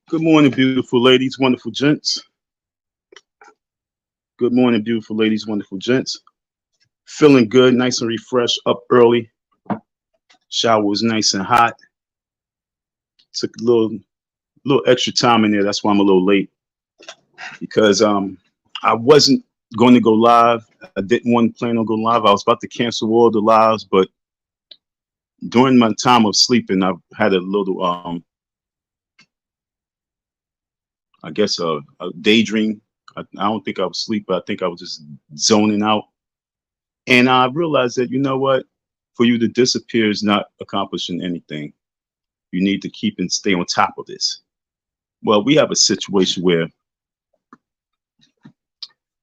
Good morning, beautiful ladies, wonderful gents. Good morning, beautiful ladies, wonderful gents. Feeling good, nice and refreshed, up early. Shower was nice and hot. Took a little extra time in there. That's why I'm a little late because I wasn't going to go live. I didn't want to plan on going live. I was about to cancel all the lives, but during my time of sleeping, I had a little I guess a daydream. I don't think I was asleep, but I think I was just zoning out. And I realized that, you know what? For you to disappear is not accomplishing anything. You need to keep and stay on top of this. Well, we have a situation where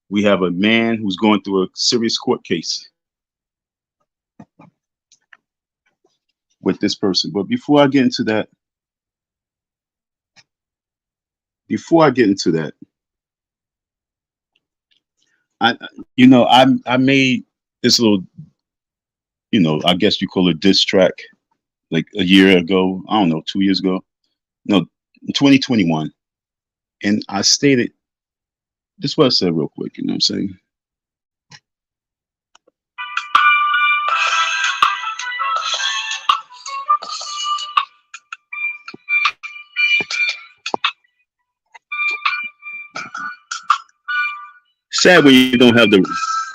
we have a man who's going through a serious court case with this person. But before I get into that, I, I made this little, I guess you call it diss track like a year ago. I don't know, 2 years ago. No, 2021. And I stated, this is what I said real quick, you know what I'm saying? Sad when you don't have the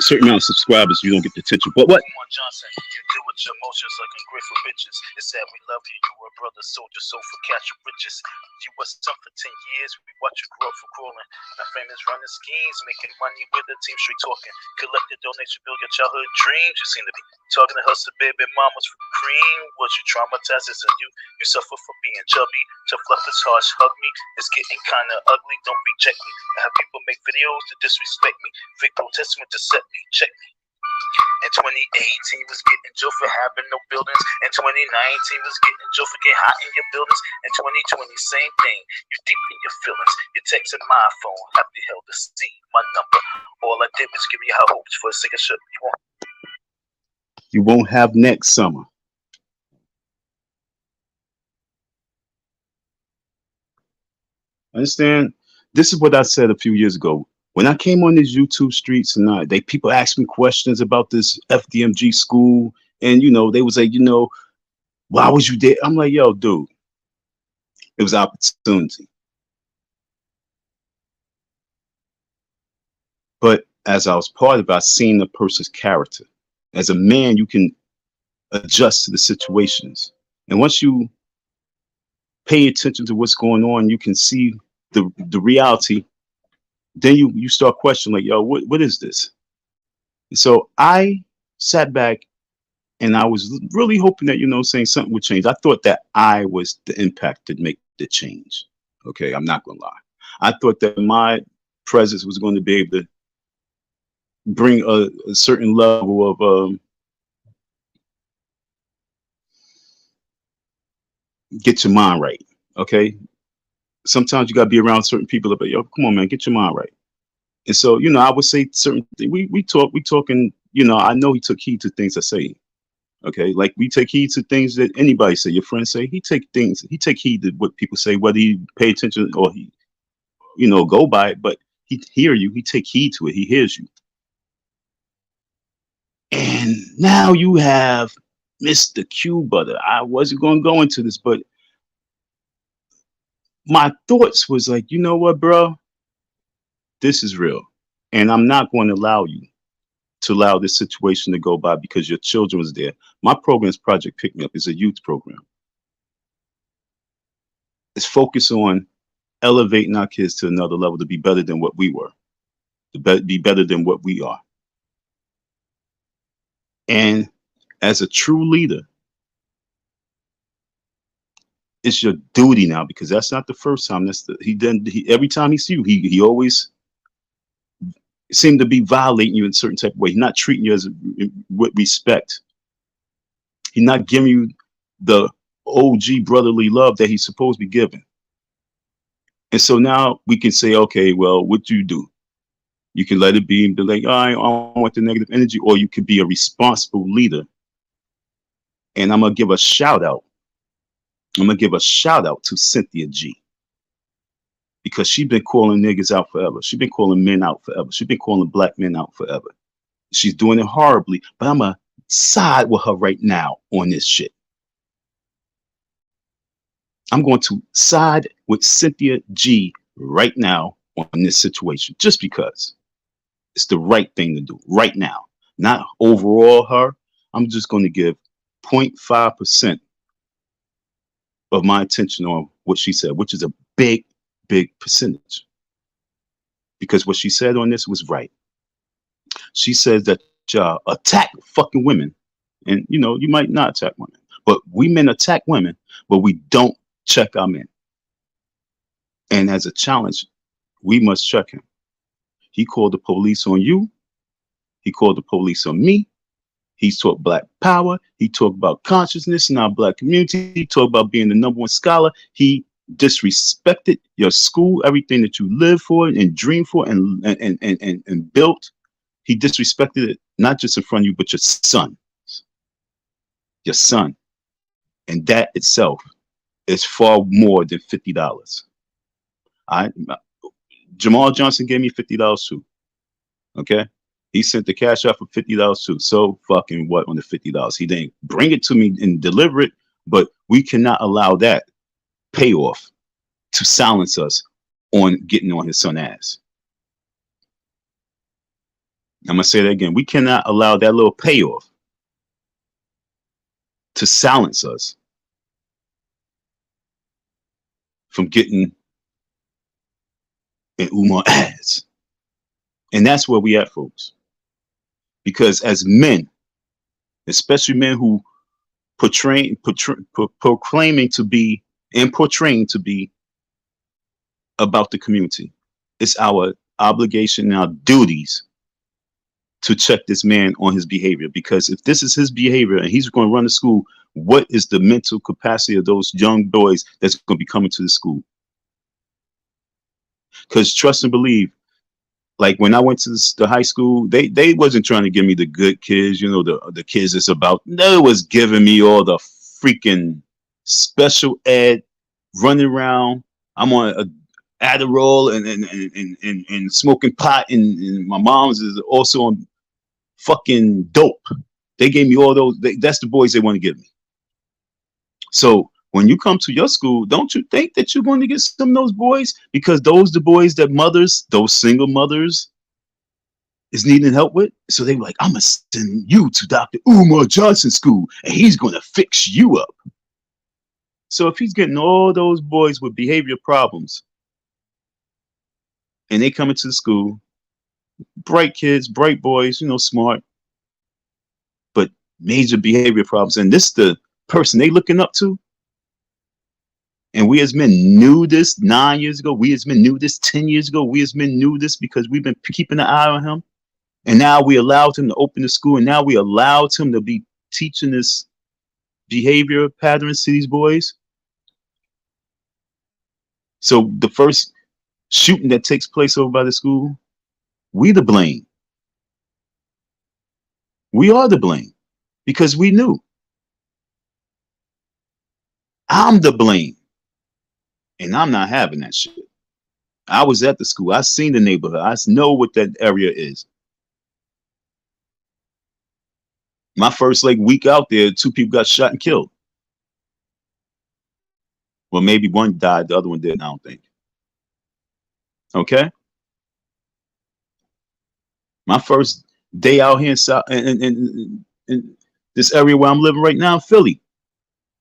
certain amount of subscribers, you don't get the attention. But what? Umar Johnson, you do with your emotions like ungrateful bitches. It's sad we love you, you were a brother, soldier, soul for cash and riches. You was some for 10 years, we watch you grow up for crawling. Now famous running schemes, making money with the team street talking. Collected donation, build your childhood dreams. You seem to be talking to hustle baby mamas for cream. Was you traumatized as a you suffer from being chubby. Tough love is harsh, hug me. It's getting kinda ugly, don't reject me. I have people make videos to disrespect me. Fake protestment to set me, check me. In 2018 was getting Joe for having no buildings. In 2019 was getting Joe for getting hot in your buildings. In 2020, same thing. You're deep in your feelings. You're texting my phone. Happy hell to see my number. All I did was give you high hopes for a second shot. You won't have next summer. Understand? This is what I said a few years ago. When I came on these YouTube streets and people asked me questions about this FDMG school, and they was like, why was you there? I'm like, yo, dude, it was opportunity. But as I was part of it, I seen the person's character. As a man, you can adjust to the situations, and once you pay attention to what's going on, you can see the reality. Then you start questioning, like, yo, what is this? So I sat back and I was really hoping that, saying something would change. I thought that I was the impact to make the change. Okay, I'm not gonna lie. I thought that my presence was going to be able to bring a certain level of get your mind right. Okay, sometimes you gotta be around certain people that, yo, come on, man, get your mind right. And so, I would say certain things. We talking. I know he took heed to things I say. Okay, like we take heed to things that anybody say. Your friends say. He take heed to what people say, whether he pay attention or he, go by it. But he hear you. He take heed to it. He hears you. And now you have Mr. Q Butter. I wasn't going to go into this, but my thoughts was like, you know what, bro? This is real. And I'm not going to allow you to allow this situation to go by because your children was there. My program is Project Pick Me Up. It's a youth program. It's focused on elevating our kids to another level to be better than what we were, to be better than what we are. And as a true leader, it's your duty now, because that's not the first time. Every time he see you, he always seem to be violating you in a certain type of way. He's not treating you with respect. He's not giving you the OG brotherly love that he's supposed to be giving. And so now we can say, okay, well, what do you do? You can let it be and be like, oh, I don't want the negative energy, or you could be a responsible leader. And I'm gonna give a shout out. I'm gonna give a shout out to Cynthia G. because she been calling niggas out forever. She been calling men out forever. She been calling black men out forever. She's doing it horribly, but I'm going to side with her right now on this shit. I'm going to side with Cynthia G right now on this situation, just because it's the right thing to do right now. Not overall her. I'm just going to give 0.5% of my attention on what she said, which is a big, big percentage. Because what she said on this was right. She says that y'all attack fucking women. And, you know, you might not attack women. But we men attack women, but we don't check our men. And as a challenge, we must check him. He called the police on you. He called the police on me. He talked black power. He talked about consciousness in our black community. He talked about being the #1 scholar. He disrespected your school, everything that you live for and dream for and built. He disrespected it, not just in front of you, but your son. Your son. And that itself is far more than $50. Jamal Johnson gave me $50 too. Okay? He sent the cash out for $50 too. So fucking what on the $50? He didn't bring it to me and deliver it, but we cannot allow that payoff to silence us on getting on his son's ass. I'm gonna say that again. We cannot allow that little payoff to silence us from getting in Umar ass. And that's where we at, folks. Because as men, especially men who proclaiming to be and portraying to be about the community, it's our obligation and our duties to check this man on his behavior. Because if this is his behavior and he's going to run the school, what is the mental capacity of those young boys that's going to be coming to the school? Because trust and believe, like when I went to the high school, they wasn't trying to give me the good kids, you know, the kids it's about. They was giving me all the freaking special ed, running around. I'm on a Adderall and smoking pot, and my mom's is also on fucking dope. They gave me all those. That's the boys they want to give me. So when you come to your school, don't you think that you're going to get some of those boys? Because those the boys that mothers, those single mothers, is needing help with. So they were like, I'm going to send you to Dr. Umar Johnson school, and he's going to fix you up. So if he's getting all those boys with behavior problems, and they come into the school, bright kids, bright boys, you know, smart, but major behavior problems, and this the person they looking up to, and we as men knew this 9 years ago. We as men knew this 10 years ago. We as men knew this because we've been keeping an eye on him. And now we allowed him to open the school. And now we allowed him to be teaching this behavior patterns to these boys. So the first shooting that takes place over by the school, we the blame. We are the blame because we knew. I'm the blame. And I'm not having that shit. I was at the school. I seen the neighborhood. I know what that area is. My first week out there, 2 people got shot and killed. Well, maybe one died, the other one didn't, I don't think. Okay? My first day out here in this area where I'm living right now in Philly.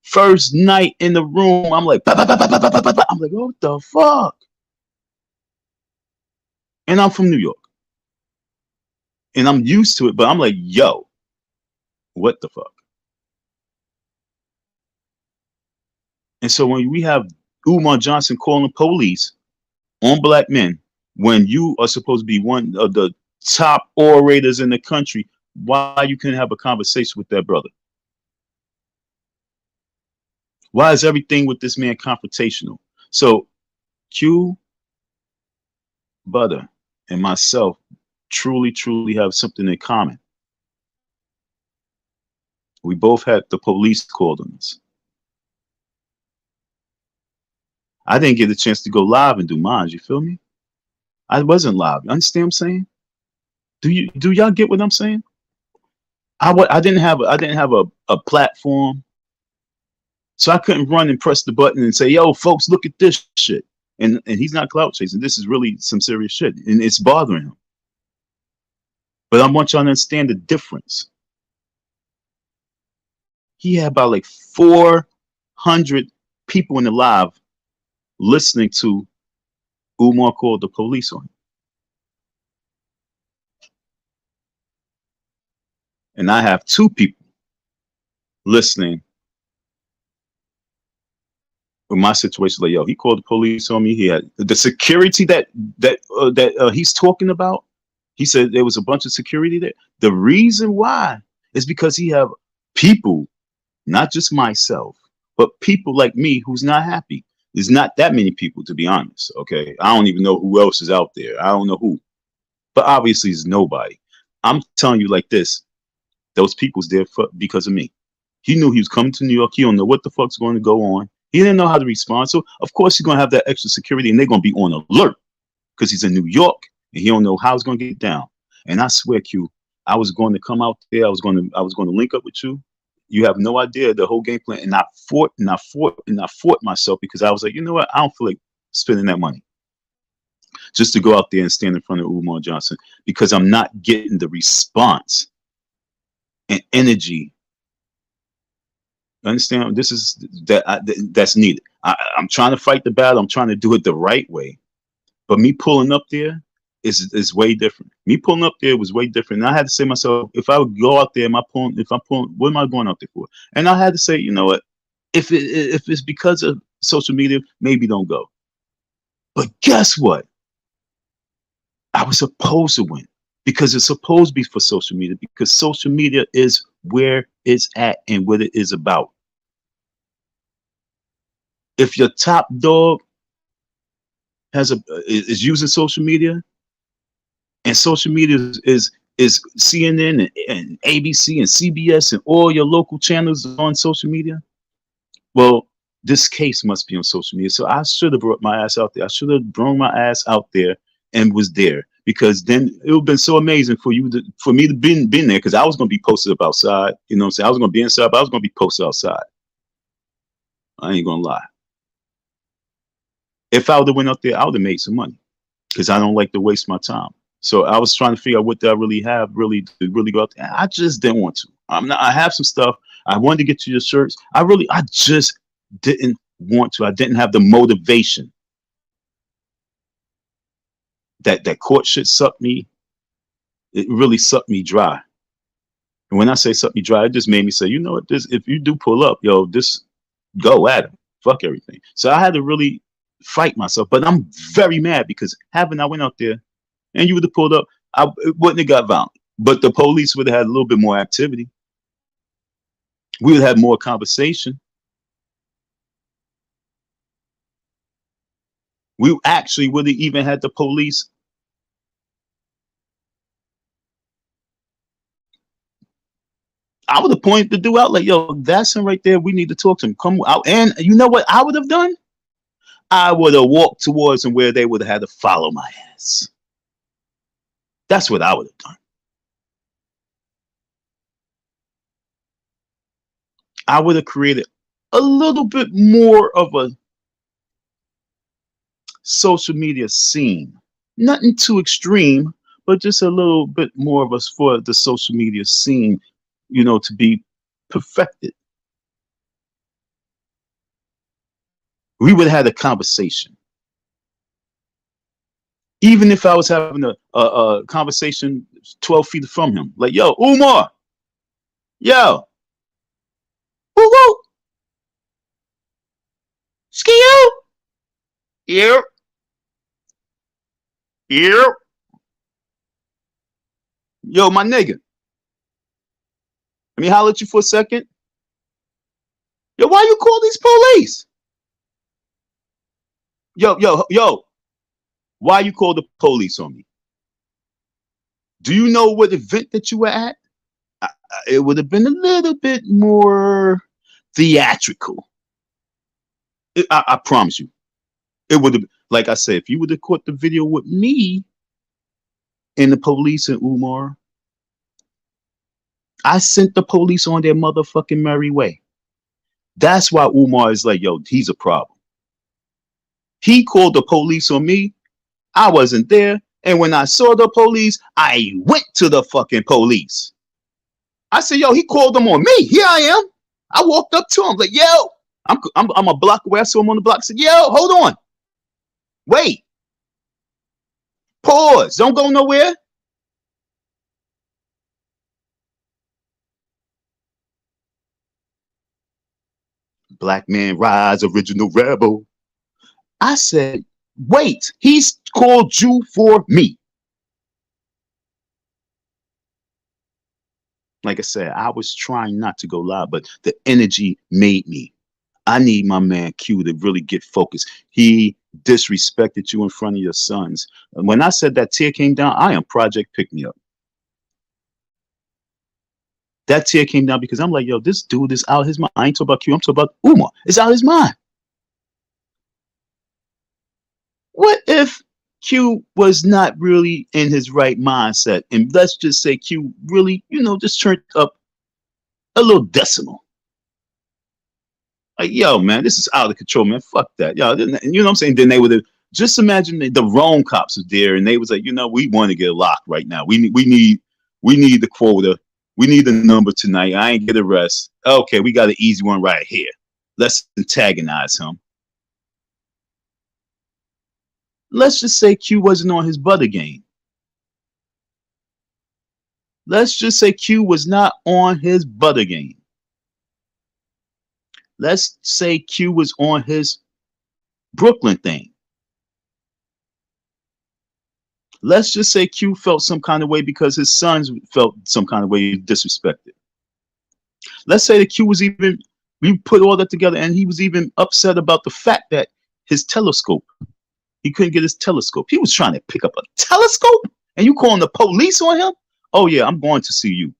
First night in the room, I'm like, bah, bah, bah, bah, bah, bah, bah, bah. I'm like, what the fuck? And I'm from New York. And I'm used to it, but I'm like, yo, what the fuck? And so when we have Umar Johnson calling police on black men, when you are supposed to be one of the top orators in the country, why you couldn't have a conversation with that brother? Why is everything with this man confrontational? So Q, Butter, and myself truly have something in common. We both had the police called on us. I didn't get a chance to go live and do mine. You feel me? I wasn't live. You understand what I'm saying? Do y'all get what I'm saying? I didn't have a platform, so I couldn't run and press the button and say, "Yo, folks, look at this shit." And he's not clout chasing. This is really some serious shit, and it's bothering him. But I want y'all to understand the difference. He had about like 400 people in the live listening to Umar called the police on him. And I have 2 people listening with my situation. Like, yo, he called the police on me. He had the security that he's talking about. He said there was a bunch of security there. The reason why is because he have people, not just myself, but people like me who's not happy. There's not that many people, to be honest. Okay, I don't even know who else is out there. I don't know who, but obviously it's nobody. I'm telling you like this: those people's there because of me. He knew he was coming to New York. He don't know what the fuck's going to go on. He didn't know how to respond. So of course he's gonna have that extra security, and they're gonna be on alert because he's in New York and he don't know how it's gonna get down. And I swear, Q, I was going to come out there. I was going to link up with you. You have no idea the whole game plan. And I fought and I fought and I fought myself because I was like, you know what? I don't feel like spending that money just to go out there and stand in front of Umar Johnson because I'm not getting the response and energy. Understand? This is that's needed. I'm trying to fight the battle. I'm trying to do it the right way. But me pulling up there is way different. Me pulling up there was way different. And I had to say to myself, if I would go out there, if I'm pulling, what am I going out there for? And I had to say, you know what? If it's because of social media, maybe don't go. But guess what? I was supposed to win because it's supposed to be for social media because social media is where it's at and what it is about. If your top dog is using social media, and social media is CNN and ABC and CBS and all your local channels on social media, well, this case must be on social media. So I should have brought my ass out there. I should have thrown my ass out there and was there because then it would have been so amazing for me to been there because I was going to be posted up outside. You know what I'm saying? I was going to be inside, but I was going to be posted outside. I ain't going to lie. If I would have went out there, I would have made some money because I don't like to waste my time. So I was trying to figure out what do I really have to really go out there. I just didn't want to. I have some stuff. I wanted to get you your shirts. I just didn't want to. I didn't have the motivation. That court shit sucked me. It really sucked me dry. And when I say sucked me dry, it just made me say, you know what, if you do pull up, yo, just go at him. Fuck everything. So I had to really fight myself. But I'm very mad because having I went out there and you would have pulled up, it wouldn't have got violent. But the police would have had a little bit more activity. We would have had more conversation. We actually would have even had the police. I would have pointed the dude out like, yo, that's him right there. We need to talk to him. Come out. And you know what I would have done? I would have walked towards him where they would have had to follow my ass. That's what I would have done. I would have created a little bit more of a social media scene. Nothing too extreme, but just a little bit more of us for the social media scene, you know, to be perfected. We would have had a conversation. Even if I was having a conversation 12 feet from him, like, yo, Umar, yo, woo woo, ski you, here, here, yo, my nigga, let me holler at you for a second. Yo, why you call these police? Yo, why you call the police on me? Do you know what event that you were at? It would have been a little bit more theatrical. I promise you. It would have, like I said, if you would have caught the video with me and the police and Umar, I sent the police on their motherfucking merry way. That's why Umar is like, yo, he's a problem. He called the police on me. I wasn't there. And when I saw the police, I went to the fucking police. I said, yo, he called them on me. Here I am. I walked up to him like, yo, I'm a block away. I saw him on the block. I said, yo, hold on. Wait. Pause. Don't go nowhere. Black man rise, original rebel. I said, wait, he's called you for me. Like I said, I was trying not to go live, but the energy made me. I need my man Q to really get focused. He disrespected you in front of your sons. When I said that tear came down, I am Project Pick Me Up. That tear came down because I'm like, yo, this dude is out of his mind. I ain't talking about Q, I'm talking about Umar. It's out of his mind. What if Q was not really in his right mindset? And let's just say Q really, just turned up a little decimal. Like, yo, man, this is out of control, man. Fuck that. Yo, you know what I'm saying? Then they would have just imagine the Rome cops was there and they was like, we want to get locked right now. We need the quota. We need the number tonight. I ain't get a rest. Okay, we got an easy one right here. Let's antagonize him. Let's just say Q wasn't on his butter game. Let's just say Q was not on his butter game. Let's say Q was on his Brooklyn thing. Let's just say Q felt some kind of way because his sons felt some kind of way disrespected. Let's say that Q was even, we put all that together and he was even upset about the fact that his telescope, he couldn't get his telescope. He was trying to pick up a telescope and you calling the police on him? Oh yeah, I'm going to see you.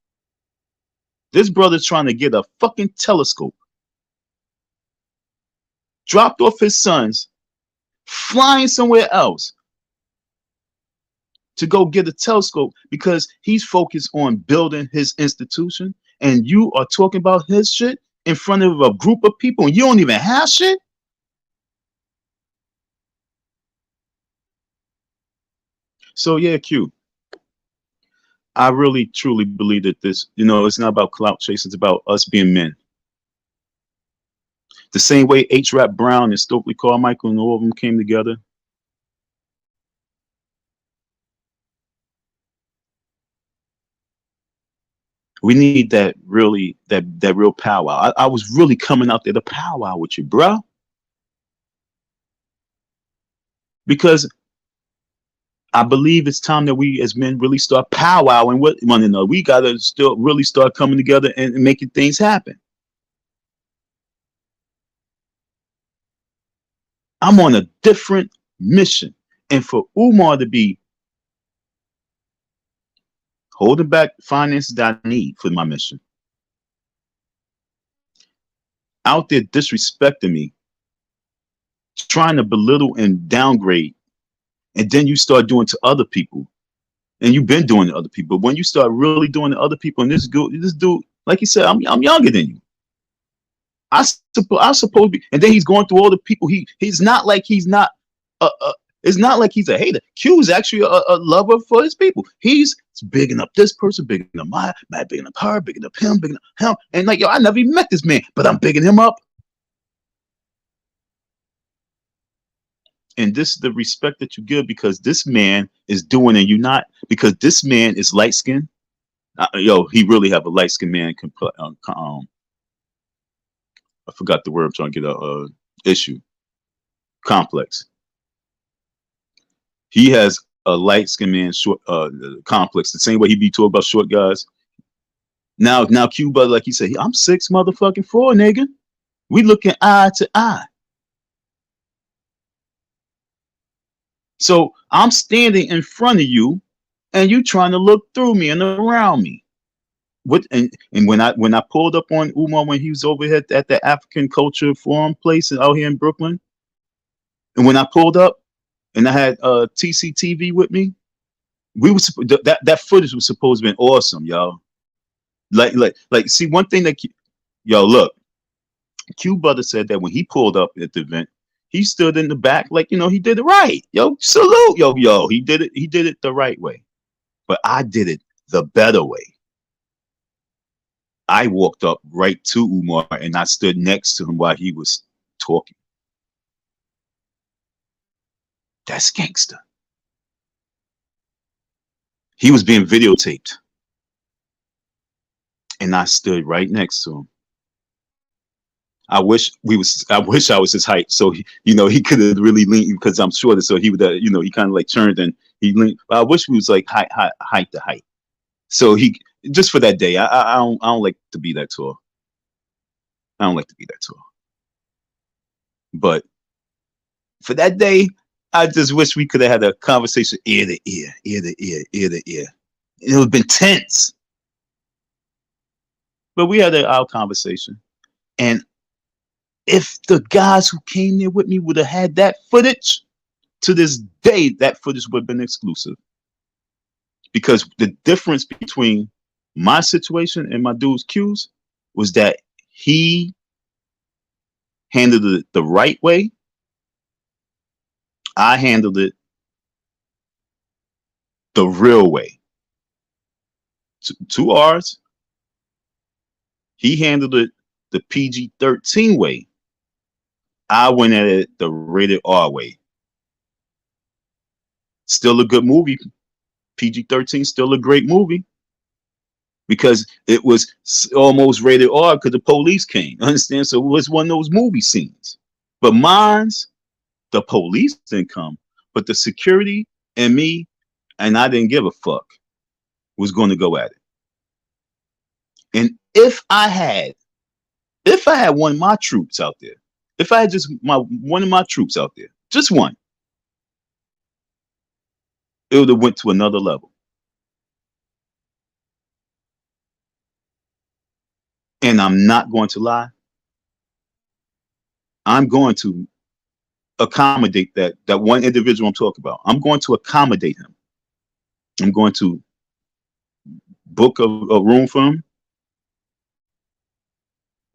This brother's trying to get a fucking telescope. Dropped off his sons, flying somewhere else to go get a telescope because he's focused on building his institution. And you are talking about his shit in front of a group of people and you don't even have shit? So yeah, Q. I really truly believe that this, it's not about clout chasing, it's about us being men. The same way H-Rap Brown and Stokely Carmichael and all of them came together. We need that really, that real powwow. I was really coming out there to powwow with you, bro. Because I believe it's time that we as men really start powwowing with one another. We got to still really start coming together and making things happen. I'm on a different mission. And for Umar to be holding back finances that I need for my mission, out there disrespecting me, trying to belittle and downgrade, and then you start doing to other people, and you've been doing to other people. But when you start really doing to other people, and this dude, like you said, I'm younger than you. I suppose to be, and then he's going through all the people. He's not like he's not. It's not like he's a hater. Q is actually a lover for his people. He's bigging up this person, bigging up my, bigging up her, bigging up him, bigging up him, and like, yo, I never even met this man, but I'm bigging him up. And this is the respect that you give because this man is doing it. You not because this man is light skinned. He really have a light skinned man. I forgot the word. I'm trying to get a issue. Complex. He has a light skinned man short complex. The same way he be talking about short guys. Now Cuba, like he said, I'm 6 motherfucking 4, nigga. We looking eye to eye. So I'm standing in front of you, and you trying to look through me and around me. And when I pulled up on Umar when he was over here at the African Culture Forum place out here in Brooklyn, And when I pulled up and I had TCTV with me, that footage was supposed to be awesome, y'all. Like, see, one thing that, yo, look, Q Brother said that when he pulled up at the event, he stood in the back, like, he did it right. Yo, salute, yo, he did it the right way. But I did it the better way. I walked up right to Umar and I stood next to him while he was talking. That's gangster. He was being videotaped. And I stood right next to him. I wish I was his height, so he could have really leaned, because I'm shorter, so he would, he kind of like turned and he leaned. But I wish we was like height to height. So he, just for that day, I don't like to be that tall. I don't like to be that tall. But for that day, I just wish we could have had a conversation ear to ear, ear to ear, ear to ear. It would have been tense. But we had our conversation. And if the guys who came there with me would have had that footage, to this day, that footage would have been exclusive. Because the difference between my situation and my dude's Q's was that he handled it the right way. I handled it the real way. Two R's. He handled it the PG-13 way. I went at it the rated R way. Still a good movie. PG-13, still a great movie. Because it was almost rated R because the police came. Understand? So it was one of those movie scenes. But mine's, the police didn't come. But the security and me, and I didn't give a fuck, was going to go at it. And if I had one of my troops out there, if I had just one of my troops out there, just one, it would have went to another level. And I'm not going to lie. I'm going to accommodate that one individual I'm talking about. I'm going to accommodate him. I'm going to book a room for him.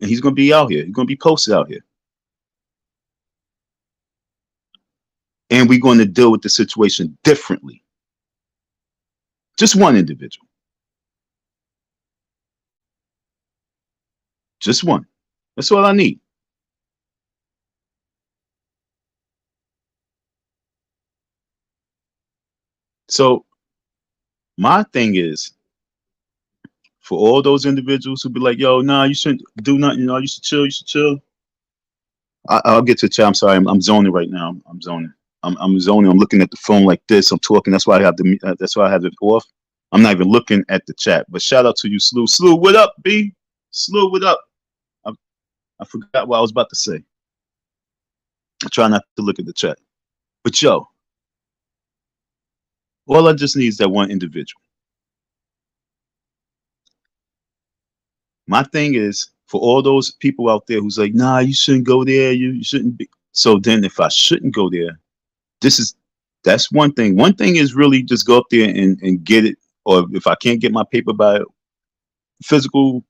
And he's going to be out here. He's going to be posted out here. And we're going to deal with the situation differently. Just one individual. Just one. That's all I need. So my thing is, for all those individuals who be like, yo, nah, you shouldn't do nothing, you should chill. I'll get to the chat. I'm sorry, I'm zoning right now. I'm zoning. I'm zoning. I'm looking at the phone like this. I'm talking. That's why I have it off. I'm not even looking at the chat. But shout out to you, Slew. Slew, what up, B? Slew, what up? I forgot what I was about to say. I try not to look at the chat. But yo, all I just need is that one individual. My thing is, for all those people out there who's like, nah, you shouldn't go there. You shouldn't be. So then if I shouldn't go there, that's one thing. One thing is really just go up there and get it. Or if I can't get my paper by physical,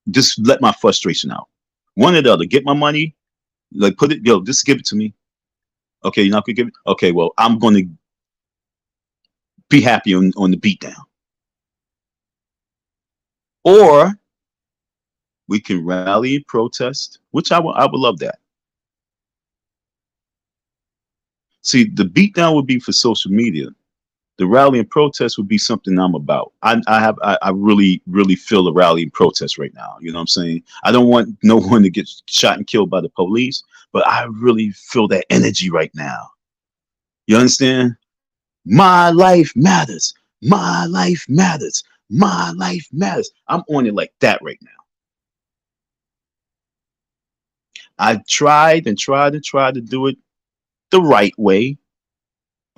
just let my frustration out. One or the other. Get my money, like put it, just give it to me. Okay, you're not gonna give it? Okay, well, I'm gonna be happy on the beatdown. Or we can rally and protest, which I would love that. See, the beatdown would be for social media. The rally and protest would be something I'm about. I really, really feel the rally and protest right now. You know what I'm saying? I don't want no one to get shot and killed by the police, but I really feel that energy right now. You understand? My life matters. My life matters. My life matters. I'm on it like that right now. I tried to do it the right way,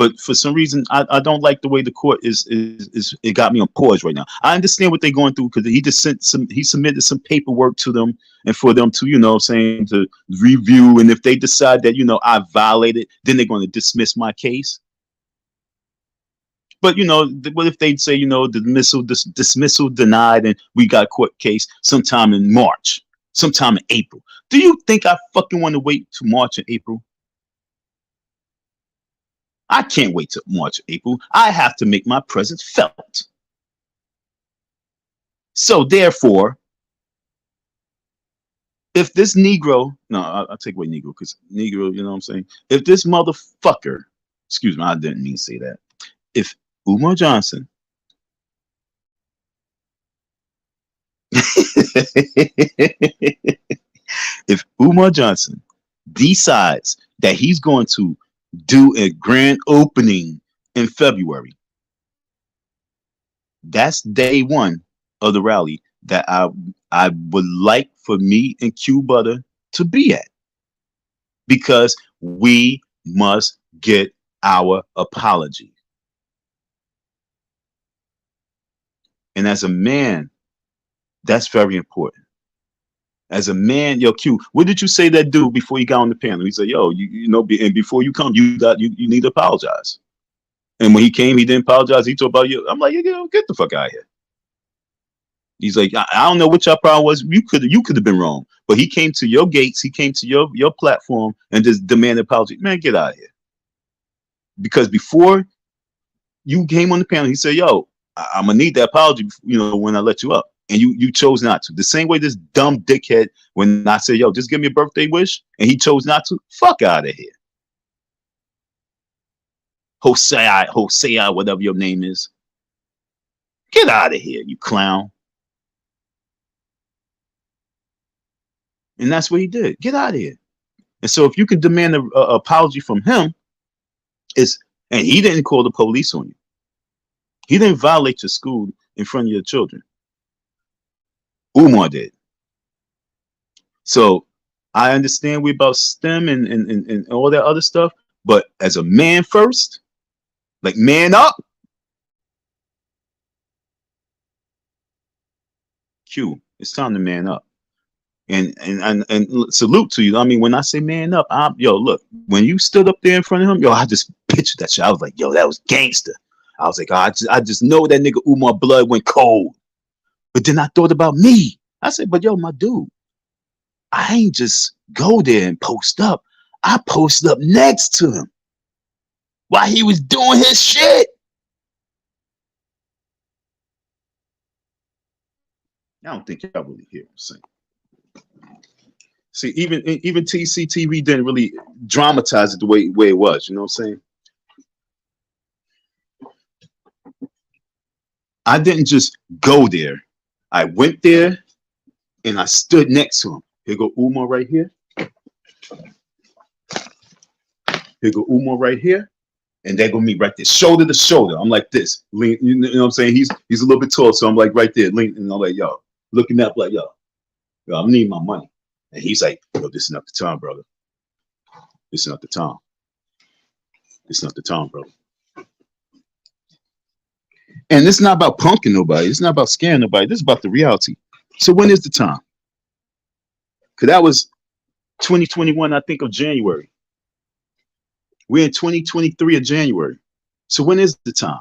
But for some reason, I don't like the way the court is it got me on pause right now. I understand what they're going through because he just he submitted some paperwork to them and for them to, saying to review. And if they decide that, I violated, then they're going to dismiss my case. But what if they say, dismissal denied, and we got court case sometime in March, sometime in April? Do you think I fucking want to wait to March and April? I can't wait till March or April. I have to make my presence felt. So therefore, if this Negro, no, I'll take away Negro because Negro, you know what I'm saying? If this motherfucker, excuse me, I didn't mean to say that. If Umar Johnson if Umar Johnson decides that he's going to do a grand opening in February, that's day one of the rally that I would like for me and Q Butter to be at, because we must get our apology. And as a man, that's very important. As a man, yo, Q, what did you say that dude before he got on the panel? He said, yo, and before you come, you need to apologize. And when he came, he didn't apologize. He talked about you. I'm like, get the fuck out of here. He's like, I don't know what your problem was. You could have been wrong. But he came to your gates, he came to your platform and just demanded apology. Man, get out of here. Because before you came on the panel, he said, yo, I'm gonna need that apology, when I let you up. And you chose not to. The same way this dumb dickhead, when I said, yo, just give me a birthday wish, and he chose not to. Fuck out of here. Hosea, whatever your name is. Get out of here, you clown. And that's what he did. Get out of here. And so if you could demand an apology from him, and he didn't call the police on you. He didn't violate your school in front of your children. Umar did. So I understand we about STEM and all that other stuff, but as a man first, like man up. Q, it's time to man up. And salute to you. I mean, when I say man up, look, when you stood up there in front of him, I just pictured that shit. I was like, yo, that was gangster. I was like, I just know that nigga Umar blood went cold. But then I thought about me. I said, but yo, my dude, I ain't just go there and post up. I posted up next to him while he was doing his shit. I don't think y'all really hear what I'm saying. See, even TCTV didn't really dramatize it the way it was. You know what I'm saying? I didn't just go there. I went there and I stood next to him. Here go Umar right here. Here go Umar right here. And there go me right there, shoulder to shoulder. I'm like this. Lean, you know what I'm saying? He's a little bit tall, so I'm like right there. Lean, and I'm like, yo, looking up like, yo, I'm needing my money. And he's like, yo, this is not the time, brother. This is not the time. This is not the time, brother. And it's not about punking nobody. It's not about scaring nobody. This is about the reality. So when is the time? Because that was 2021, I think, of January. We're in 2023 of January. So when is the time?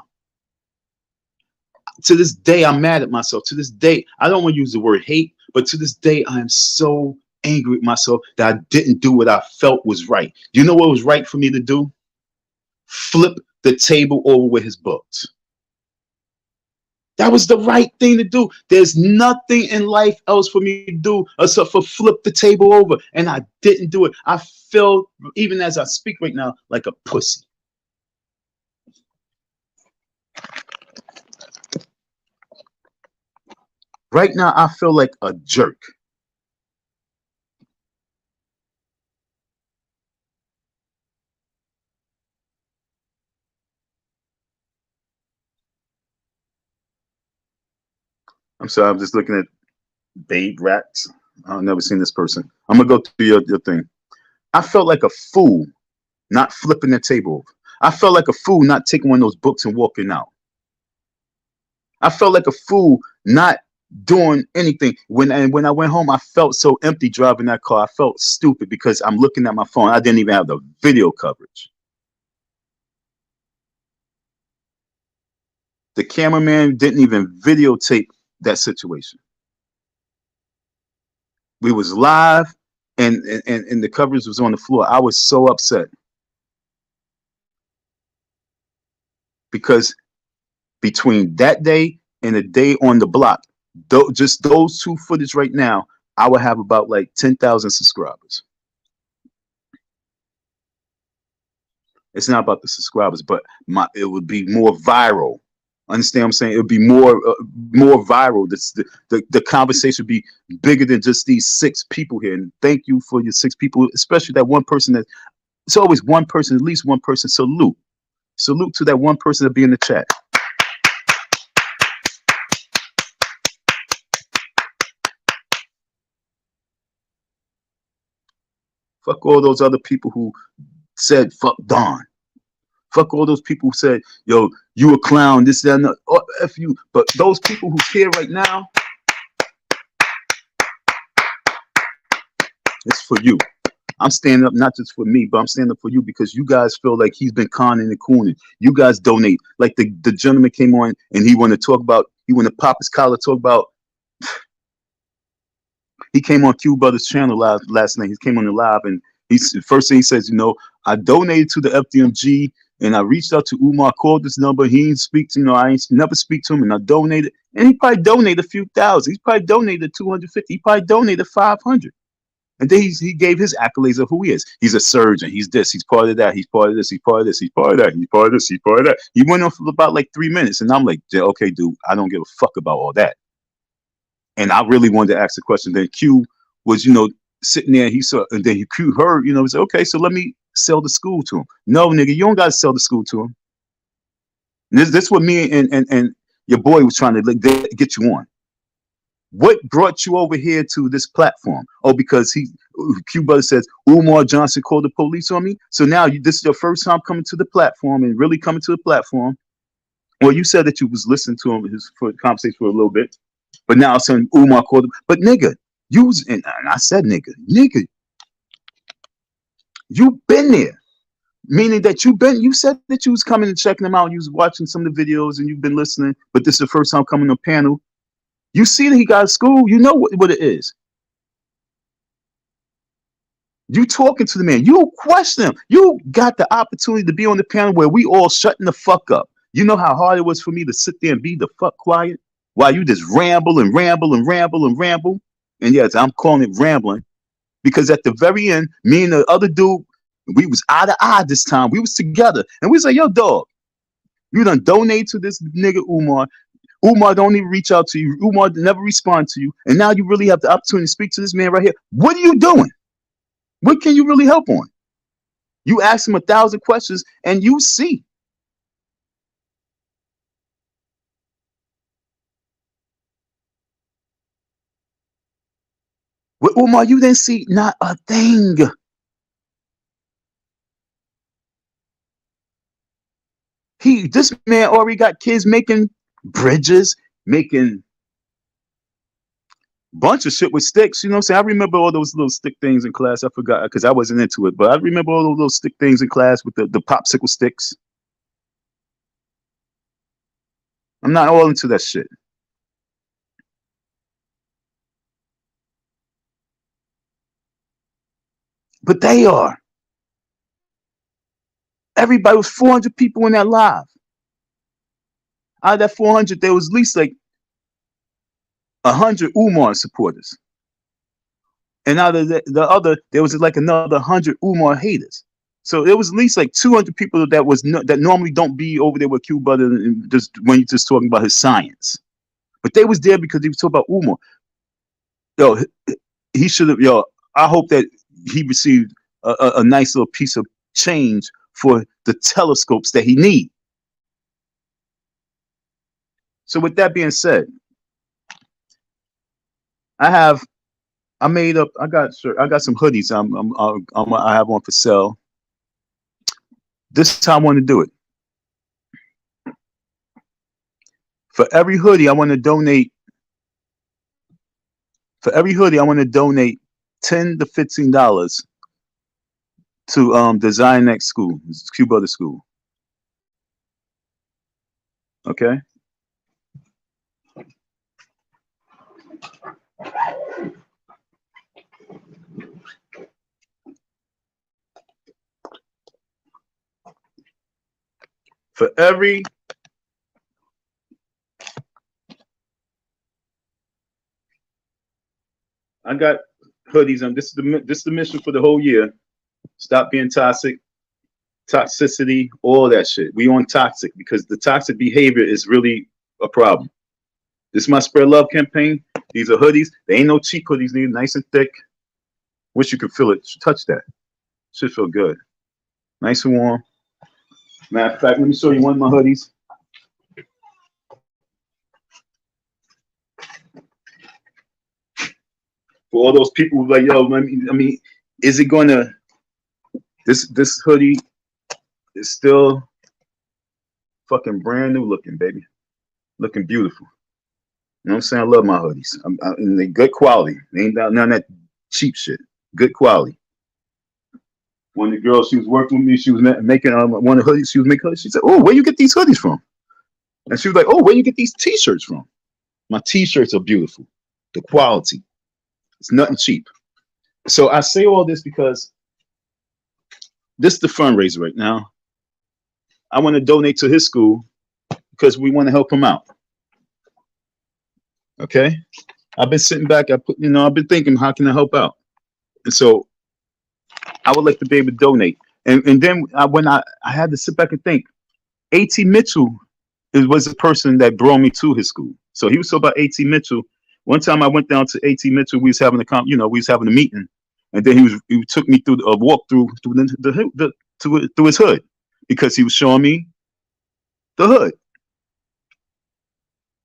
To this day, I'm mad at myself. To this day, I don't want to use the word hate, but to this day, I am so angry with myself that I didn't do what I felt was right. You know what was right for me to do? Flip the table over with his books. That was the right thing to do. There's nothing in life else for me to do except for flip the table over. And I didn't do it. I feel, even as I speak right now, like a pussy. Right now, I feel like a jerk. I'm sorry, I'm just looking at Babe Rats. I've never seen this person. I'm going to go through your thing. I felt like a fool not flipping the table over. I felt like a fool not taking one of those books and walking out. I felt like a fool not doing anything. When I went home, I felt so empty driving that car. I felt stupid because I'm looking at my phone. I didn't even have the video coverage. The cameraman didn't even videotape that situation. We was live, and the coverage was on the floor. I was so upset because between that day and the day on the block, just those two footage right now, I would have about like 10,000 subscribers. It's not about the subscribers, but it would be more viral. Understand what I'm saying? It would be more viral. The conversation would be bigger than just these 6 people here. And thank you for your 6 people, especially that one person that it's always one person, at least one person. Salute to that one person that be in the chat. Fuck all those other people who said fuck Don. Fuck all those people who said, yo, you a clown, this, that, and that. Oh, F you. But those people who care right now, it's for you. I'm standing up not just for me, but I'm standing up for you because you guys feel like he's been conning and cooning. You guys donate. Like the gentleman came on and he wanted to pop his collar, talk about. He came on Q Brothers channel last night. He came on the live and first thing he says, I donated to the FDMG and I reached out to Umar, called this number. He didn't speak to, I ain't never speak to him, and I donated. And he probably donated a few thousand. He probably donated 250. He probably donated 500. And then he gave his accolades of who he is. He's a surgeon. He's this. He's part of that. He's part of this. He's part of this. He's part of that. He's part of this. He's part of that. He went on for about like 3 minutes. And I'm like, okay, dude, I don't give a fuck about all that. And I really wanted to ask the question. Then Q was, sitting there. He saw, and then Q heard, he said, okay, so let me sell the school to him. No, nigga, you don't got to sell the school to him. And this what me and your boy was trying to get you on. What brought you over here to this platform? Oh, because Q Brother says Umar Johnson called the police on me. So now this is your first time coming to the platform and really coming to the platform. Well, you said that you was listening to him for the conversation for a little bit, but now saying Umar called him. But nigga, and I said nigga, you've been there. Meaning that you said that you was coming and checking them out. You was watching some of the videos and you've been listening, but this is the first time coming on panel. You see that he got a school, you know what it is. You talking to the man, you question him. You got the opportunity to be on the panel where we all shutting the fuck up. You know how hard it was for me to sit there and be the fuck quiet while you just ramble and ramble and ramble and ramble. And yes, I'm calling it rambling because at the very end, me and the other dude, we was eye to eye this time. We was together and we was like, yo, dog, you done donate to this nigga Umar. Umar don't even reach out to you. Umar never respond to you. And now you really have the opportunity to speak to this man right here. What are you doing? What can you really help on? You ask him 1,000 questions and you see. With Umar, you didn't see not a thing. This man already got kids making bridges, making bunch of shit with sticks. You know what I'm saying? I remember all those little stick things in class. I forgot because I wasn't into it, but I remember all those little stick things in class with the popsicle sticks. I'm not all into that shit. But they are. Everybody was 400 people in that live. Out of that 400, there was at least like 100 Umar supporters. And out of the other, there was like another 100 Umar haters. So there was at least like 200 people that normally don't be over there with Q Brother and just when you're just talking about his science. But they was there because he was talking about Umar. Yo, he should have. Yo, I hope that he received a nice little piece of change for the telescopes that he need. So with that being said, I got some hoodies. I have one for sale. This is how I want to do it. For every hoodie, I want to donate. For every hoodie, I want to donate $10 to $15 to Design Next School, Q Brother School. Okay. For every I got hoodies. This is the mission for the whole year. Stop being toxic, toxicity, all that shit. We on toxic because the toxic behavior is really a problem. This is my spread love campaign. These are hoodies. They ain't no cheap hoodies. These nice and thick. Wish you could feel it. Touch that. Should feel good. Nice and warm. Matter of fact, let me show you one of my hoodies. For all those people who like, yo, I mean, is it gonna? This hoodie is still fucking brand new looking, baby. Looking beautiful. You know what I'm saying? I love my hoodies. And they good quality. They ain't none of that cheap shit. Good quality. One of the girls, she was working with me. She was making one of the hoodies. She was making hoodies. She said, "Oh, where you get these hoodies from?" And she was like, "Oh, where you get these T-shirts from?" My T-shirts are beautiful. The quality. It's nothing cheap. So I say all this because this is the fundraiser right now. I want to donate to his school because we want to help him out. Okay? I've been sitting back. I've been thinking, how can I help out? And so I would like to be able to donate. And then when I had to sit back and think, A.T. Mitchell was the person that brought me to his school. So he was so about A.T. Mitchell. One time I went down to A.T. Mitchell. We was having a meeting, and then he took me through a walk through his hood because he was showing me the hood.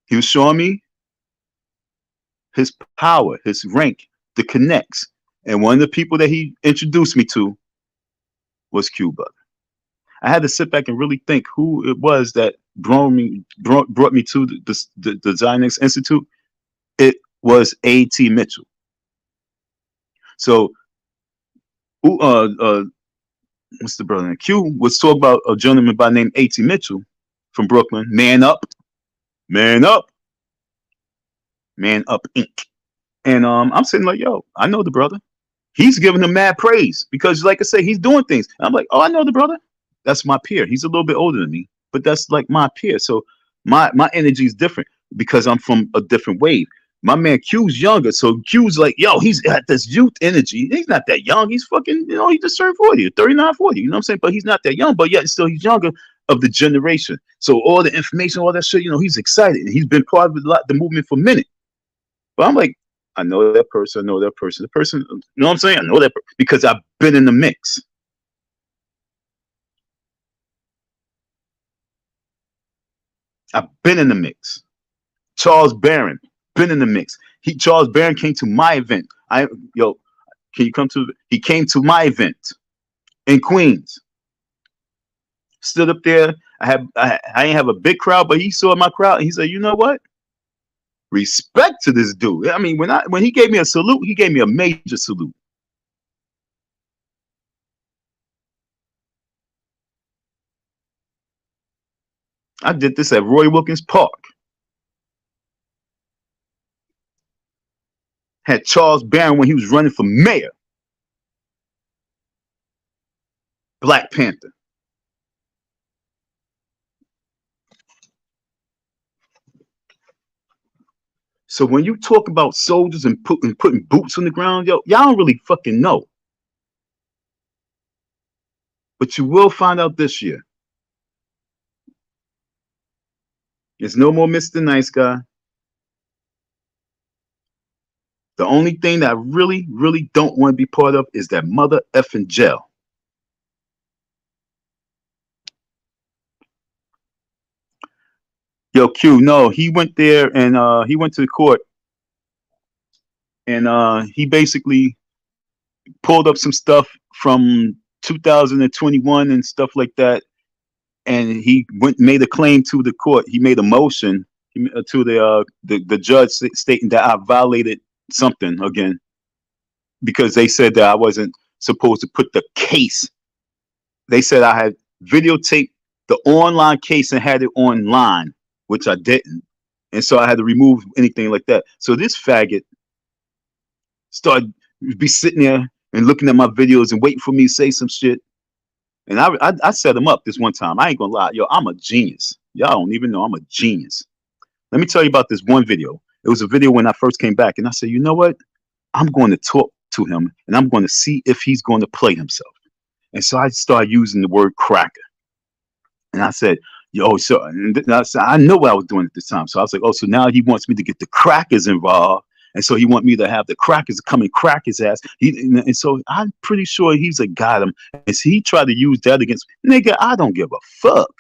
He was showing me his power, his rank, the connects. And one of the people that he introduced me to was Cuba. I had to sit back and really think who it was that brought me to the Design Next Institute. It was A.T. Mitchell. So, what's the brother? Q was talking about a gentleman by name A.T. Mitchell from Brooklyn. Man up, man up, man up, Inc. And I'm sitting like, yo, I know the brother. He's giving him mad praise because, like I say, he's doing things. And I'm like, oh, I know the brother. That's my peer. He's a little bit older than me, but that's like my peer. So my energy is different because I'm from a different wave. My man Q's younger, so Q's like, yo, he's at this youth energy. He's not that young. He's fucking, he just turned 40, 39, 40. You know what I'm saying? But he's not that young, but yet still he's younger of the generation. So all the information, all that shit, he's excited. And he's been part of the movement for a minute. But I'm like, I know that person. I know that person. The person, you know what I'm saying? I know that because I've been in the mix. I've been in the mix. Charles Barron, been in the mix. Charles Barron came to my event. Can you come to? He came to my event in Queens. Stood up there. I didn't have a big crowd, but he saw my crowd and he said, "You know what? Respect to this dude." I mean, when he gave me a salute, he gave me a major salute. I did this at Roy Wilkins Park. Had Charles Barron when he was running for mayor. Black Panther. So when you talk about soldiers and putting boots on the ground, y'all don't really fucking know. But you will find out this year. There's no more Mr. Nice Guy. The only thing that I really, really don't want to be part of is that mother effing jail. Yo, Q, no, he went there and he went to the court and he basically pulled up some stuff from 2021 and stuff like that. And he made a claim to the court. He made a motion to the judge stating that I violated something again, because they said that I wasn't supposed to put the case. They said I had videotaped the online case and had it online, which I didn't. And so I had to remove anything like that. So this faggot started be sitting there and looking at my videos and waiting for me to say some shit. And I set him up this one time. I ain't gonna lie. Yo, I'm a genius. Y'all don't even know I'm a genius. Let me tell you about this one video. It was a video when I first came back. And I said, you know what? I'm going to talk to him and I'm going to see if he's going to play himself. And so I started using the word cracker. And I said, yo, so and I said, I know what I was doing at this time. So I was like, oh, so now he wants me to get the crackers involved. And so he want me to have the crackers come and crack his ass. And so I'm pretty sure he's a got him. And so he tried to use that against me. Nigga, I don't give a fuck.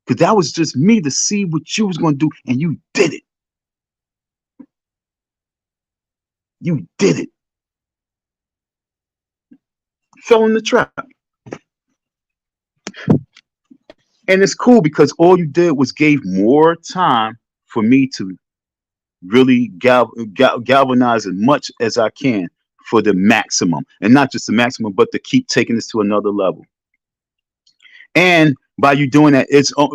Because that was just me to see what you was going to do. And you did it. You did it. Fell in the trap. And it's cool because all you did was gave more time for me to really galvanize as much as I can for the maximum. And not just the maximum, but to keep taking this to another level. And by you doing that,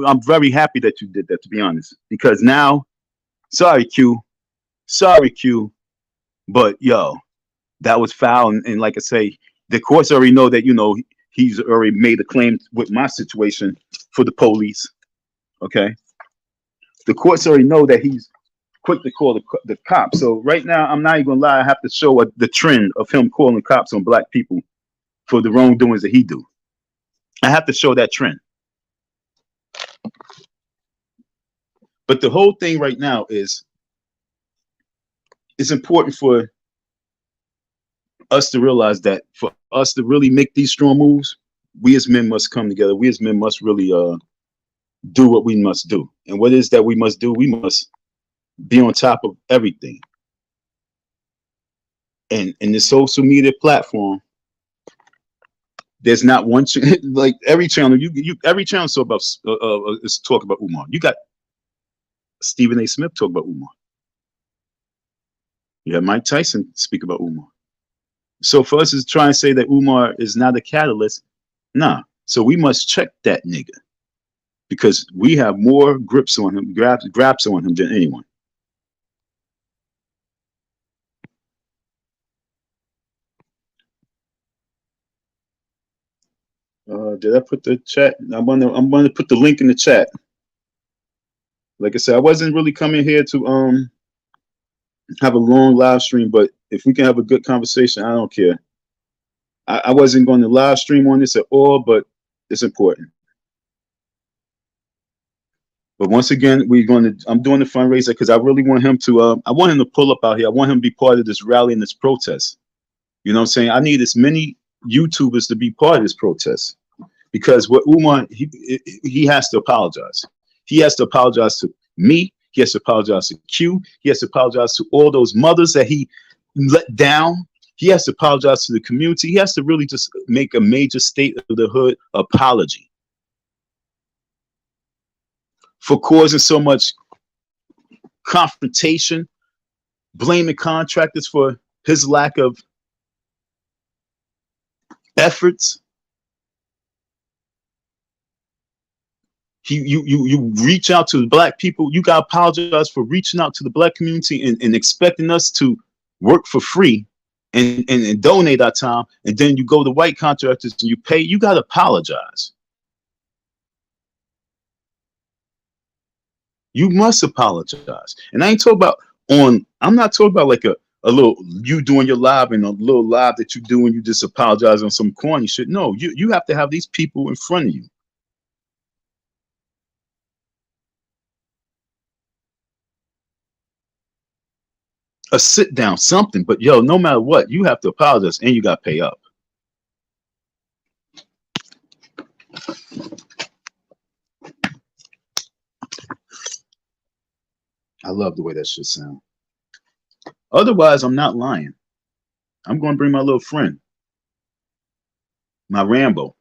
I'm very happy that you did that, to be honest. Because now, sorry, Q, but yo, that was foul. And like I say, the courts already know that, you know, he's already made a claim with my situation for the police. Okay. The courts already know that he's quick to call the cops. So right now, I'm not even gonna lie, I have to show the trend of him calling cops on black people for the wrongdoings that he do. I have to show that trend. But the whole thing right now is, it's important for us to realize that for us to really make these strong moves, we as men must come together. We as men must really do what we must do. And what is that we must do? We must be on top of everything. And in the social media platform, there's not one like every channel. Every channel is talk about Umar. You got Stephen A. Smith talk about Umar. You have Mike Tyson speak about Umar. So for us to try and say that Umar is not a catalyst, nah. So we must check that nigga, because we have more grips on him, grabs on him than anyone. Did I put the chat? I'm gonna put the link in the chat. Like I said, I wasn't really coming here to have a long live stream, but if we can have a good conversation, I don't care. I wasn't going to live stream on this at all, but it's important. But once again, I'm doing the fundraiser because I really want him to, I want him to pull up out here. I want him to be part of this rally and this protest. You know what I'm saying? I need as many YouTubers to be part of this protest, because what Umar, he has to apologize. He has to apologize to me. He has to apologize to Q. He has to apologize to all those mothers that he let down. He has to apologize to the community. He has to really just make a major state of the hood apology for causing so much confrontation, blaming contractors for his lack of efforts. You reach out to the black people. You got to apologize for reaching out to the black community and expecting us to work for free and donate our time. And then you go to white contractors and you pay. You got to apologize. You must apologize. And I ain't talking about I'm not talking about like a little, you doing your live and a little live that you do and you just apologize on some corny shit. No, you have to have these people in front of you. A sit down, something, but yo, no matter what, you have to apologize and you got to pay up. I love the way that shit sounds. Otherwise, I'm not lying. I'm going to bring my little friend. my Rambo.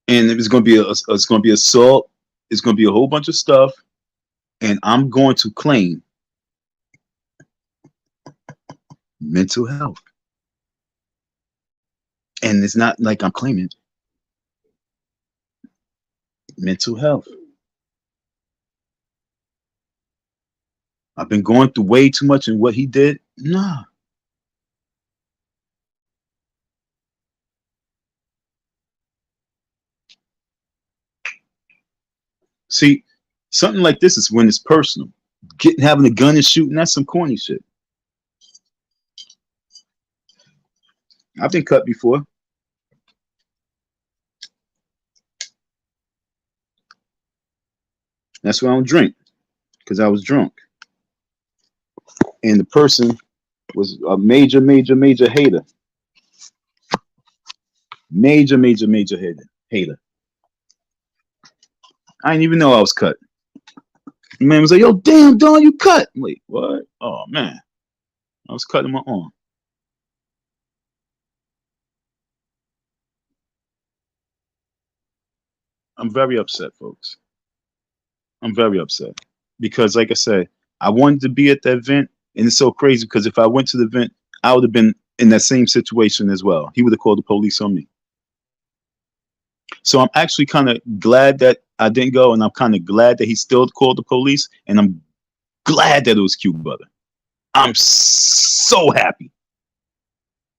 And it's going to be it's going to be assault. It's going to be a whole bunch of stuff, and I'm going to claim mental health. And it's not like I'm claiming mental health. I've been going through way too much in what he did. Nah. See, something like this is when it's personal. Having a gun and shooting, that's some corny shit. I've been cut before. That's why I don't drink, because I was drunk. And the person was a major, major, major hater. Major, major, major hater. I didn't even know I was cut. The man was like, yo, damn, Don, you cut. I'm like, what? Oh, man. I was cutting my arm. I'm very upset, folks. I'm very upset. Because, like I said, I wanted to be at that event. And it's so crazy because if I went to the event, I would have been in that same situation as well. He would have called the police on me. So I'm actually kind of glad that I didn't go. And I'm kind of glad that he still called the police. And I'm glad that it was Q Brother. I'm so happy.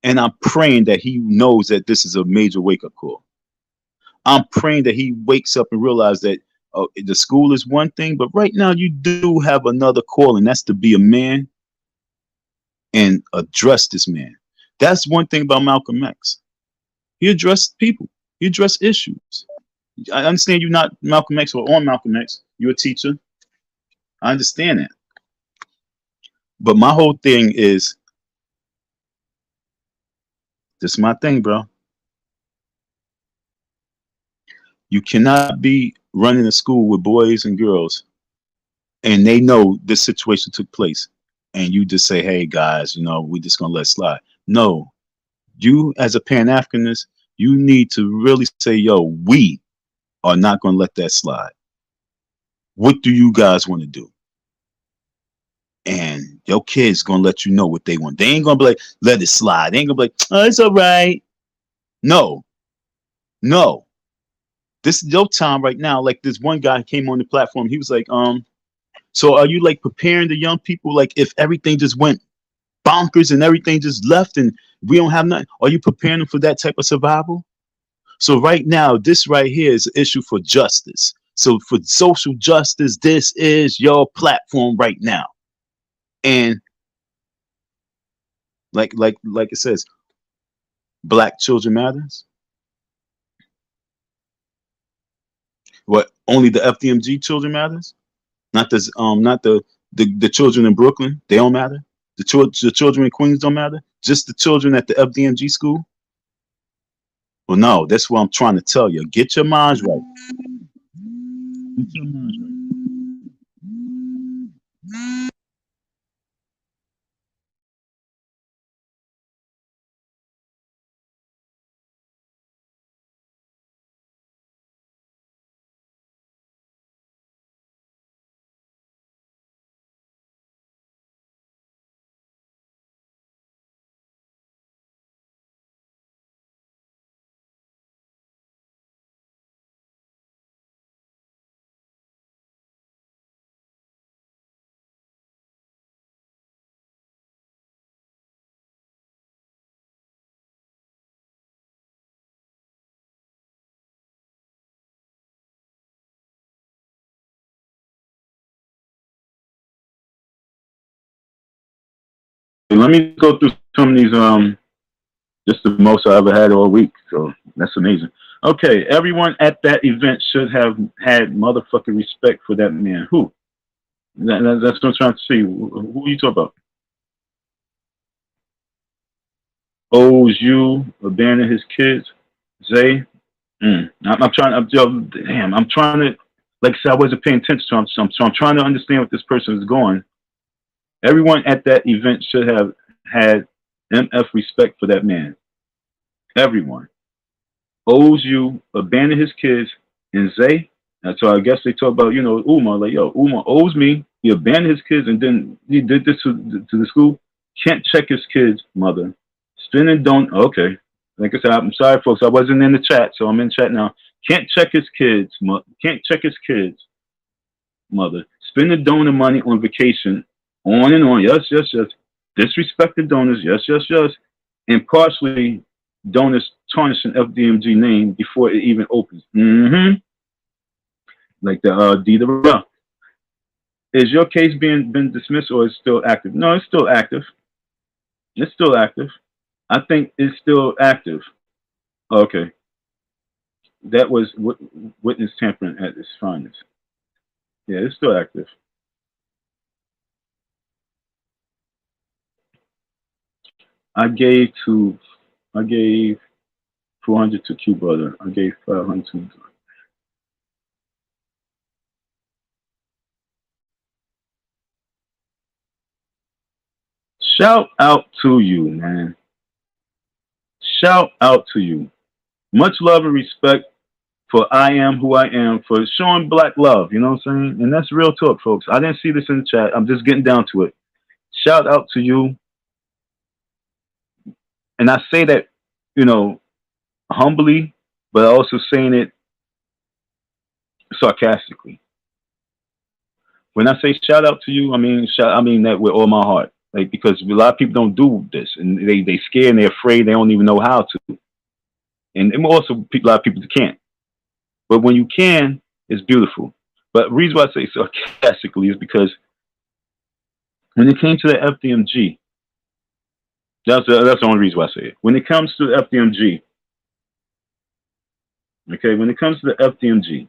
And I'm praying that he knows that this is a major wake-up call. I'm praying that he wakes up and realizes that the school is one thing, but right now you do have another call, and that's to be a man and address this man. That's one thing about Malcolm X. He addressed people. He addressed issues. I understand you're not Malcolm X or on Malcolm X. You're a teacher. I understand that. But my whole thing is, this is my thing, bro. You cannot be running a school with boys and girls and they know this situation took place and you just say, hey guys, we just gonna let it slide. No, you as a Pan-Africanist, you need to really say, yo, we are not gonna let that slide. What do you guys want to do? And your kids gonna let you know what they want. They ain't gonna be like, let it slide. They ain't gonna be like, oh, it's all right. No. This is your time right now. Like this one guy came on the platform. He was like, so are you like preparing the young people? Like if everything just went bonkers and everything just left and we don't have nothing, are you preparing them for that type of survival? So right now, this right here is an issue for justice. So for social justice, this is your platform right now. And like it says, Black children matters. What, only the FDMG children matters? Not the children in Brooklyn, they don't matter. The children in Queens don't matter. Just the children at the FDMG school. Well, no, that's what I'm trying to tell you. Get your minds right. Get your minds right. Let me go through some of these, just the most I ever had all week. So that's amazing. Okay, everyone at that event should have had motherfucking respect for that man. Who? That's what I'm trying to see. Who are you talking about? Owes you abandon his kids? Zay? I'm trying to, like I said, I wasn't paying attention, so I'm trying to understand what this person is going. Everyone at that event should have had MF respect for that man. Everyone owes you, abandoned his kids, and Zay. And so I guess they talk about, Umar, like, yo, Umar owes me. He abandoned his kids and then he did this to the school. Can't check his kids' mother. Spinning don't, okay. Like I said, I'm sorry, folks. I wasn't in the chat, so I'm in chat now. Can't check his kids, can't check his kids' mother. Spending donor money on vacation, on and on. Yes, yes, yes. Disrespected donors. Yes, yes, yes. And partially donors tarnishing FDMG name before it even opens. Like the Deed of Rough. Is your case been dismissed or is still active? No, it's still active. It's still active. I think it's still active. Okay. That was witness tampering at its finest. Yeah, it's still active. I gave 400 to Q Brother. I gave 500 to. Shout out to you, man. Shout out to you. Much love and respect for I am who I am, for showing black love, you know what I'm saying? And that's real talk, folks. I didn't see this in the chat. I'm just getting down to it. Shout out to you. And I say that, humbly, but also saying it sarcastically. When I say shout out to you, I mean that with all my heart. Like, because a lot of people don't do this, and they scared and they're afraid. They don't even know how to. And also, a lot of people can't. But when you can, it's beautiful. But the reason why I say sarcastically is because when it came to the FDMG, that's the only reason why I say it. When it comes to the FDMG, okay, when it comes to the FDMG,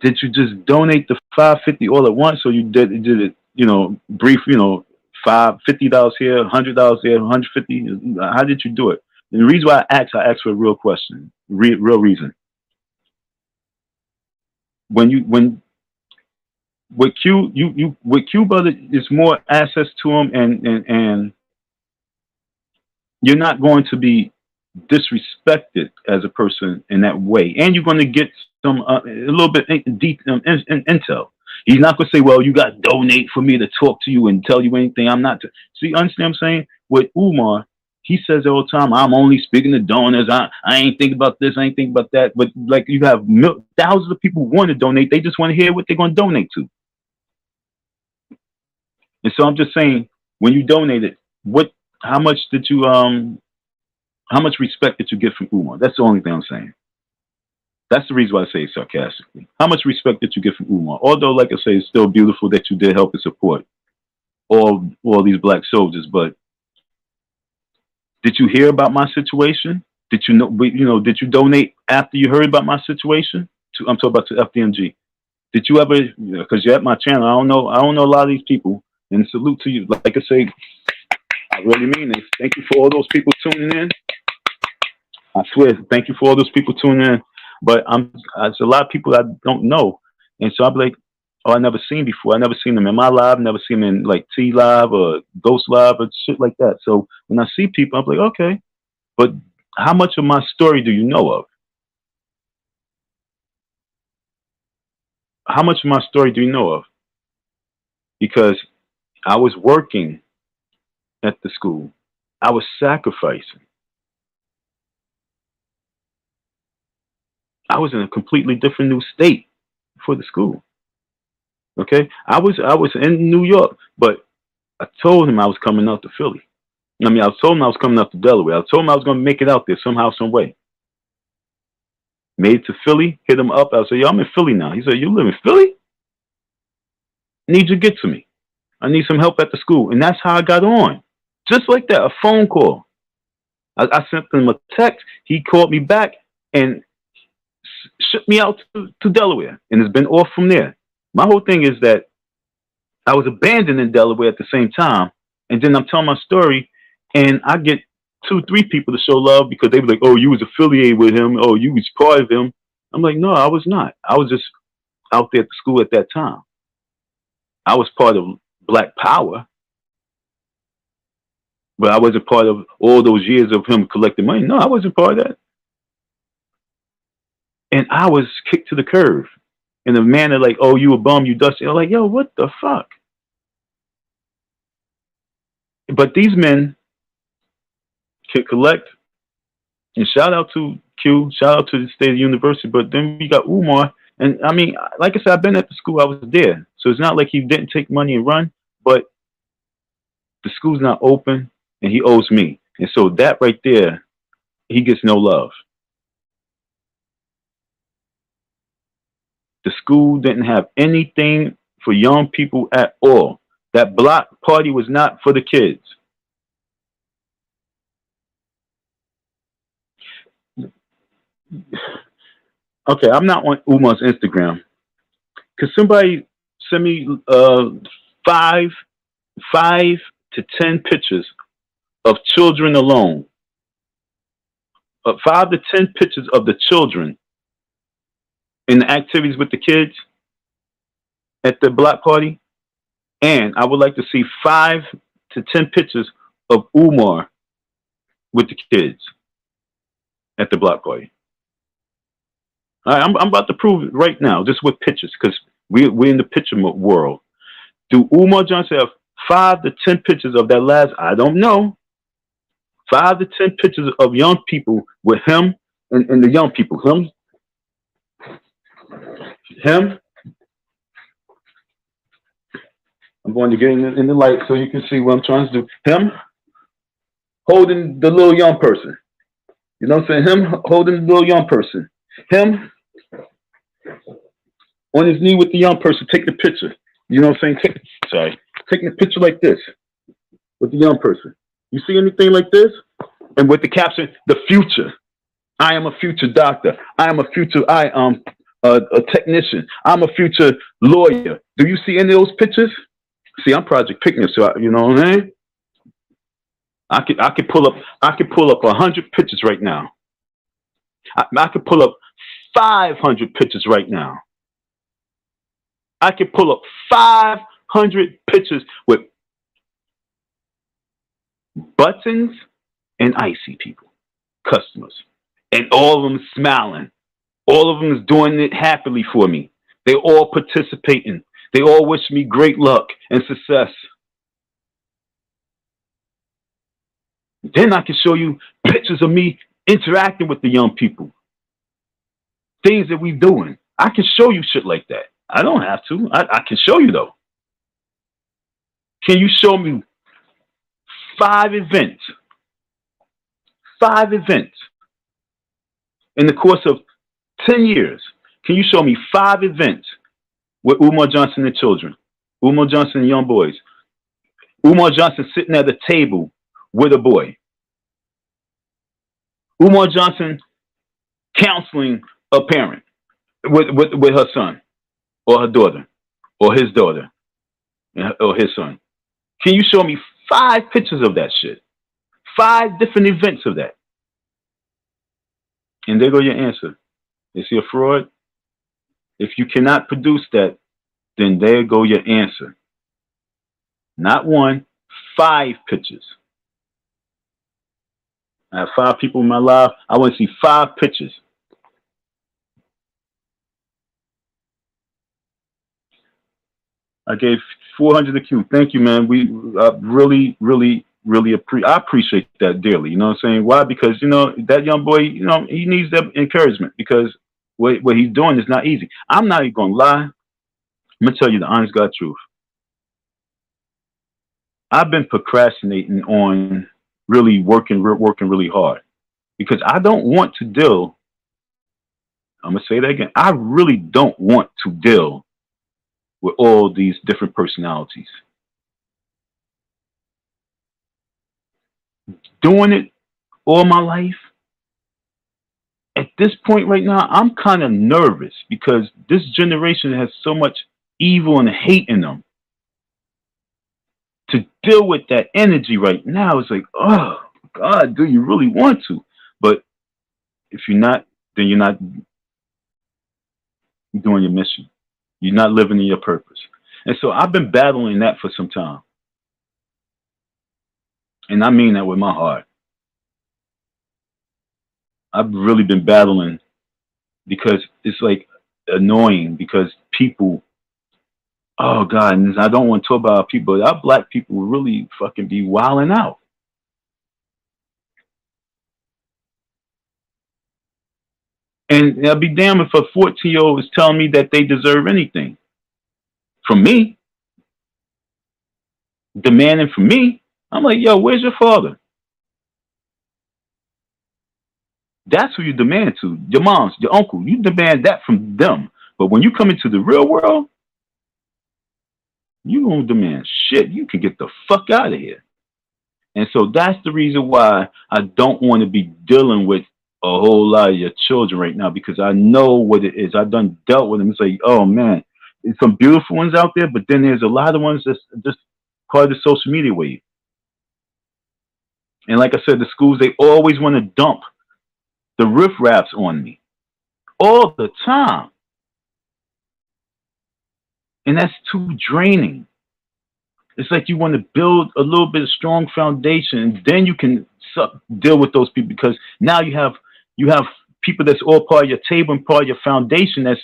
did you just donate the $550 all at once, or you did it, brief, $50 here, $100 there, $150? How did you do it? And the reason why I asked for a real question, real reason. When with Q, with Q Brother, it's more access to him, and you're not going to be disrespected as a person in that way, and you're going to get some a little bit deep intel. He's not going to say, well, you got to donate for me to talk to you and tell you anything. I'm not. See, understand what I'm saying? With Umar, he says all the time, I'm only speaking to donors. I ain't thinking about this. I ain't thinking about that. But like, you have thousands of people who want to donate. They just want to hear what they're going to donate to. And so I'm just saying, when you donated, how much respect did you get from Umar? That's the only thing I'm saying. That's the reason why I say it sarcastically. How much respect did you get from Umar? Although, like I say, it's still beautiful that you did help and support all these black soldiers. But did you hear about my situation? Did you know? Did you donate after you heard about my situation? I'm talking about the FDMG. Did you ever? Because you're at my channel. I don't know a lot of these people. And salute to you. Like I say, I really mean it. Thank you for all those people tuning in. I swear, thank you for all those people tuning in. But there's a lot of people I don't know, and so I'm like, oh, I never seen before. I never seen them in my live. Never seen them in like T Live or Ghost Live or shit like that. So when I see people, I'm like, okay, but how much of my story do you know of? How much of my story do you know of? Because I was working at the school. I was sacrificing. I was in a completely different new state for the school. Okay, I was in New York, but I told him I was coming out to Philly. I told him I was coming out to Delaware. I told him I was going to make it out there somehow, some way. Made it to Philly, hit him up. I said, yo, I'm in Philly now. He said, you live in Philly? Need you to get to me. I need some help at the school. And that's how I got on. Just like that, a phone call. I sent him a text. He called me back and shipped me out to Delaware. And it's been off from there. My whole thing is that I was abandoned in Delaware at the same time. And then I'm telling my story, and I get 2, 3 people to show love because they were like, oh, you was affiliated with him. Oh, you was part of him. I'm like, no, I was not. I was just out there at the school at that time. I was part of Black Power, but I wasn't part of all those years of him collecting money. No, I wasn't part of that. And I was kicked to the curb in a manner like, oh, you a bum, you dusty. I'm like, yo, what the fuck? But these men can collect, and shout out to Q, shout out to the State University, but then we got Umar. And I mean, like I said, I've been at the school, I was there. So it's not like he didn't take money and run, but the school's not open and he owes me. And so that right there, he gets no love. The school didn't have anything for young people at all. That block party was not for the kids. Okay, I'm not on Umar's Instagram. Could somebody send me 5 to 10 pictures of children alone? 5 to 10 pictures of the children in the activities with the kids at the block party. And I would like to see 5 to 10 pictures of Umar with the kids at the block party. All right, I'm about to prove it right now, just with pictures, because we're in the picture world. Do Umar Johnson have 5 to 10 pictures of that last? I don't know. 5 to 10 pictures of young people with him and the young people. Him. I'm going to get in the light so you can see what I'm trying to do. Him holding the little young person. You know what I'm saying? Him holding the little young person. Him on his knee with the young person, taking the picture. You know what I'm saying? Taking a picture like this with the young person. You see anything like this? And with the caption, the future. I am a future doctor. I am a future, a technician. I'm a future lawyer. Do you see any of those pictures? See, I'm Project Picnic, so you know what I mean? I could pull up 100 pictures right now. I could pull up 500 pictures right now. I could pull up 500 pictures with buttons and icy people, customers, and all of them smiling. All of them is doing it happily for me. They all participating. They all wish me great luck and success. Then I can show you pictures of me interacting with the young people. Things that we're doing. I can show you shit like that. I don't have to. I can show you though. Can you show me 5 events? 5 events in the course of 10 years. Can you show me 5 events with Umar Johnson and children? Umar Johnson and young boys. Umar Johnson sitting at the table with a boy. Umar Johnson counseling a parent with her son or her daughter or his daughter or his son. Can you show me 5 pictures of that shit? 5 different events of that. And there go your answer. Is he a fraud? If you cannot produce that, then there go your answer. Not 1, 5 pictures. I have 5 people in my life. I want to see 5 pictures. I gave 400 to Q. Thank you, man. We really I appreciate that dearly. You know what I'm saying? Why? Because, you know, that young boy, you know, he needs that encouragement because what he's doing is not easy. I'm not even going to lie. I'm going to tell you the honest God truth. I've been procrastinating on really working really hard because I don't want to deal. I'm going to say that again. I really don't want to deal with all these different personalities. Doing it all my life, at this point right now, I'm kind of nervous because this generation has so much evil and hate in them. To deal with that energy right now, it's like, oh, God, do you really want to? But if you're not, then you're not doing your mission. You're not living in your purpose. And so I've been battling that for some time. And I mean that with my heart. I've really been battling because it's like annoying because people, oh God, and I don't want to talk about people, our black people will really fucking be wilding out. And I'll be damned if a 14-year-old is telling me that they deserve anything from me, demanding from me. I'm like, yo, where's your father? That's who you demand to. Your moms, your uncle. You demand that from them. But when you come into the real world, you don't demand shit. You can get the fuck out of here. And so that's the reason why I don't want to be dealing with a whole lot of your children right now, because I know what it is. I've done dealt with them. It's like, oh man, there's some beautiful ones out there, but then there's a lot of ones that's just part of the social media wave. And like I said, the schools, they always want to dump the riffraffs on me all the time. And that's too draining. It's like you want to build a little bit of strong foundation, and then you can deal with those people, because now you have people that's all part of your table and part of your foundation that's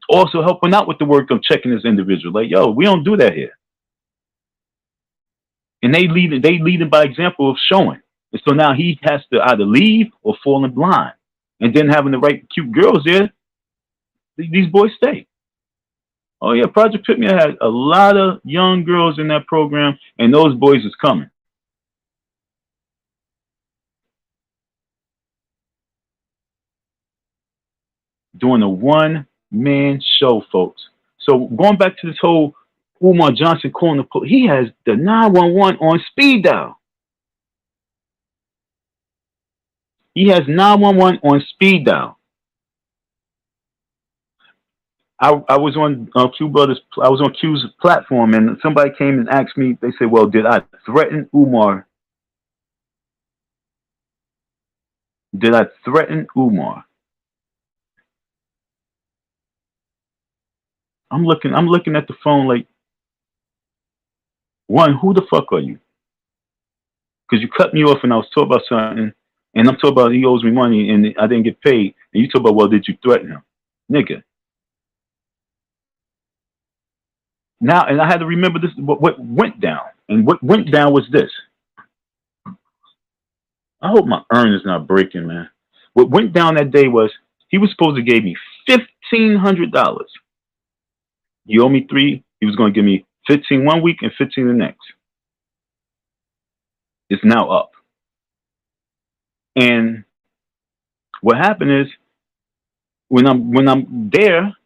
also helping out with the work of checking this individual. Like, yo, we don't do that here. And they lead by example of showing. And so now he has to either leave or fall in line. And then having the right cute girls there, these boys stay. Oh yeah, Project Pitt Me had a lot of young girls in that program, and those boys is coming. Doing a one-man show, folks. So going back to this whole Umar Johnson calling the police, he has the 911 on speed dial. He has 911 on speed dial. I was on Q Brothers. I was on Q's platform, and somebody came and asked me. They said, "Well, did I threaten Umar? Did I threaten Umar?" I'm looking at the phone like, one, who the fuck are you? Because you cut me off and I was talking about something, and I'm talking about he owes me money and I didn't get paid, and you talk about, well, did you threaten him, nigga? Now, and I had to remember this. What went down, and what went down was this. I hope my urn is not breaking, man. What went down that day was he was supposed to give me $1,500. You owe me $3. He was going to give me 15 one week and 15 the next. It's now up. And what happened is when I'm there,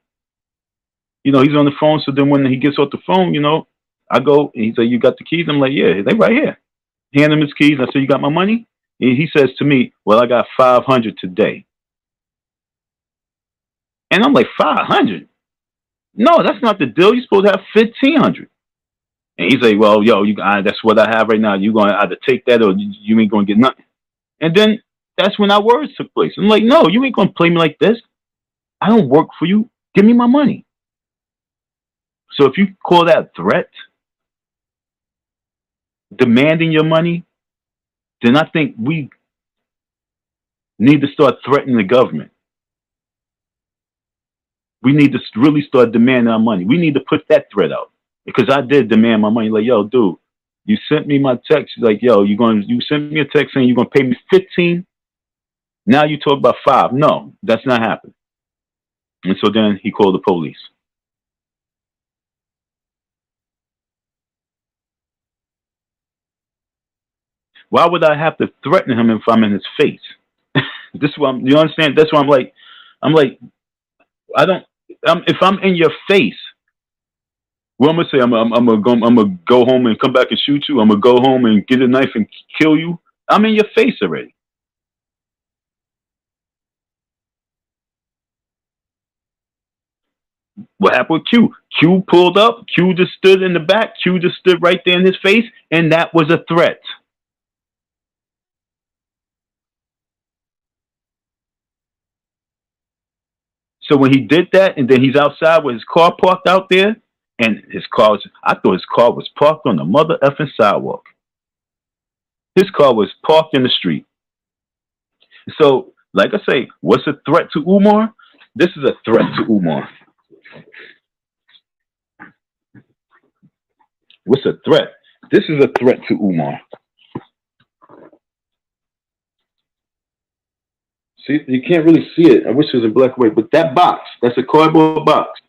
you know, he's on the phone. So then when he gets off the phone, you know, I go and he's like, "You got the keys?" I'm like, "Yeah, they right here." Hand him his keys. I said, "You got my money?" And he says to me, "Well, I got 500 today." And I'm like, 500? No, that's not the deal. You're supposed to have 1,500. And he's like, "Well, yo, that's what I have right now. You're going to either take that or you ain't going to get nothing." And then that's when our words took place. I'm like, "No, you ain't going to play me like this. I don't work for you. Give me my money." So if you call that threat, demanding your money, then I think we need to start threatening the government. We need to really start demanding our money. We need to put that threat out, because I did demand my money. Like, yo, dude, you sent me my text. Like, yo, you sent me a text saying you're going to pay me 15. Now you talk about 5. No, that's not happening. And so then he called the police. Why would I have to threaten him if I'm in his face? This is what you understand? That's why I'm like, if I'm in your face, what I'm gonna say? I'm gonna go home and come back and shoot you. I'm gonna go home and get a knife and kill you. I'm in your face already. What happened with Q? Q pulled up. Q just stood in the back. Q just stood right there in his face, and that was a threat. So when he did that, and then he's outside with his car parked out there, And his car was, I thought his car was parked on the mother effing sidewalk. His car was parked in the street. So, like I say, what's a threat to Umar? This is a threat to Umar. What's a threat? This is a threat to Umar. See, you can't really see it. I wish it was in black and white, but that box, that's a cardboard box.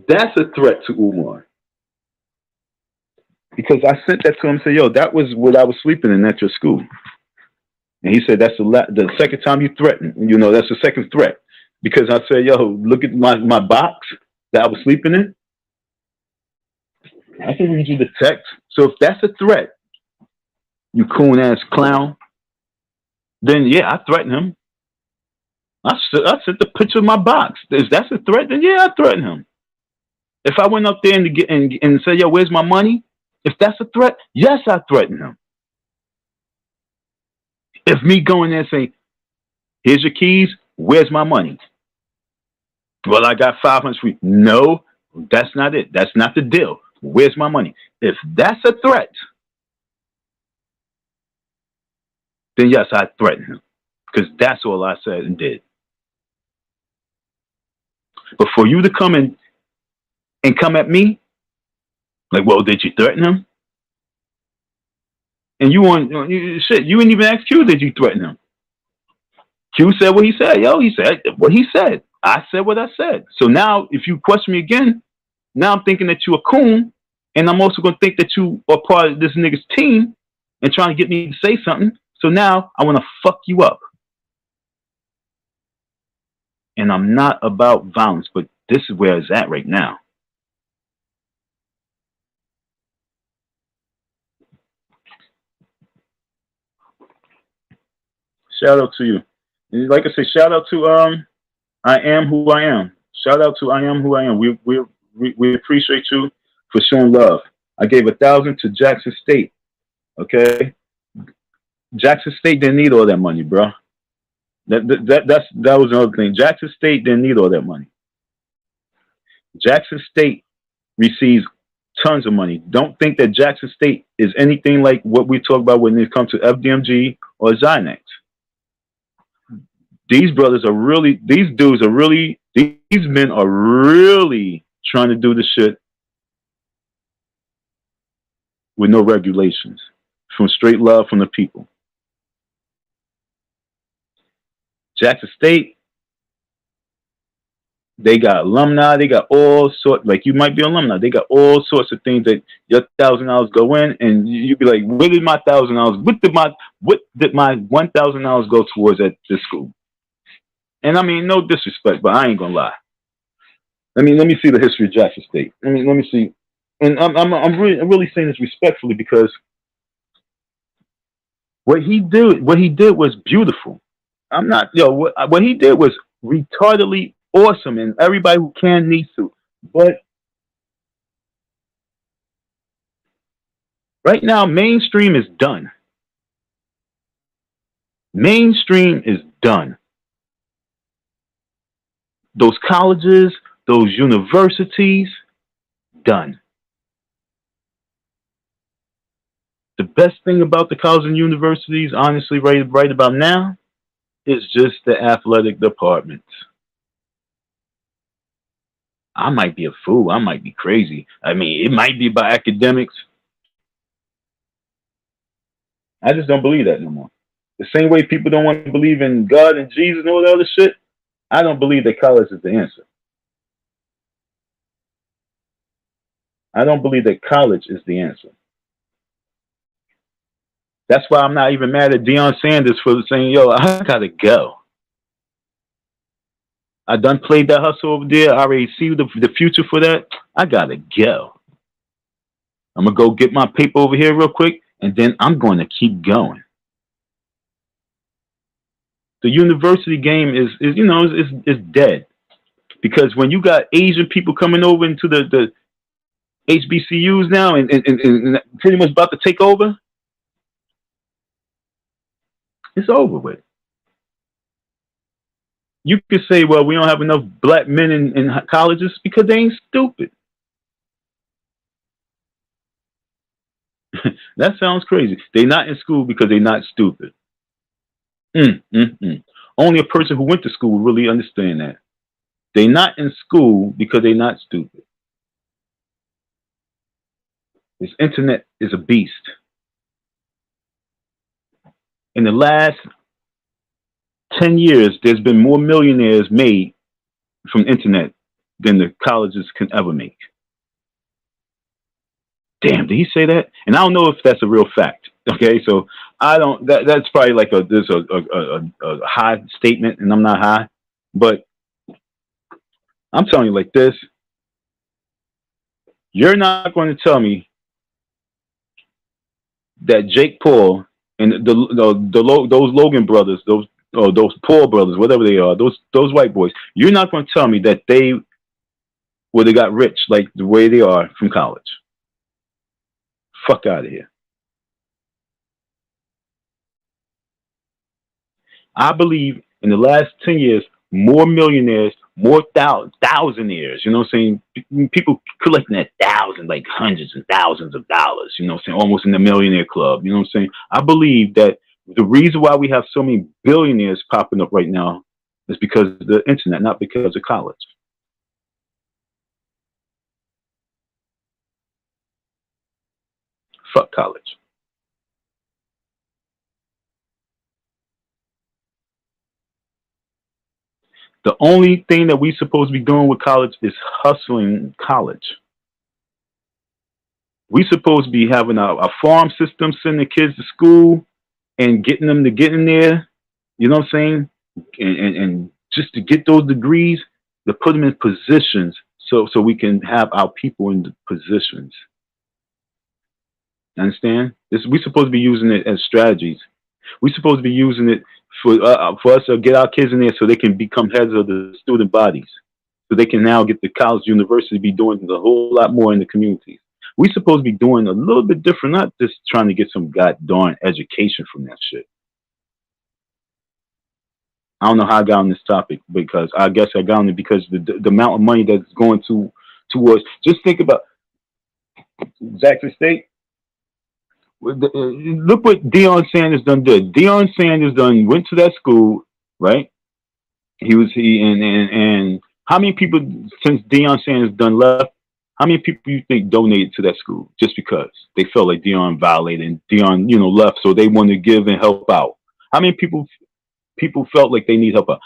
That's a threat to Umar. Because I sent that to him and said, yo, that was what I was sleeping in at your school. And he said, that's the second time you threatened. You know, that's the second threat. Because I said, yo, look at my box that I was sleeping in. I can read you the text. So if that's a threat, you coon-ass clown, then yeah, I threaten him. I sent the picture of my box. If that's a threat, then yeah, I threaten him. If I went up there and said, yo, where's my money? If that's a threat, yes, I threaten him. If me going there and saying, here's your keys, where's my money? Well, I got 500 for you. No, that's not it. That's not the deal. Where's my money? If that's a threat, then yes, I threaten him. Because that's all I said and did. But for you to come in and come at me, like, well, did you threaten him? And you shit, you didn't even ask Q, did you threaten him? Q said what he said. Yo, he said what he said. I said what I said. So now, if you question me again, now I'm thinking that you're a coon, and I'm also going to think that you are part of this nigga's team and trying to get me to say something. So now I want to fuck you up. And I'm not about violence, but this is where it's at right now. Shout out to you. Like I said, shout out to I Am Who I Am. Shout out to I Am Who I Am. We appreciate you for showing love. I gave 1,000 to Jackson State. Okay, Jackson State didn't need all that money, bro. That was another thing. Jackson State didn't need all that money. Jackson State receives tons of money. Don't think that Jackson State is anything like what we talk about when it comes to FDMG or Zynex. These brothers are really, these dudes are really, these men are really trying to do the shit with no regulations, from straight love from the people. Jackson State, they got alumni, they got all sorts, like you might be alumni, they got all sorts of things that your $1,000 go in, and you be like, where did my $1,000, what did my $1,000 go towards at this school? And I mean, no disrespect, but I ain't gonna lie. Let me see the history of Jackson State. Let me see. And I'm really saying this respectfully, because what he did was beautiful. I'm not, what he did was retardedly awesome, and everybody who can needs to. But right now, mainstream is done. Mainstream is done. Those colleges, those universities, done. The best thing about the colleges and universities, honestly, right about now, is just the athletic departments. I might be a fool. I might be crazy. I mean, it might be about academics. I just don't believe that no more. The same way people don't want to believe in God and Jesus and all that other shit, I don't believe that college is the answer. I don't believe that college is the answer. That's why I'm not even mad at Deion Sanders for saying, yo, I gotta go. I done played that hustle over there. I already see the future for that. I gotta go. I'm gonna go get my paper over here real quick, and then I'm going to keep going. The university game is dead, because when you got Asian people coming over into the HBCUs now and pretty much about to take over, it's over with. You could say, well, we don't have enough black men in colleges because they ain't stupid. That sounds crazy. They're not in school because they're not stupid. Only a person who went to school will really understand that. They're not in school because they're not stupid. This internet is a beast. In the last 10 years, there's been more millionaires made from the internet than the colleges can ever make. Damn, did he say that? And I don't know if that's a real fact. Okay, so I don't. That's probably like there's a high statement, and I'm not high, but I'm telling you like this: you're not going to tell me that Jake Paul and those Logan brothers, those Paul brothers, whatever they are, those white boys, you're not going to tell me that they would have got rich like the way they are from college. Fuck out of here. I believe in the last 10 years, more millionaires, more thousandaires, you know what I'm saying? People collecting that thousand, like hundreds and thousands of dollars, you know what I'm saying? Almost in the millionaire club, you know what I'm saying? I believe that the reason why we have so many billionaires popping up right now is because of the internet, not because of college. Fuck college. The only thing that we supposed to be doing with college is hustling college. We supposed to be having a farm system, sending the kids to school and getting them to get in there, you know what I'm saying? And just to get those degrees, to put them in positions so we can have our people in the positions. Understand? We supposed to be using it as strategies. We supposed to be using it for us to get our kids in there so they can become heads of the student bodies, so they can now get the college, university, be doing a whole lot more in the communities. We supposed to be doing a little bit different, not just trying to get some goddamn education from that shit. I don't know how I got on this topic, because I guess I got on it because the amount of money that's going towards. Just think about Jackson State. Look what Deion Sanders did. Deion Sanders went to that school, right? And how many people since Deion Sanders left? How many people you think donated to that school just because they felt like Deion violated and Deion, left, so they wanted to give and help out? How many people felt like they need help out?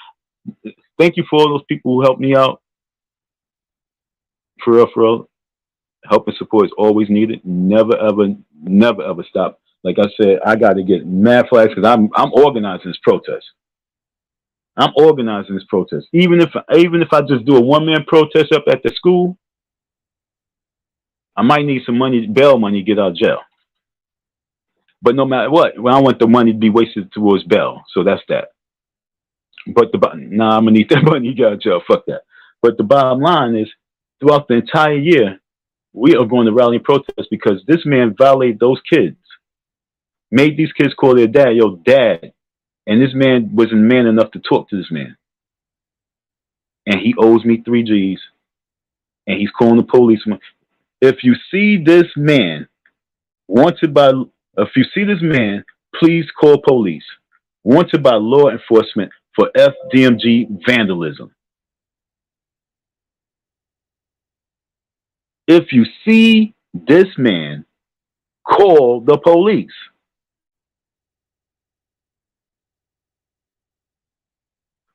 Thank you for all those people who helped me out. For real. Help and support is always needed. Never ever stop. Like I said, I got to get mad flags because I'm organizing this protest. Even if I just do a one-man protest up at the school, I might need some money, bail money, to get out of jail. But no matter what, I want the money to be wasted towards bail. So that's that. But I'm gonna need that money to get out of jail. Fuck that. But the bottom line is, throughout the entire year, we are going to rally and protest because this man violated those kids, made these kids call their dad, yo, dad. And this man wasn't man enough to talk to this man. And he owes me 3 G's. And he's calling the police. If you see this man, please call police. Wanted by law enforcement for FDMG vandalism. If you see this man, call the police.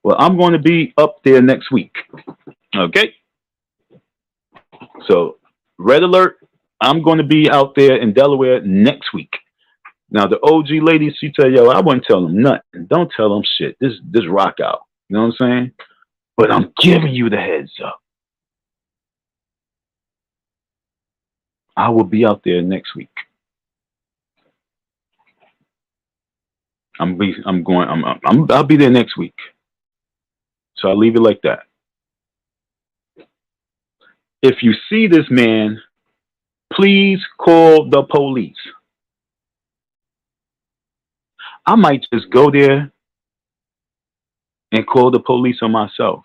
Well, I'm going to be up there next week. Okay? So, red alert, I'm going to be out there in Delaware next week. Now, the OG lady, she tell yo, I wouldn't tell them nothing. Don't tell them shit. This rock out. You know what I'm saying? But I'm giving you the heads up. I will be out there next week. I'll be there next week. So I'll leave it like that. If you see this man, please call the police. I might just go there and call the police on myself.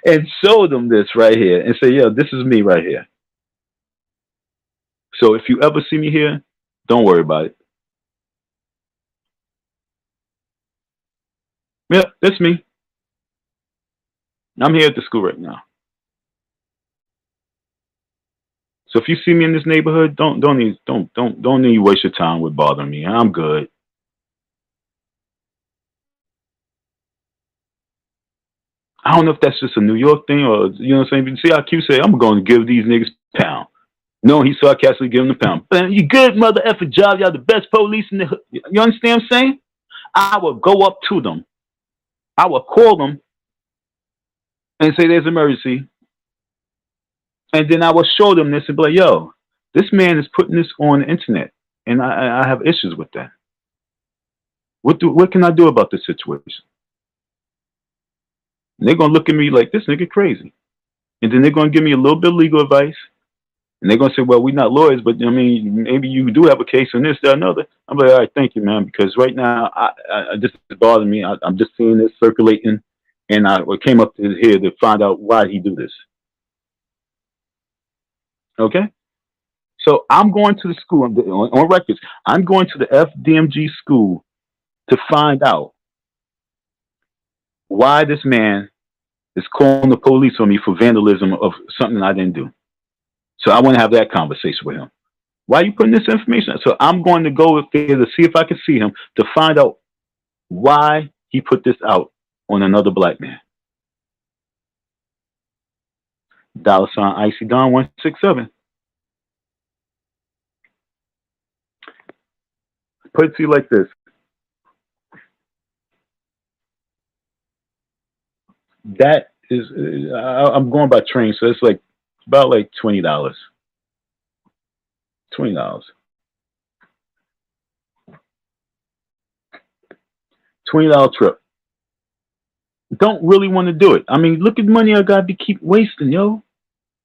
And show them this right here and say, yeah, this is me right here. So if you ever see me here, don't worry about it. Yeah, that's me. I'm here at the school right now. So if you see me in this neighborhood, don't need waste your time with bothering me. I'm good. I don't know if that's just a New York thing or you know what I'm saying. See how Q say, I'm going to give these niggas a pound. No, he sarcastically give them the pound. Man, you good mother effer job. Y'all the best police in the hood. You understand what I'm saying? I will go up to them. I will call them and say there's an emergency. And then I will show them this and be like, yo, this man is putting this on the internet. And I have issues with that. What can I do about this situation? And they're gonna look at me like this nigga crazy. And then they're gonna give me a little bit of legal advice. And they're gonna say, well, we're not lawyers, but I mean, maybe you do have a case on this, that, another. I'm like, all right, thank you, man, because right now this is bothering me. I'm just seeing this circulating, and I came up to here to find out why he do this. Okay, so I'm going to the school on records. I'm going to the FDMG school to find out why this man is calling the police on me for vandalism of something I didn't do. So I want to have that conversation with him. Why are you putting this information out? So I'm going to go there to see if I can see him to find out why he put this out on another black man. $ Icy Don 167. Put it to you like this. That is, I'm going by train, so it's like about like $20. $20. $20 trip. Don't really want to do it. I mean, look at the money I got to keep wasting, yo.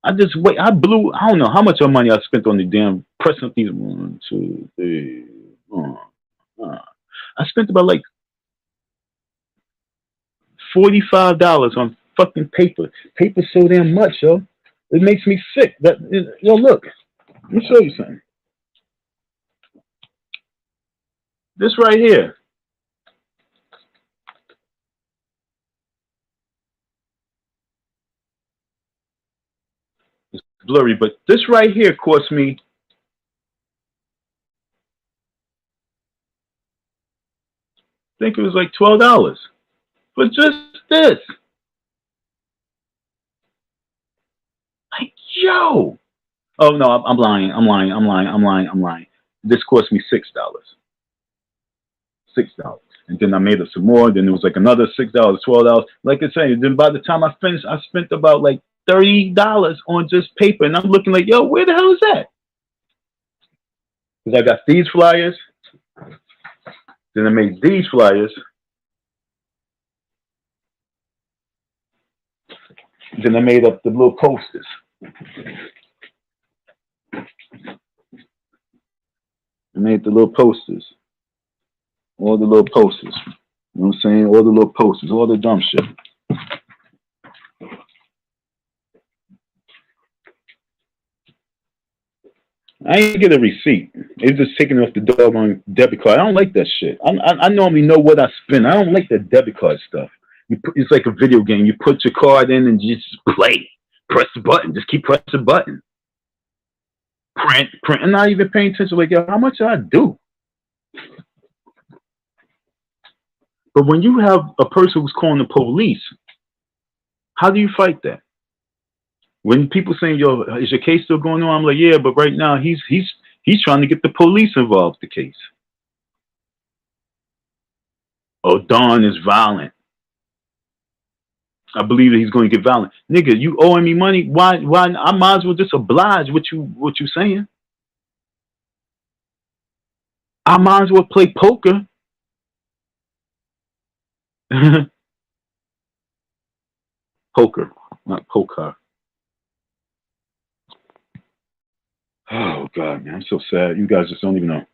I just wait. I don't know how much of money I spent on the damn pressing up these 1, 2, 3. I spent about like $45 on fucking paper. Paper's so damn much, yo. It makes me sick. Yo, look. Let me show you something. This right here. It's blurry, but this right here cost me I think it was like $12 for just this. Like, yo. Oh no, I'm lying. I'm lying. This cost me $6. $6. And then I made up some more. Then it was like another $6, $12. Like I said, then by the time I finished, I spent about like $30 on just paper. And I'm looking like, yo, where the hell is that? Because I got these flyers. Then I made these flyers. Then I made up the little posters. I made the little posters. All the little posters. You know what I'm saying? All the little posters. All the dumb shit. I ain't get a receipt. It's just taking off the doggone debit card. I don't like that shit. I normally know what I spend. I don't like that debit card stuff. It's like a video game. You put your card in and just play. Press the button. Just keep pressing the button. Print. I'm not even paying attention. Like, yo, how much do I do? But when you have a person who's calling the police, how do you fight that? When people saying, yo, is your case still going on? I'm like, yeah, but right now he's trying to get the police involved in the case. Oh, Don is violent. I believe that he's going to get violent. Nigga, you owing me money? Why I might as well just oblige what you saying. I might as well play poker. Poker, not poker. Oh God, man, I'm so sad. You guys just don't even know.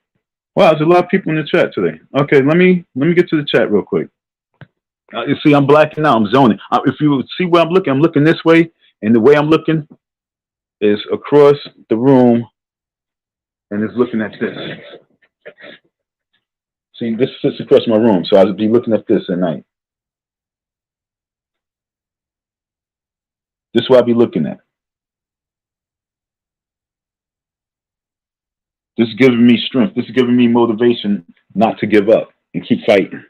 Wow, there's a lot of people in the chat today. Okay, let me get to the chat real quick. You see, I'm blacking out. I'm zoning. If you see where I'm looking this way, and the way I'm looking is across the room, and it's looking at this. See, this sits across my room, so I'll be looking at this at night. This is what I'll be looking at. This is giving me strength. This is giving me motivation not to give up and keep fighting.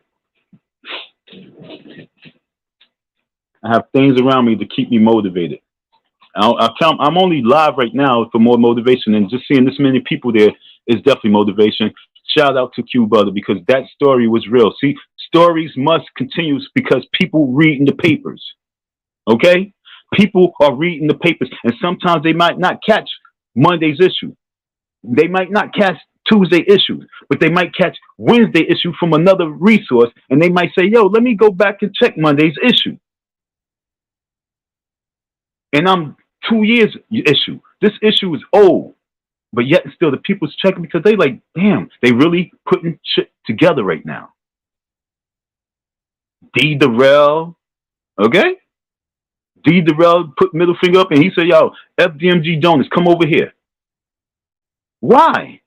I have things around me to keep me motivated. I'm only live right now for more motivation, and just seeing this many people there is definitely motivation. Shout out to Q Brother, because that story was real. See, stories must continue because people read in the papers. Okay? People are reading the papers, and sometimes they might not catch Monday's issue. They might not catch Tuesday issue, but they might catch Wednesday issue from another resource, and they might say, yo, let me go back and check Monday's issue. And I'm 2 years issue. This issue is old, but yet still the people's checking because they like, damn, they really putting shit together right now. D. Darrell, okay? D. Darrell put middle finger up and he said, yo, FDMG donors, come over here. Why?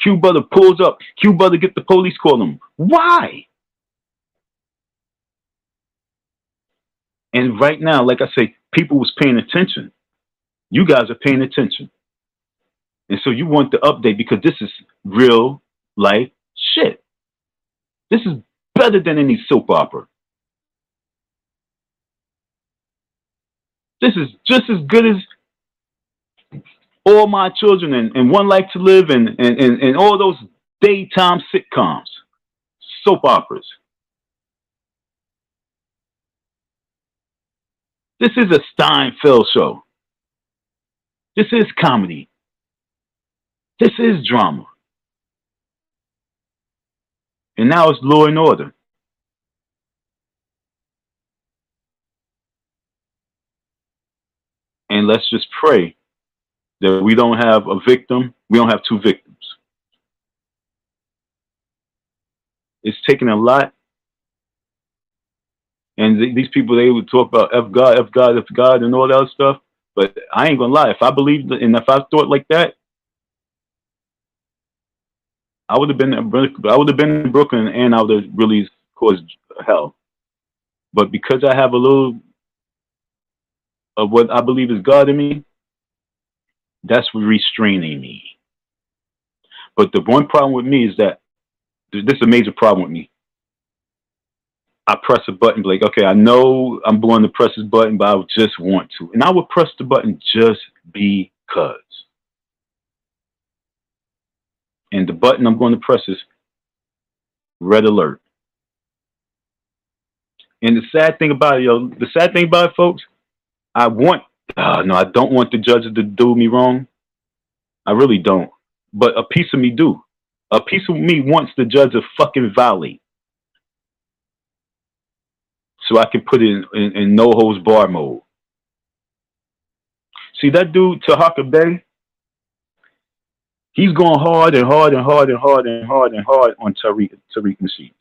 Q Brother pulls up. Q Brother get the police call him. Why? And right now, like I say, people was paying attention. You guys are paying attention. And so you want the update because this is real life shit. This is better than any soap opera. This is just as good as All My Children and One Life to Live and all those daytime sitcoms, soap operas. This is a Steinfeld show. This is comedy. This is drama. And now it's Law and Order. And let's just pray that we don't have a victim. We don't have two victims. It's taking a lot. And these people, they would talk about F God, F God, F God, and all that other stuff. But I ain't gonna lie. If I believed and if I thought like that, I would have been in Brooklyn, and I would have really caused hell. But because I have a little of what I believe is God in me, that's restraining me. But the one problem with me is that this is a major problem with me. I press a button, like, okay, I know I'm going to press this button, but I just want to. And I would press the button just because. And the button I'm going to press is red alert. And the sad thing about it, folks, I don't want the judges to do me wrong. I really don't. But a piece of me do. A piece of me wants the judge to fucking violate. So I can put it in no holds bar mode. See that dude, Tahaka Bay? He's going hard and hard and hard and hard and hard and hard on Tariq Nasheed.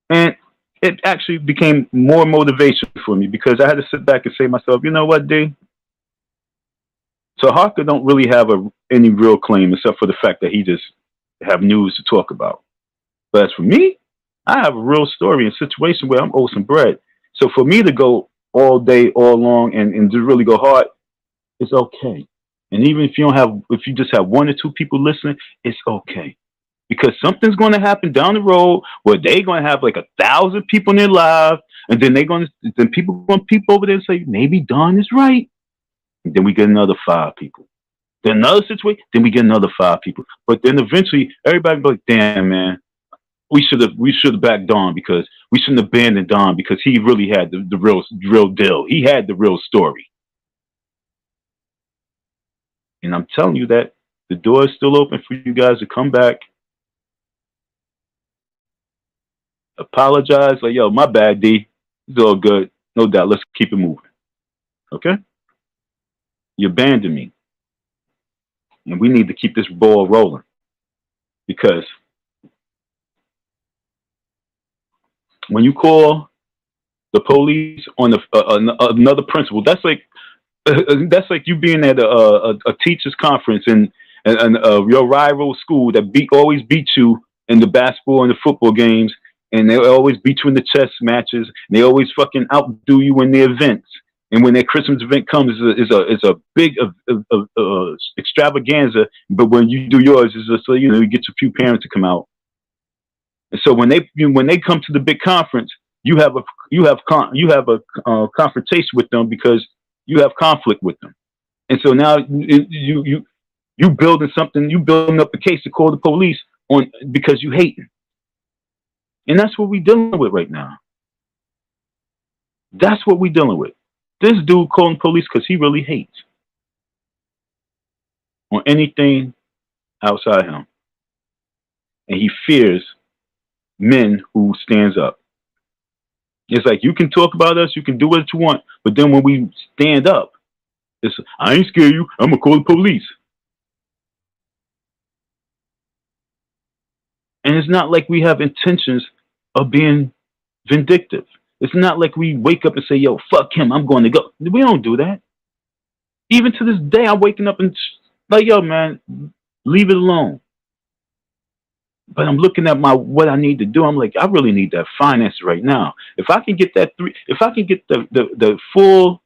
And it actually became more motivation for me because I had to sit back and say to myself, you know what, D? Tahaka don't really have any real claim except for the fact that he just have news to talk about. But as for me, I have a real story and situation where I'm owed some bread. So for me to go all day, all long, and to really go hard, it's okay. And even if you just have one or two people listening, it's okay. Because something's going to happen down the road where they're going to have like 1,000 people in their live, and then people are going to peep over there and say, maybe Don is right. And then we get another 5 people. Then another situation, then we get another 5 people. But then eventually everybody be like, damn, man, we should have backed Don because we shouldn't have abandoned Don because he really had the real deal. He had the real story. And I'm telling you that the door is still open for you guys to come back, apologize, like, yo, my bad, D. It's all good. No doubt. Let's keep it moving. Okay? You abandoned me. And we need to keep this ball rolling. Because when you call the police on another principal, that's like you being at a teachers conference and your rival school that always beat you in the basketball and the football games, and they always beat you in the chess matches. And they always fucking outdo you in the events. And when that Christmas event comes, is a big extravaganza. But when you do yours, it's just you get a few parents to come out. And so when they come to the big conference, you have a confrontation with them because you have conflict with them. And so now you building something, you building up a case to call the police on because you hate them. And that's what we're dealing with right now. That's what we're dealing with. This dude calling police because he really hates on anything outside him. And he fears men who stands up. It's like, you can talk about us, you can do what you want, but then when we stand up, it's, I ain't scared you, I'm gonna call the police. And it's not like we have intentions of being vindictive. It's not like we wake up and say, yo, fuck him, I'm going to go. We don't do that. Even to this day, I'm waking up and like, yo, man, leave it alone. But I'm looking at what I need to do. I'm like, I really need that finance right now. If I can get if I can get the full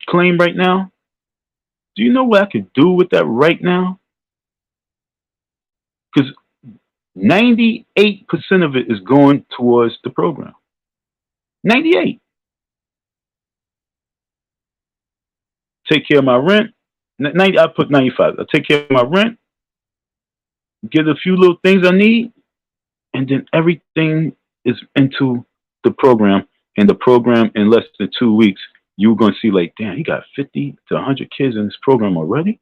claim right now, do you know what I could do with that right now? Because 98% of it is going towards the program. 98. Take care of my rent. 90, I put 95. I take care of my rent, get a few little things I need, and then everything is into the program. And the program, in less than 2 weeks, you're going to see like, damn, he got 50 to 100 kids in this program already.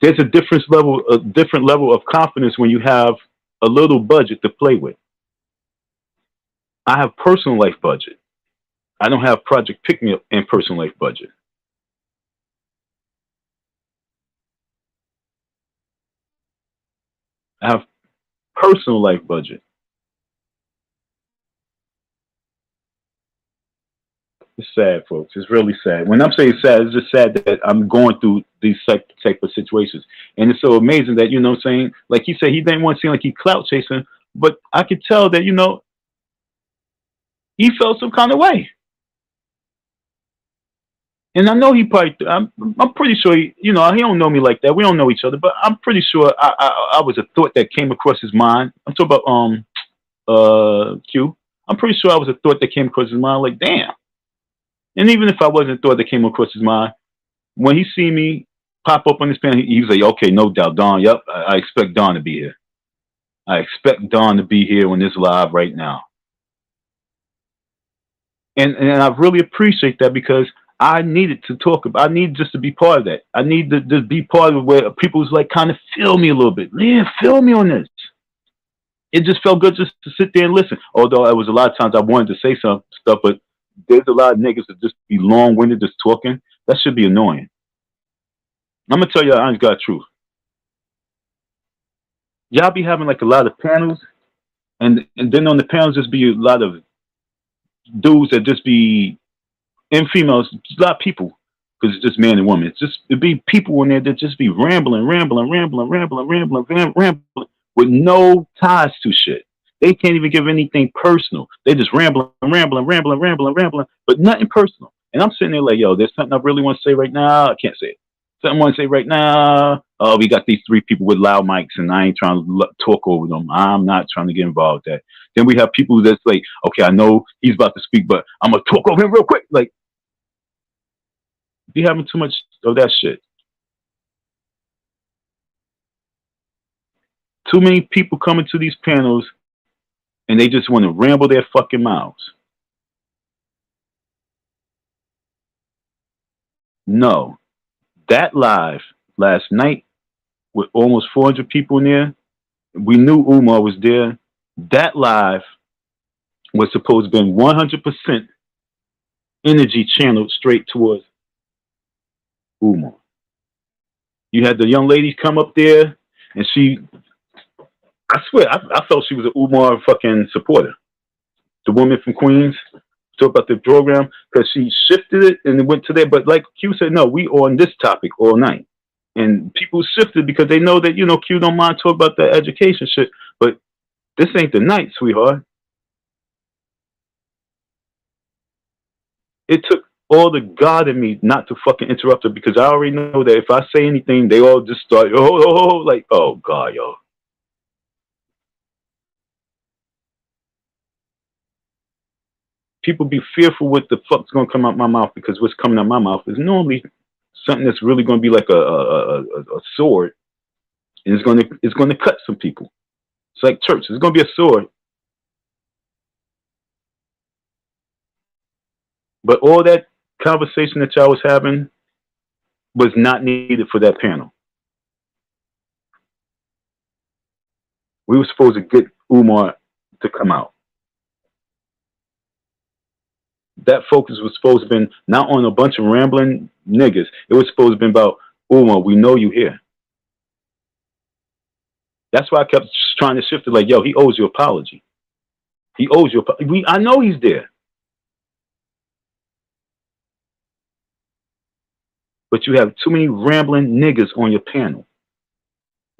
There's a different level of confidence when you have a little budget to play with. I have personal life budget. I don't have Project Pick Me Up and personal life budget. I have personal life budget. It's sad, folks. It's really sad. When I'm saying sad, it's just sad that I'm going through these type of situations. And it's so amazing that, you know what I'm saying? Like he said, he didn't want to seem like he clout chasing, but I could tell that, he felt some kind of way. And I know he probably, I'm pretty sure, he don't know me like that. We don't know each other, but I'm pretty sure I was a thought that came across his mind. I'm talking about, Q. I'm pretty sure I was a thought that came across his mind, like, damn. And even if I wasn't a thought that came across his mind, when he see me pop up on his panel, he was like, okay, no doubt, Don, yep, I expect Don to be here. I expect Don to be here on this live right now. And I really appreciate that because I needed to talk about, I need just to be part of that. I need to just be part of where people's like kind of feel me a little bit. Yeah, feel me on this. It just felt good just to sit there and listen. Although it was a lot of times I wanted to say some stuff, but there's a lot of niggas that just be long-winded just talking. That should be annoying. I'm gonna tell you the honest God truth. Y'all be having like a lot of panels, and then on the panels just be a lot of dudes that just be, and females, a lot of people, because it's just man and woman. It'd be people in there that just be rambling with no ties to shit. They can't even give anything personal. They just rambling, but nothing personal. And I'm sitting there like, yo, there's something I really want to say right now. I can't say it. Something I want to say right now. Oh, we got these 3 people with loud mics, and I ain't trying to talk over them. I'm not trying to get involved with that. Then we have people that's like, okay, I know he's about to speak, but I'm gonna talk over him real quick. Like, be having too much of that shit. Too many people coming to these panels and they just want to ramble their fucking mouths. No. That live last night with almost 400 people in there, We knew Umar was there. That live was supposed to be 100% energy channeled straight towards Umar. You had the young lady come up there, and I swear, I felt she was an Umar fucking supporter. The woman from Queens, talk about the program, because she shifted it and it went to there. But like Q said, no, we on this topic all night. And people shifted because they know that, Q don't mind talking about the education shit, but this ain't the night, sweetheart. It took all the God in me not to fucking interrupt her, because I already know that if I say anything, they all just start, like, oh God, yo. People be fearful what the fuck's gonna come out my mouth, because what's coming out my mouth is normally something that's really gonna be like a sword, and it's gonna cut some people. It's like church. It's gonna be a sword. But all that conversation that y'all was having was not needed for that panel. We were supposed to get Umar to come out. That focus was supposed to have been not on a bunch of rambling niggas. It was supposed to have been about, Umar, we know you here. That's why I kept trying to shift it, like, yo, he owes you an apology. He owes you I know he's there. But you have too many rambling niggas on your panel.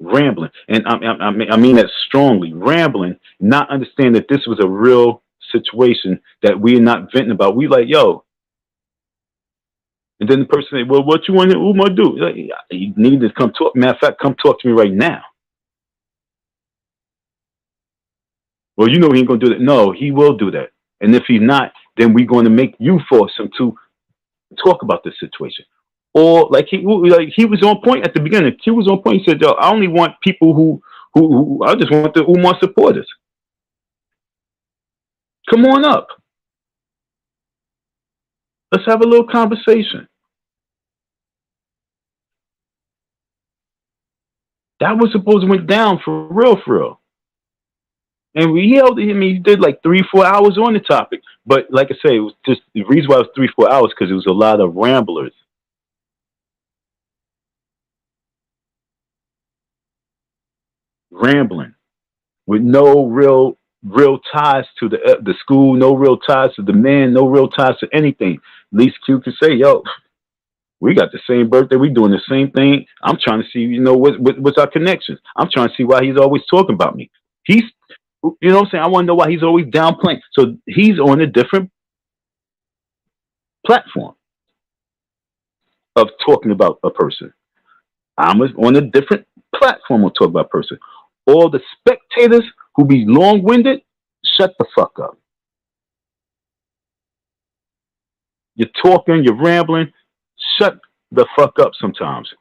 Rambling. And I mean that strongly. Rambling, not understand that this was a real situation that we're not venting about. We like, yo. And then the person say, well, what you want Umar to do? Like, you need to come talk. Matter of fact, come talk to me right now. Well, he ain't going to do that. No, he will do that. And if he's not, then we're going to make you force him to talk about this situation. Or like he was on point at the beginning. Q was on point. He said, yo, I only want people who I just want the Umar supporters. Come on up. Let's have a little conversation. That was supposed to went down for real. And he did like 3-4 hours on the topic. But like I say, it was just the reason why it was 3-4 hours, because it was a lot of ramblers. Rambling with no real ties to the school, no real ties to the man, no real ties to anything. At least Q could say, yo, we got the same birthday, we doing the same thing. I'm trying to see, what's our connections. I'm trying to see why he's always talking about me. He's, what I'm saying? I want to know why he's always downplaying. So he's on a different platform of talking about a person. I'm on a different platform of talking about a person. All the spectators who be long-winded, shut the fuck up. You're talking, you're rambling, shut the fuck up sometimes.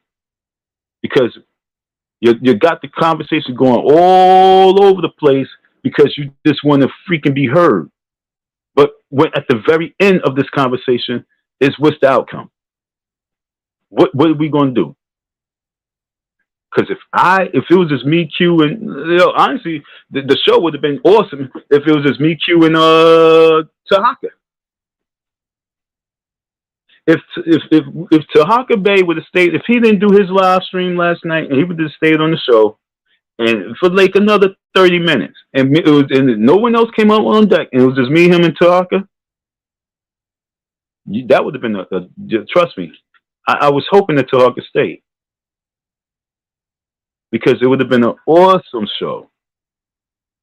Because you got the conversation going all over the place because you just want to freaking be heard. But when at the very end of this conversation is what's the outcome? What are we going to do? Because if it was just me, Q, and honestly, the show would have been awesome if it was just me, Q, and Tahaka. If Tahaka Bay would have stayed, if he didn't do his live stream last night, and he would have stayed on the show, and for like another 30 minutes, and no one else came up on deck, and it was just me, him, and Tahaka, that would have been trust me. I was hoping that Tahaka stayed. Because it would have been an awesome show.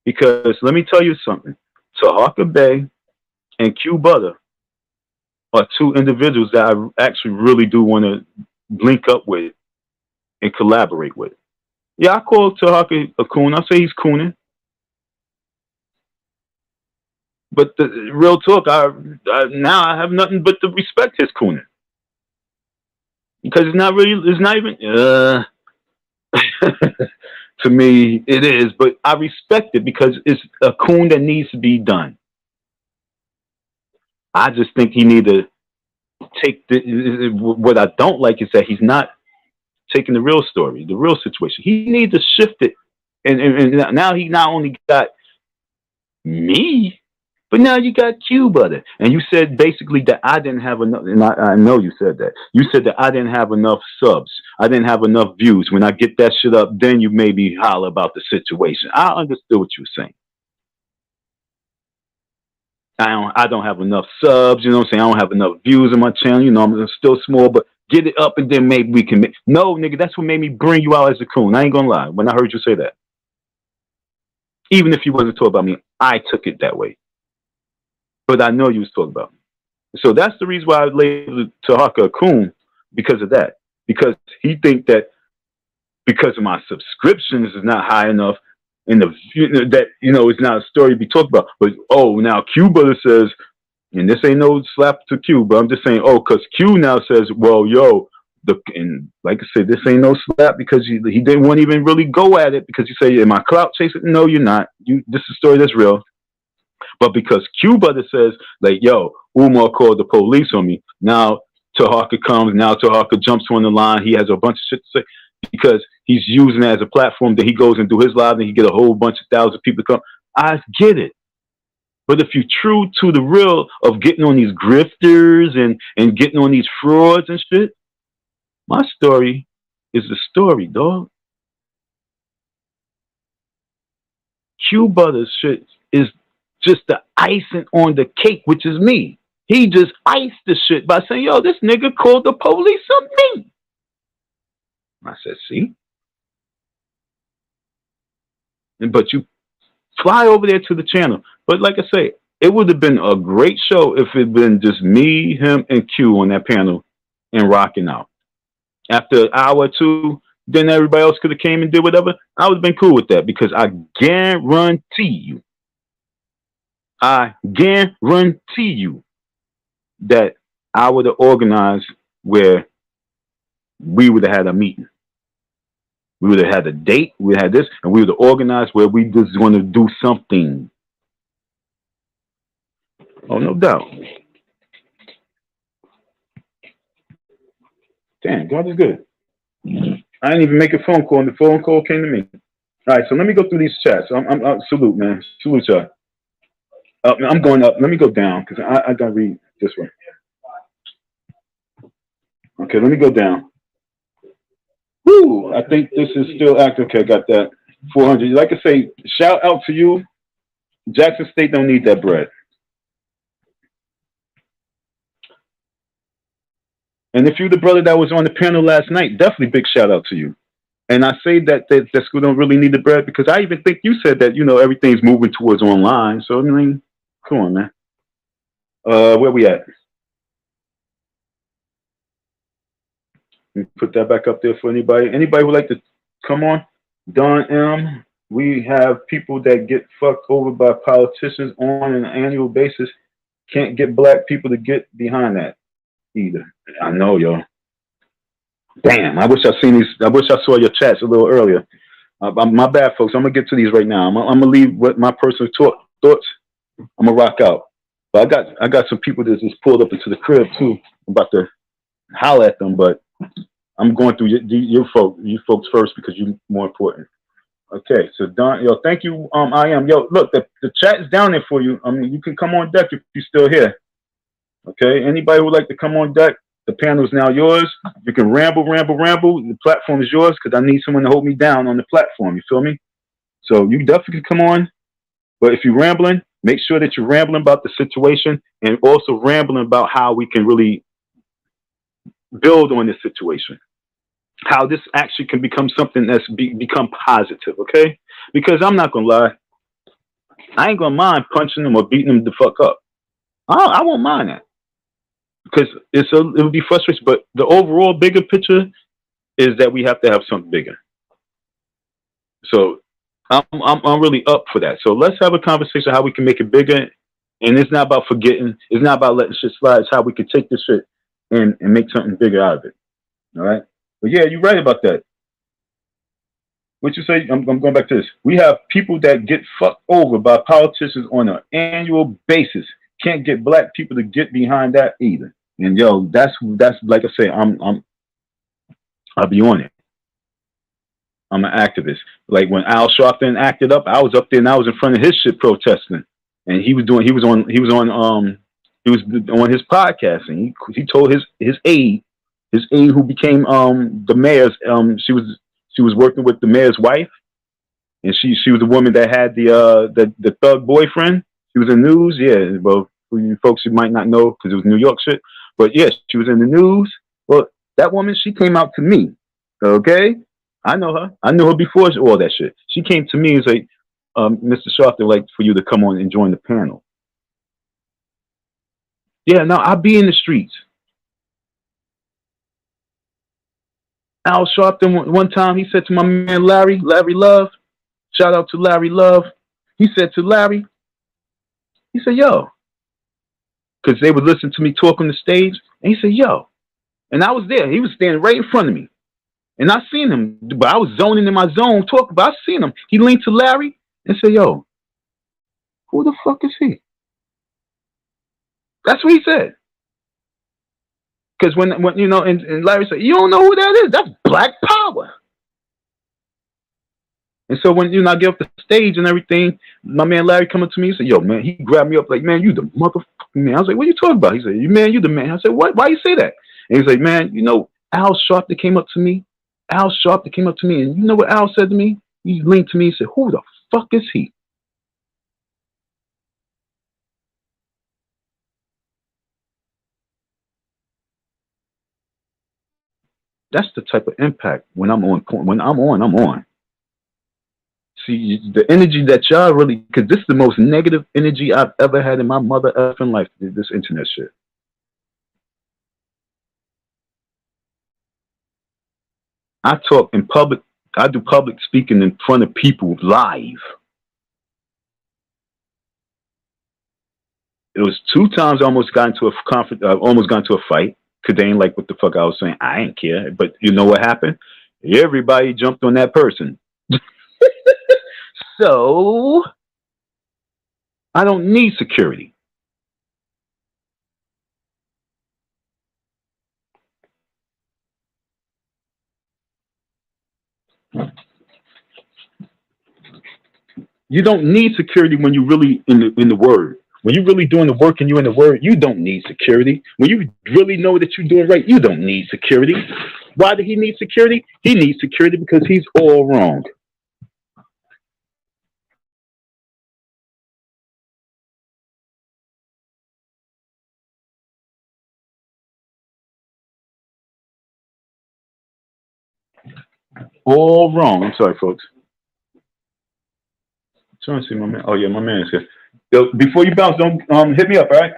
Because let me tell you something. Tahaka Bay and Q Butter are two individuals that I actually really do want to link up with and collaborate with. Yeah, I call Tahaka a coon. I say he's cooning. But the real talk, now I have nothing but to respect his cooning. Because it's not even... to me, it is, but I respect it because it's a coon that needs to be done. I just think he need to take what I don't like is that he's not taking the real story, the real situation. He needs to shift it And now he not only got me, but now you got Q Butter. And you said basically that I didn't have enough, and I know you said that. You said that I didn't have enough subs. I didn't have enough views. When I get that shit up, then you maybe holler about the situation. I understood what you were saying. I don't have enough subs, you know what I'm saying? I don't have enough views on my channel, you know, I'm still small, but get it up and then maybe we can make. No, nigga, that's what made me bring you out as a coon. I ain't gonna lie. When I heard you say that, even if you wasn't talking about me, I took it that way. But I know you was talking about me. So that's the reason why I labeled Tahaka a coon, because of that. Because he think that because of my subscriptions is not high enough, and that it's not a story to be talked about. But now Q Brother says, and this ain't no slap to Q, but I'm just saying, because Q now says, well, and like I said, this ain't no slap because he didn't want to even really go at it because he said, am I clout chasing? No, you're not. This is a story that's real. But because Q Brother says, like, yo, Umar called the police on me. Now Tahaka comes. Now Tahaka jumps on the line. He has a bunch of shit to say because he's using it as a platform that he goes and do his live and he get a whole bunch of thousands of people to come. I get it. But if you're true to the real of getting on these grifters and getting on these frauds and shit, my story is the story, dog. Q Brother's shit is just the icing on the cake, which is me. He just iced the shit by saying, yo, this nigga called the police on me. I said, see? But you fly over there to the channel. But like I say, it would have been a great show if it had been just me, him, and Q on that panel and rocking out. After an hour or two, then everybody else could have came and did whatever. I would have been cool with that because I guarantee you that I would have organized where we would have had a meeting. We would have had a date, we had this, and we would have organized where we just want to do something. Oh, no doubt. Damn, God is good. I didn't even make a phone call, and the phone call came to me. All right, so let me go through these chats. I'm salute, man. Salute, y'all. I'm going up. Let me go down because I got to read this one. Okay, let me go down. Woo! I think this is still active. Okay, got that. 400. Like I say, shout out to you. Jackson State don't need that bread. And if you're the brother that was on the panel last night, definitely big shout out to you. And I say that school don't really need the bread because I even think you said that, everything's moving towards online. So, I mean, come on, man. Where we at? Let me put that back up there for anybody. Anybody would like to come on? Don M. We have people that get fucked over by politicians on an annual basis. Can't get black people to get behind that either. I know, y'all. Damn, I wish I saw your chats a little earlier. My bad, folks. I'm gonna get to these right now. I'm gonna leave what my personal thoughts. I'm gonna rock out. But I got some people that just pulled up into the crib too. I'm about to holler at them, but I'm going through you folks first because you're more important. Okay, so Don, yo, thank you. I am. Yo, look, the chat is down there for you. I mean, you can come on deck if you're still here. Okay, anybody who would like to come on deck, the panel is now yours. You can ramble. The platform is yours because I need someone to hold me down on the platform. You feel me? So you definitely can come on. But if you're rambling, make sure that you're rambling about the situation and also rambling about how we can really build on this situation. How this actually can become something that's become positive, okay? Because I'm not gonna lie, I ain't gonna mind punching them or beating them the fuck up. I won't mind that because it would be frustrating. But the overall bigger picture is that we have to have something bigger. So I'm really up for that. So let's have a conversation how we can make it bigger. And it's not about forgetting. It's not about letting shit slide. It's how we can take this shit and make something bigger out of it. All right. But yeah, you're right about that. What you say? I'm going back to this. We have people that get fucked over by politicians on an annual basis. Can't get black people to get behind that either. And yo, that's like I say, I'll be on it. I'm an activist. Like when Al Sharpton acted up, I was up there and I was in front of his shit protesting, and he was on his podcast, and he told his aide who became the mayor's she was working with the mayor's wife, and she was the woman that had the thug boyfriend. She was in the news, yeah. Well, for you folks who might not know because it was New York shit, but yes, she was in the news. Well, that woman, she came out to me. Okay, I know her. I knew her before all that shit. She came to me and said, "Mr. Sharp, they'd like for you to come on and join the panel." Yeah, now I'll be in the streets. Al Sharpton one time he said to my man Larry Love, shout out to Larry Love. He said to Larry, he said, "Yo," because they would listen to me talk on the stage, and he said, "Yo," and I was there. He was standing right in front of me, and I seen him, but I was zoning in my zone talking. But I seen him. He leaned to Larry and said, "Yo, who the fuck is he?" That's what he said. Because when you know, and Larry said, "You don't know who that is? That's Black Power." And so when I get up the stage and everything, my man Larry coming to me, he said, "Yo, man," he grabbed me up like, "Man, you the motherfucking man." I was like, "What are you talking about?" He said, "Man, you the man." I said, "What? Why you say that?" And he's like, "Man, Al Sharpton came up to me. Al Sharpton came up to me, and you know what Al said to me? He leaned to me and said, 'Who the fuck is he?'" That's the type of impact when I'm on point. When I'm on. See, the energy that y'all really, because this is the most negative energy I've ever had in my mother effing life, this internet shit. I talk in public, I do public speaking in front of people live. It was 2 times I almost got into a conference, almost got into a fight, because they ain't like what the fuck I was saying. I ain't care. But you know what happened? Everybody jumped on that person. So I don't need security. You don't need security when you really in the word. When you're really doing the work and you're in the word, you don't need security. When you really know that you're doing right, you don't need security. Why did he need security? He needs security because he's all wrong. All wrong. I'm sorry, folks. I'm trying to see my man. Oh yeah, my man is here. Yo, before you bounce, don't hit me up, all right?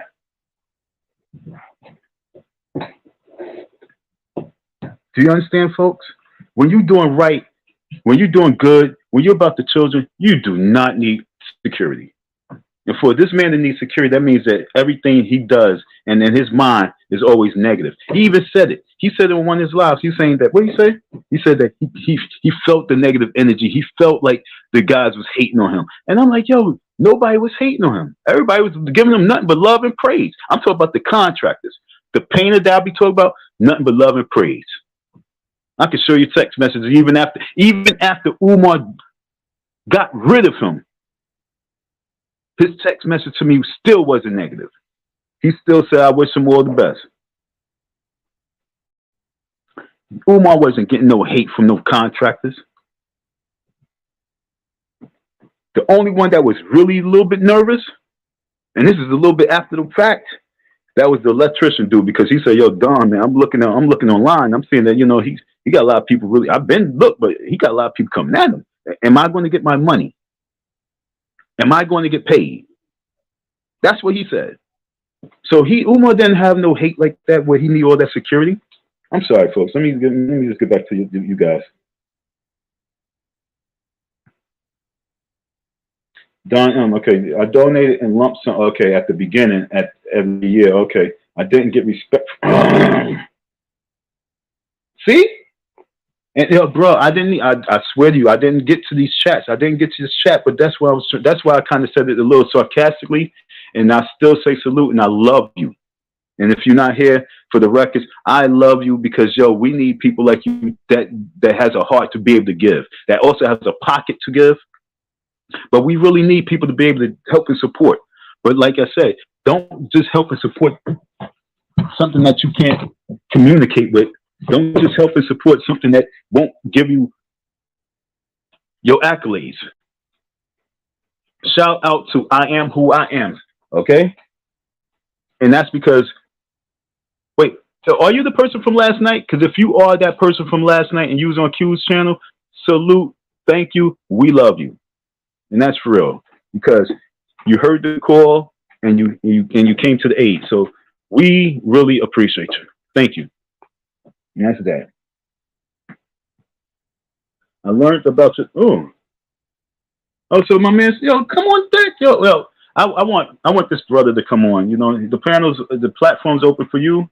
Do you understand, folks? When you're doing right, when you're doing good, when you're about the children, you do not need security. And for this man to need security, that means that everything he does and in his mind is always negative. He even said it. He said it in one of his lives. He's saying that, what did he say? He said that he felt the negative energy. He felt like the guys was hating on him. And I'm like, yo, nobody was hating on him. Everybody was giving him nothing but love and praise. I'm talking about the contractors. The painter that I'll be talking about, nothing but love and praise. I can show you text messages even after Umar got rid of him. His text message to me still wasn't negative. He still said, "I wish him all the best." Umar wasn't getting no hate from no contractors. The only one that was really a little bit nervous, and this is a little bit after the fact, that was the electrician dude, because he said, "Yo, Don, man, I'm looking online. I'm seeing that he got a lot of people really. But he got a lot of people coming at him. Am I going to get my money? Am I going to get paid?" That's what he said. So Umar didn't have no hate like that where he need all that security. I'm sorry, folks. Let me just get back to you guys. Don, okay, I donated in lump sum. Okay, at the beginning, at every year. Okay, I didn't get respect. See? And bro, I swear to you, I didn't get to these chats. I didn't get to this chat, but that's why I kind of said it a little sarcastically, and I still say salute and I love you. And if you're not here for the records, I love you because, yo, we need people like you that has a heart to be able to give, that also has a pocket to give. But we really need people to be able to help and support. But like I said, don't just help and support something that you can't communicate with. Don't just help and support something that won't give you your accolades. Shout out to I am who I am, okay? And that's because, wait, so are you the person from last night? Because if you are that person from last night and you was on Q's channel, salute, thank you, we love you. And that's for real. Because you heard the call and you came to the aid. So we really appreciate you. Thank you. And that's that. I learned about you. Oh, so my man, yo, come on back, yo. Well, I want this brother to come on. You know, the platform's open for you.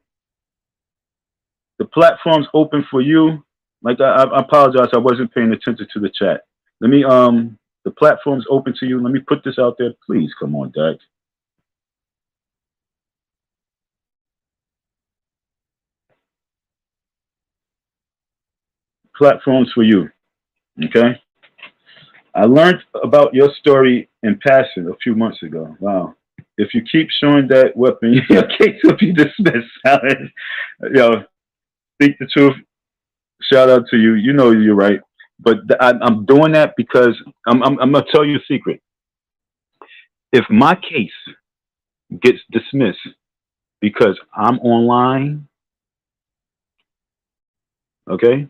The platform's open for you. Like I apologize, I wasn't paying attention to the chat. Let me the platform's open to you. Let me put this out there. Please come on, Dak. Platforms for you. Okay. I learned about your story in passing a few months ago. Wow. If you keep showing that weapon, your case will be dismissed. Yo, speak the truth. Shout out to you. You know you're right. But I'm doing that because I'm gonna tell you a secret. If my case gets dismissed because I'm online, okay?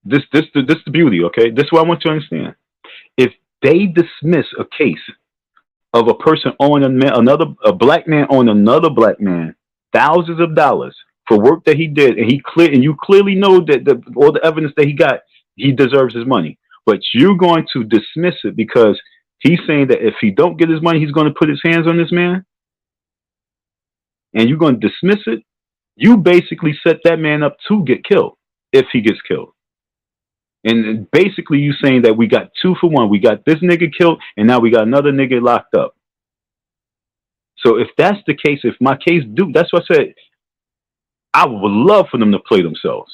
This the beauty, okay? This is what I want you to understand. If they dismiss a case of a person owing a black man owing another black man thousands of dollars for work that he did, and you clearly know that all the evidence that he got, he deserves his money. But you're going to dismiss it because he's saying that if he don't get his money, he's going to put his hands on this man, and you're going to dismiss it. You basically set that man up to get killed if he gets killed. And basically you saying that we got 2 for 1. We got this nigga killed, and now we got another nigga locked up. So if that's the case, if my case that's what I said, I would love for them to play themselves.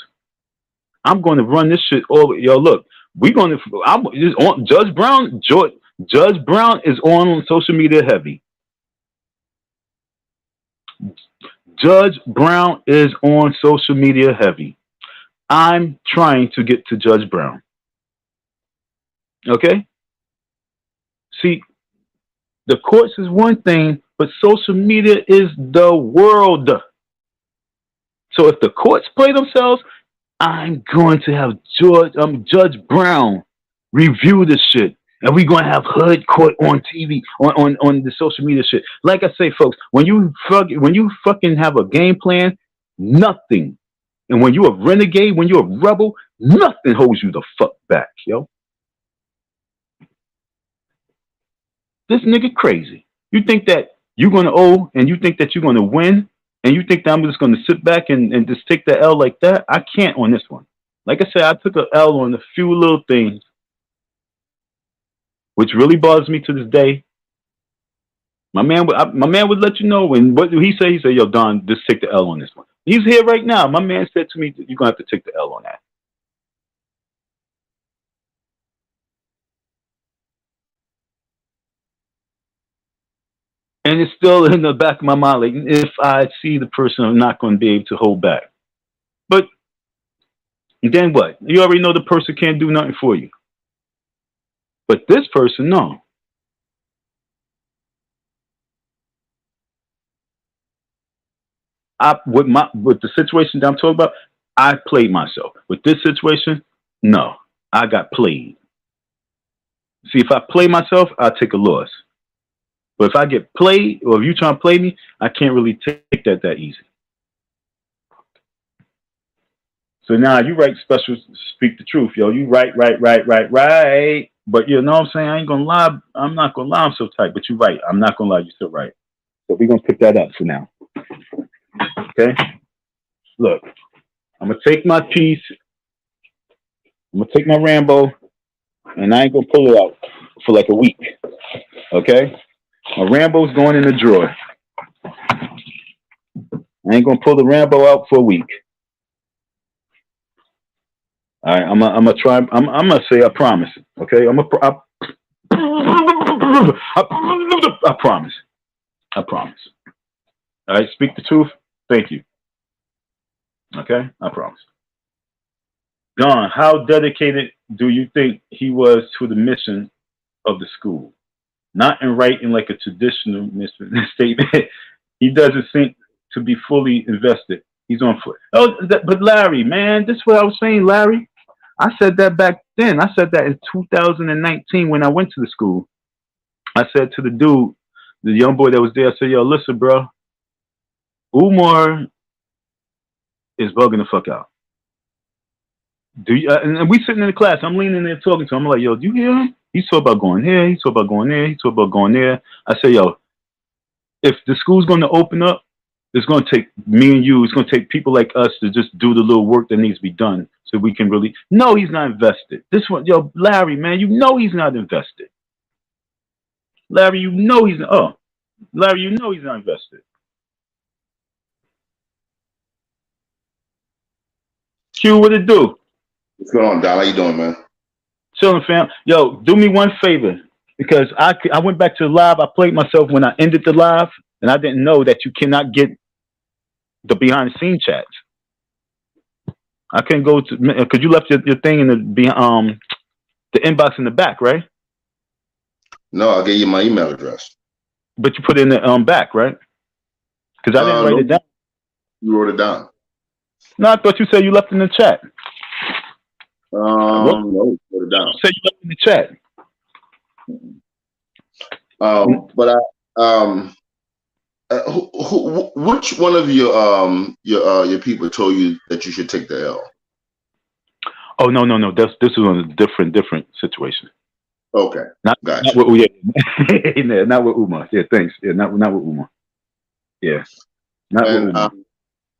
I'm going to run this shit over. Yo, look, Judge Brown is on social media heavy. Judge Brown is on social media heavy. I'm trying to get to Judge Brown. Okay? See, the courts is one thing, but social media is the world. So if the courts play themselves, I'm going to have Judge Brown review this shit. And we're going to have hood court on TV, on the social media shit. Like I say, folks, when you fucking have a game plan, nothing. And when you're a renegade, when you're a rebel, nothing holds you the fuck back, yo. This nigga crazy. You think that you're going to owe, and you think that you're going to win, and you think that I'm just going to sit back and just take the L like that? I can't on this one. Like I said, I took an L on a few little things, which really bothers me to this day. My man would let you know. And what he said, yo, Don, just take the L on this one. He's here right now. My man said to me, you're going to have to take the L on that. And it's still in the back of my mind, like, if I see the person, I'm not going to be able to hold back. But then what? You already know the person can't do nothing for you. But this person, no. With the situation that I'm talking about, I played myself. With this situation, no, I got played. See, if I play myself, I'll take a loss. But if I get played, or if you try to play me, I can't really take that easy. So now you write special, speak the truth, yo. You right. But you know what I'm saying? I ain't gonna lie. I'm not gonna lie. I'm so tight. But you're right. I'm not gonna lie. You're still right. So we're gonna pick that up for now. Okay. Look, I'm gonna take my piece. I'm gonna take my Rambo, and I ain't gonna pull it out for like a week. Okay. My Rambo's going in the drawer. I ain't gonna pull the Rambo out for a week. All right, I'm gonna try. I'm gonna say I promise. Okay, I promise. I promise. All right, speak the truth. Thank you. Okay, I promise. Don, how dedicated do you think he was to the mission of the school? Not in writing like a traditional mission statement. He doesn't seem to be fully invested. He's on foot. Oh, but Larry, man, this is what I was saying, Larry. I said that back then. I said that in 2019 when I went to the school. I said to the dude, the young boy that was there, I said, yo, listen, bro, Umar is bugging the fuck out. Do you? And we sitting in the class. I'm leaning there talking to him. I'm like, yo, do you hear him? He's talking about going here. He's talking about going there. He's talking about going there. I say, yo, if the school's going to open up, it's going to take me and you. It's going to take people like us to just do the little work that needs to be done so we can really. No, he's not invested. This one, yo, Larry, man, you know he's not invested. Larry, you know he's. Oh, Larry, you know he's not invested. Q, what it do? What's going on, Don? How you doing, man? Chilling, fam. Yo, do me one favor, because I went back to the live. I played myself when I ended the live, and I didn't know that you cannot get the behind the scene chats. I couldn't go to, because you left your thing in the inbox in the back, right? No, I'll give you my email address. But you put it in the back, right? Because I didn't write it down. You wrote it down. No, I thought you said you left in the chat. No, you wrote it down. You said you left in the chat. Which one of your people told you that you should take the L? Oh no. This is a different situation. Okay, gotcha. Not with yeah, not with Umar. Yeah, thanks. Yeah, not with Umar. Yeah, not with Umar.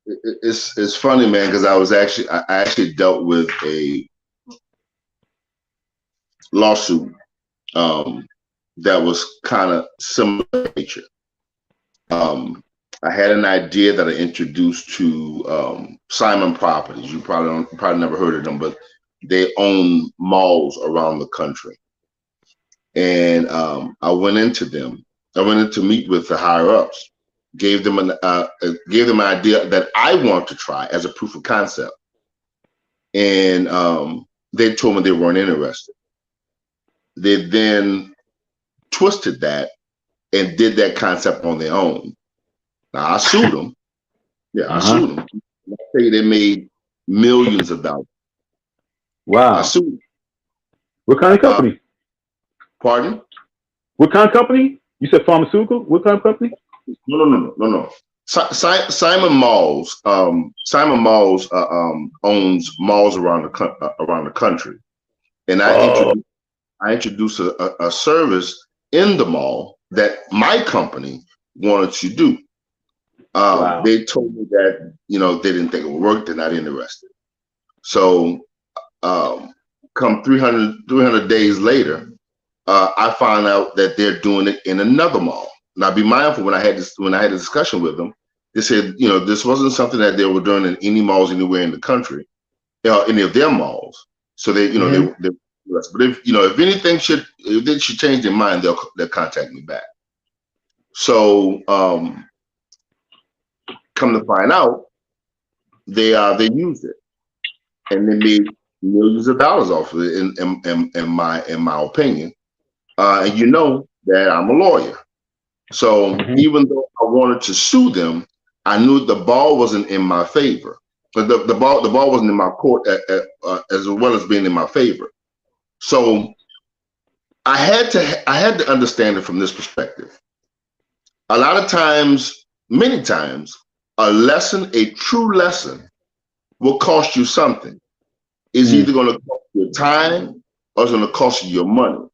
It's funny, man, because I actually dealt with a lawsuit that was kind of similar in nature. I had an idea that I introduced to Simon Properties. You probably never heard of them, but they own malls around the country. And I went into them. I went in to meet with the higher ups. Gave them an idea that I want to try as a proof of concept, and they told me they weren't interested. They then twisted that and did that concept on their own. Now I sued them. Yeah, I sued them. I tell you, they made millions of dollars. Wow. I sued them. What kind of company? Pardon? What kind of company? You said pharmaceutical? What kind of company? No. Simon Malls. Simon Malls owns malls around the country, and I introduced a service in the mall that my company wanted to do. Wow. They told me that they didn't think it would work. They're not interested. So, come 300 days later, I found out that they're doing it in another mall. Now, be mindful, when I had a discussion with them, they said, this wasn't something that they were doing in any malls anywhere in the country, any of their malls. So they, they but if anything if they should change their mind, they'll contact me back. So, come to find out, they used it, and they made millions of dollars off of it. In my opinion, and you know that I'm a lawyer. So even though I wanted to sue them, I knew the ball wasn't in my favor. But the ball wasn't in my court as well as being in my favor. So I had to understand it from this perspective. A lot of times, many times, a true lesson will cost you something. It's either going to cost you time or it's going to cost you your money.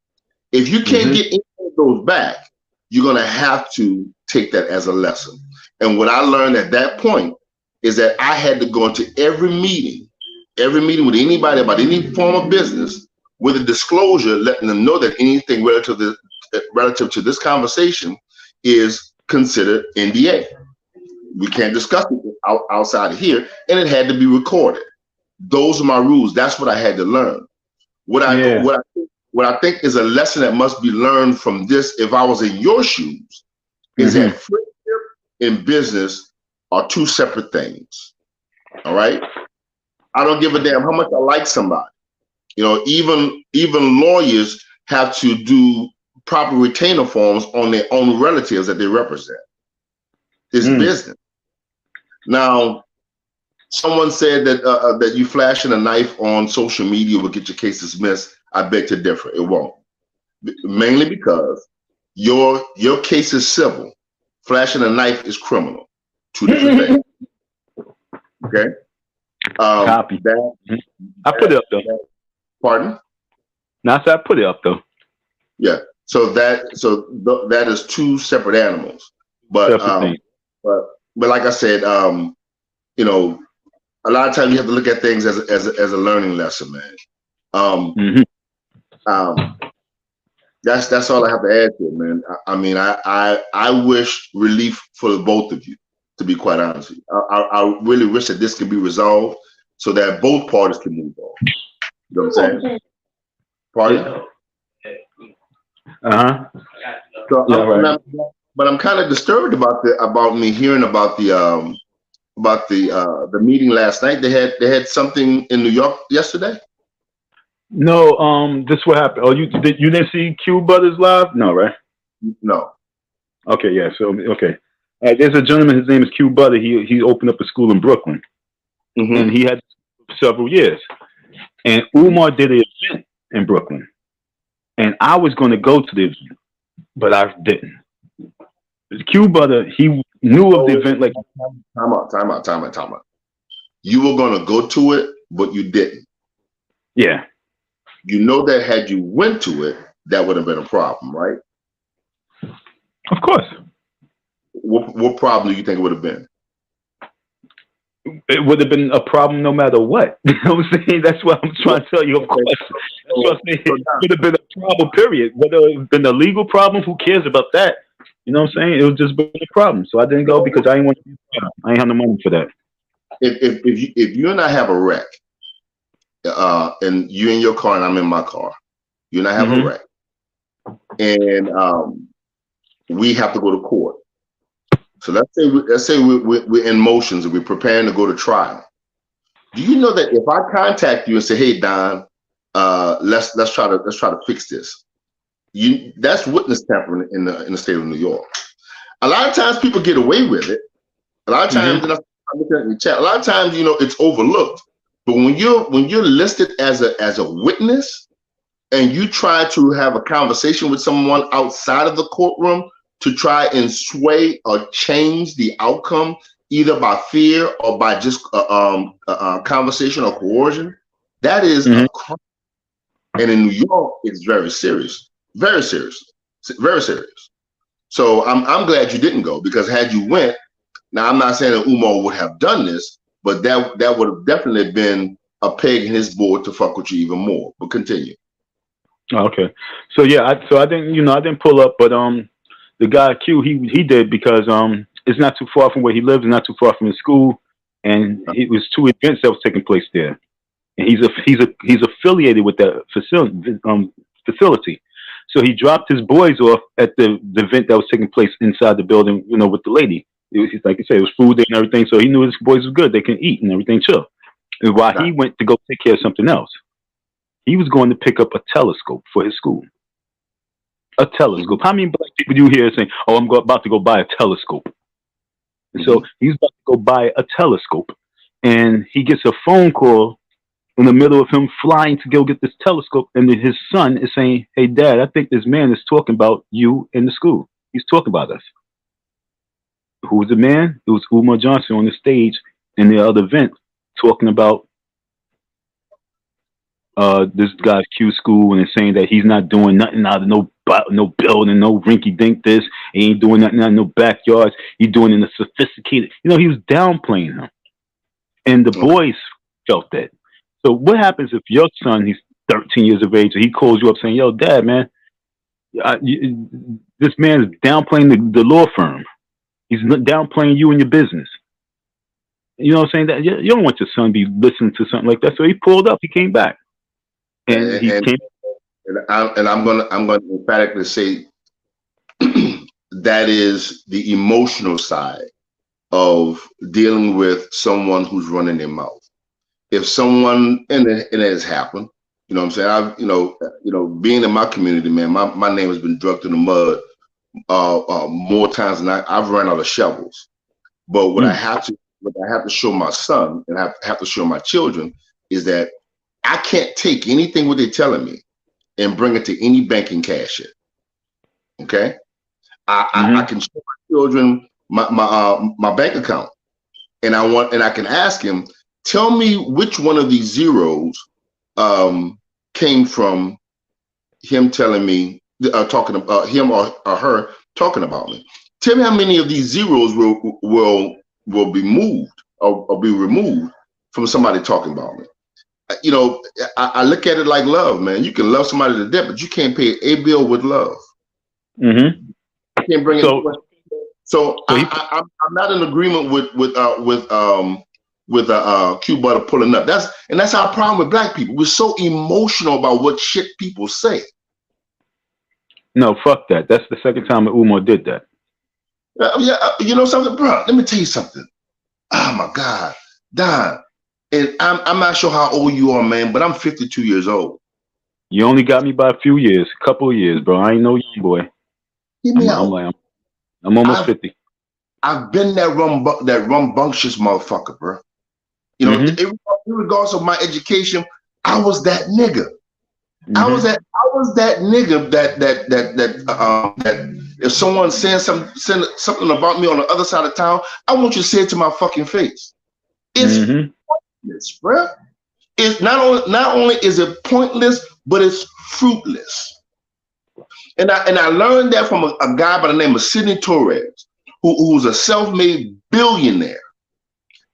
If you can't get any of those back, you're going to have to take that as a lesson. And what I learned at that point is that I had to go into every meeting with anybody about any form of business with a disclosure, letting them know that anything relative to this conversation is considered NDA. We can't discuss it outside of here, and it had to be recorded. Those are my rules. That's what I had to learn. What I think is a lesson that must be learned from this, if I was in your shoes, is that friendship and business are two separate things. All right. I don't give a damn how much I like somebody. You know, even lawyers have to do proper retainer forms on their own relatives that they represent. It's business. Now, someone said that that you flashing a knife on social media will get your case dismissed. I beg to differ. It won't. Mainly because your case is civil. Flashing a knife is criminal. Two different things. Okay. Copy. I put it up though. Pardon? No, I said I put it up though. Yeah. So that is two separate animals. But like I said, you know, a lot of times you have to look at things as a learning lesson, man. That's all I have to add to it, man. I mean, I wish relief for the both of you, to be quite honest with you. I really wish that this could be resolved so that both parties can move on. You know what I'm saying? Pardon? So but I'm kind of disturbed about me hearing about the meeting last night. They had something in New York yesterday. No, this what happened. Oh, you didn't see Q Brothers live? No, right? No. Okay, yeah. So okay, there's a gentleman. His name is Q Butter. He opened up a school in Brooklyn, and he had several years. And Umar did an event in Brooklyn, and I was going to go to the event, but I didn't. Q Butter, he knew of the event. Like time out. You were going to go to it, but you didn't. Yeah. You know that had you went to it, that would have been a problem, right? Of course. What problem do you think it would have been? It would have been a problem no matter what. You know what I'm saying? That's what I'm trying to tell you. Of course. That's what I'm saying. It would have been a problem, period. Whether it been a legal problem, who cares about that? You know what I'm saying? It was just been a problem. So I didn't go because I didn't want to be a problem. I ain't have no money for that. If you and I have a wreck, and you in your car and I'm in my car, you and I have a wreck, and we have to go to court. So let's say we're in motions and we're preparing to go to trial. Do you know that if I contact you and say, "Hey Don, let's try to fix this," that's witness tampering in the state of New York. A lot of times people get away with it. A lot of times, and I'm looking at the chat. A lot of times, you know, it's overlooked. But when you're listed as a witness, and you try to have a conversation with someone outside of the courtroom to try and sway or change the outcome, either by fear or by just conversation or coercion, that is a crime. And in New York, it's very serious, very serious, very serious. So I'm glad you didn't go, because had you went, now I'm not saying that Umar would have done this, but that would have definitely been a peg in his board to fuck with you even more. But continue. Okay, so yeah, I didn't pull up, but the guy Q, he did, because it's not too far from where he lives, and not too far from his school, and it was two events that was taking place there, and he's affiliated with that facility. So he dropped his boys off at the event that was taking place inside the building, you know, with the lady. It was, like you said, it was food there and everything, so he knew his boys were good, they can eat and everything, chill. And while he went to go take care of something else, he was going to pick up a telescope for his school. A telescope. How many black people do you hear saying, "Oh, I'm about to go buy a telescope"? And so he's about to go buy a telescope, and he gets a phone call in the middle of him flying to go get this telescope, and then his son is saying, "Hey, Dad, I think this man is talking about you in the school. He's talking about us." Who was the man? It was Umar Johnson on the stage in the other event talking about this guy's Q school, and saying that he's not doing nothing out of no building, no rinky dink this. He ain't doing nothing out of no backyards. He's doing it in a sophisticated. You know, he was downplaying him, and the boys felt that. So what happens if your son, he's 13 years of age, and he calls you up saying, "Yo, Dad, man, this man is downplaying the law firm. He's downplaying you and your business. You know what I'm saying? That you don't want your son to be listening to something like that. So he pulled up. He came back, and he came. And I'm gonna emphatically say that is the emotional side of dealing with someone who's running their mouth. If someone, and it has happened, you know what I'm saying? I've, being in my community, man, my name has been drugged in the mud more times than I've run out of shovels. But what I have to show my son and I have to show my children is that I can't take anything what they're telling me and bring it to any banking cashier. Okay, I can show my children my bank account, and I can ask him, tell me which one of these zeros came from him telling me talking about him or her talking about me. Tell me how many of these zeros will be moved or be removed from somebody talking about me. I look at it like love, man. You can love somebody to death, but you can't pay a bill with love. You can't bring it. So I'm not in agreement with Q Butter pulling up. That's our problem with black people. We're so emotional about what shit people say. No, fuck that. That's the second time that Umar did that. You know something, bro? Let me tell you something. Oh my God, Don. And I'm not sure how old you are, man, but I'm 52 years old. You only got me by a few years, a couple of years, bro. I ain't no young boy. Hear me out. I'm almost 50. I've been that rambunctious motherfucker, bro. Regardless of my education, I was that nigga. I was that nigga that if someone says something about me on the other side of town, I want you to say it to my fucking face. It's pointless, bro. It's not only is it pointless, but it's fruitless. And I learned that from a guy by the name of Sidney Torres, who's a self-made billionaire.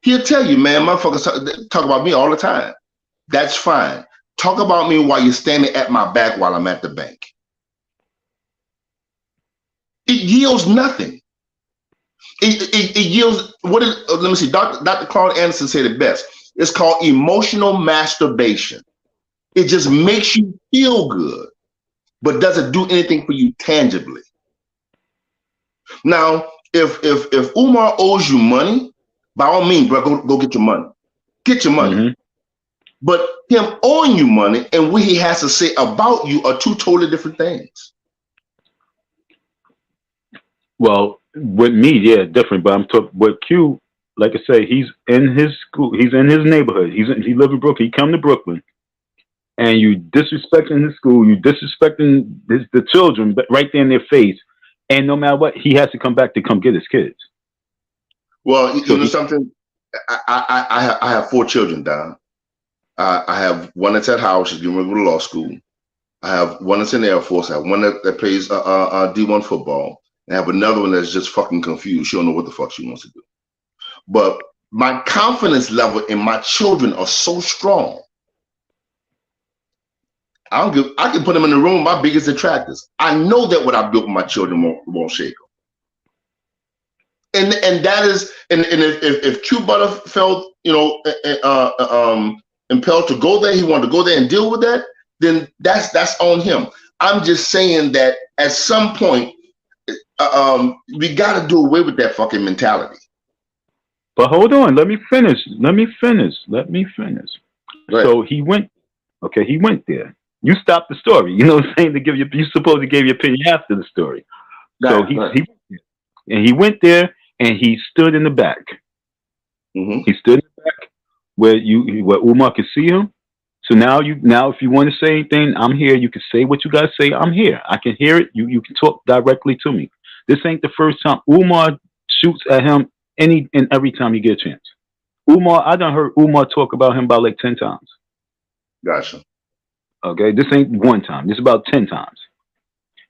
He'll tell you, man, motherfuckers talk about me all the time. That's fine. Talk about me while you're standing at my back while I'm at the bank. It yields nothing. It yields, let me see, Dr. Claude Anderson said it best. It's called emotional masturbation. It just makes you feel good, but doesn't do anything for you tangibly. Now, if Umar owes you money, by all means, bro, go get your money. Get your money. But him owing you money and what he has to say about you are two totally different things. Well, with me, yeah, different. But I'm talking with Q. Like I say, he's in his school. He's in his neighborhood. He lives in Brooklyn. He come to Brooklyn, and you disrespecting his school. You disrespecting the children, but right there in their face. And no matter what, he has to come back to come get his kids. Well, you know something. I have 4 children, Don. I have one that's at Howard. She's getting ready to go to law school. I have one that's in the Air Force. I have one that plays D1 football. And I have another one that's just fucking confused. She don't know what the fuck she wants to do. But my confidence level in my children are so strong. I can put them in the room, my biggest detractors. I know that what I built with my children won't shake them. And that is, and if Q Butter felt, impelled to go there, he wanted to go there and deal with that, then that's on him. I'm just saying that at some point, we got to do away with that fucking mentality. But hold on, let me finish. Right. So he went there. You stopped the story. You know what I'm saying? You're supposed to give your opinion after the story. Right, he went there and he stood in the back. He stood in the back where Umar could see him. So now if you want to say anything, I'm here. You can say what you gotta say. I'm here. I can hear it. You can talk directly to me. This ain't the first time. Umar shoots at him any and every time he gets a chance. I done heard Umar talk about him about like 10 times. Gotcha. Okay, this ain't one time. This is about 10 times.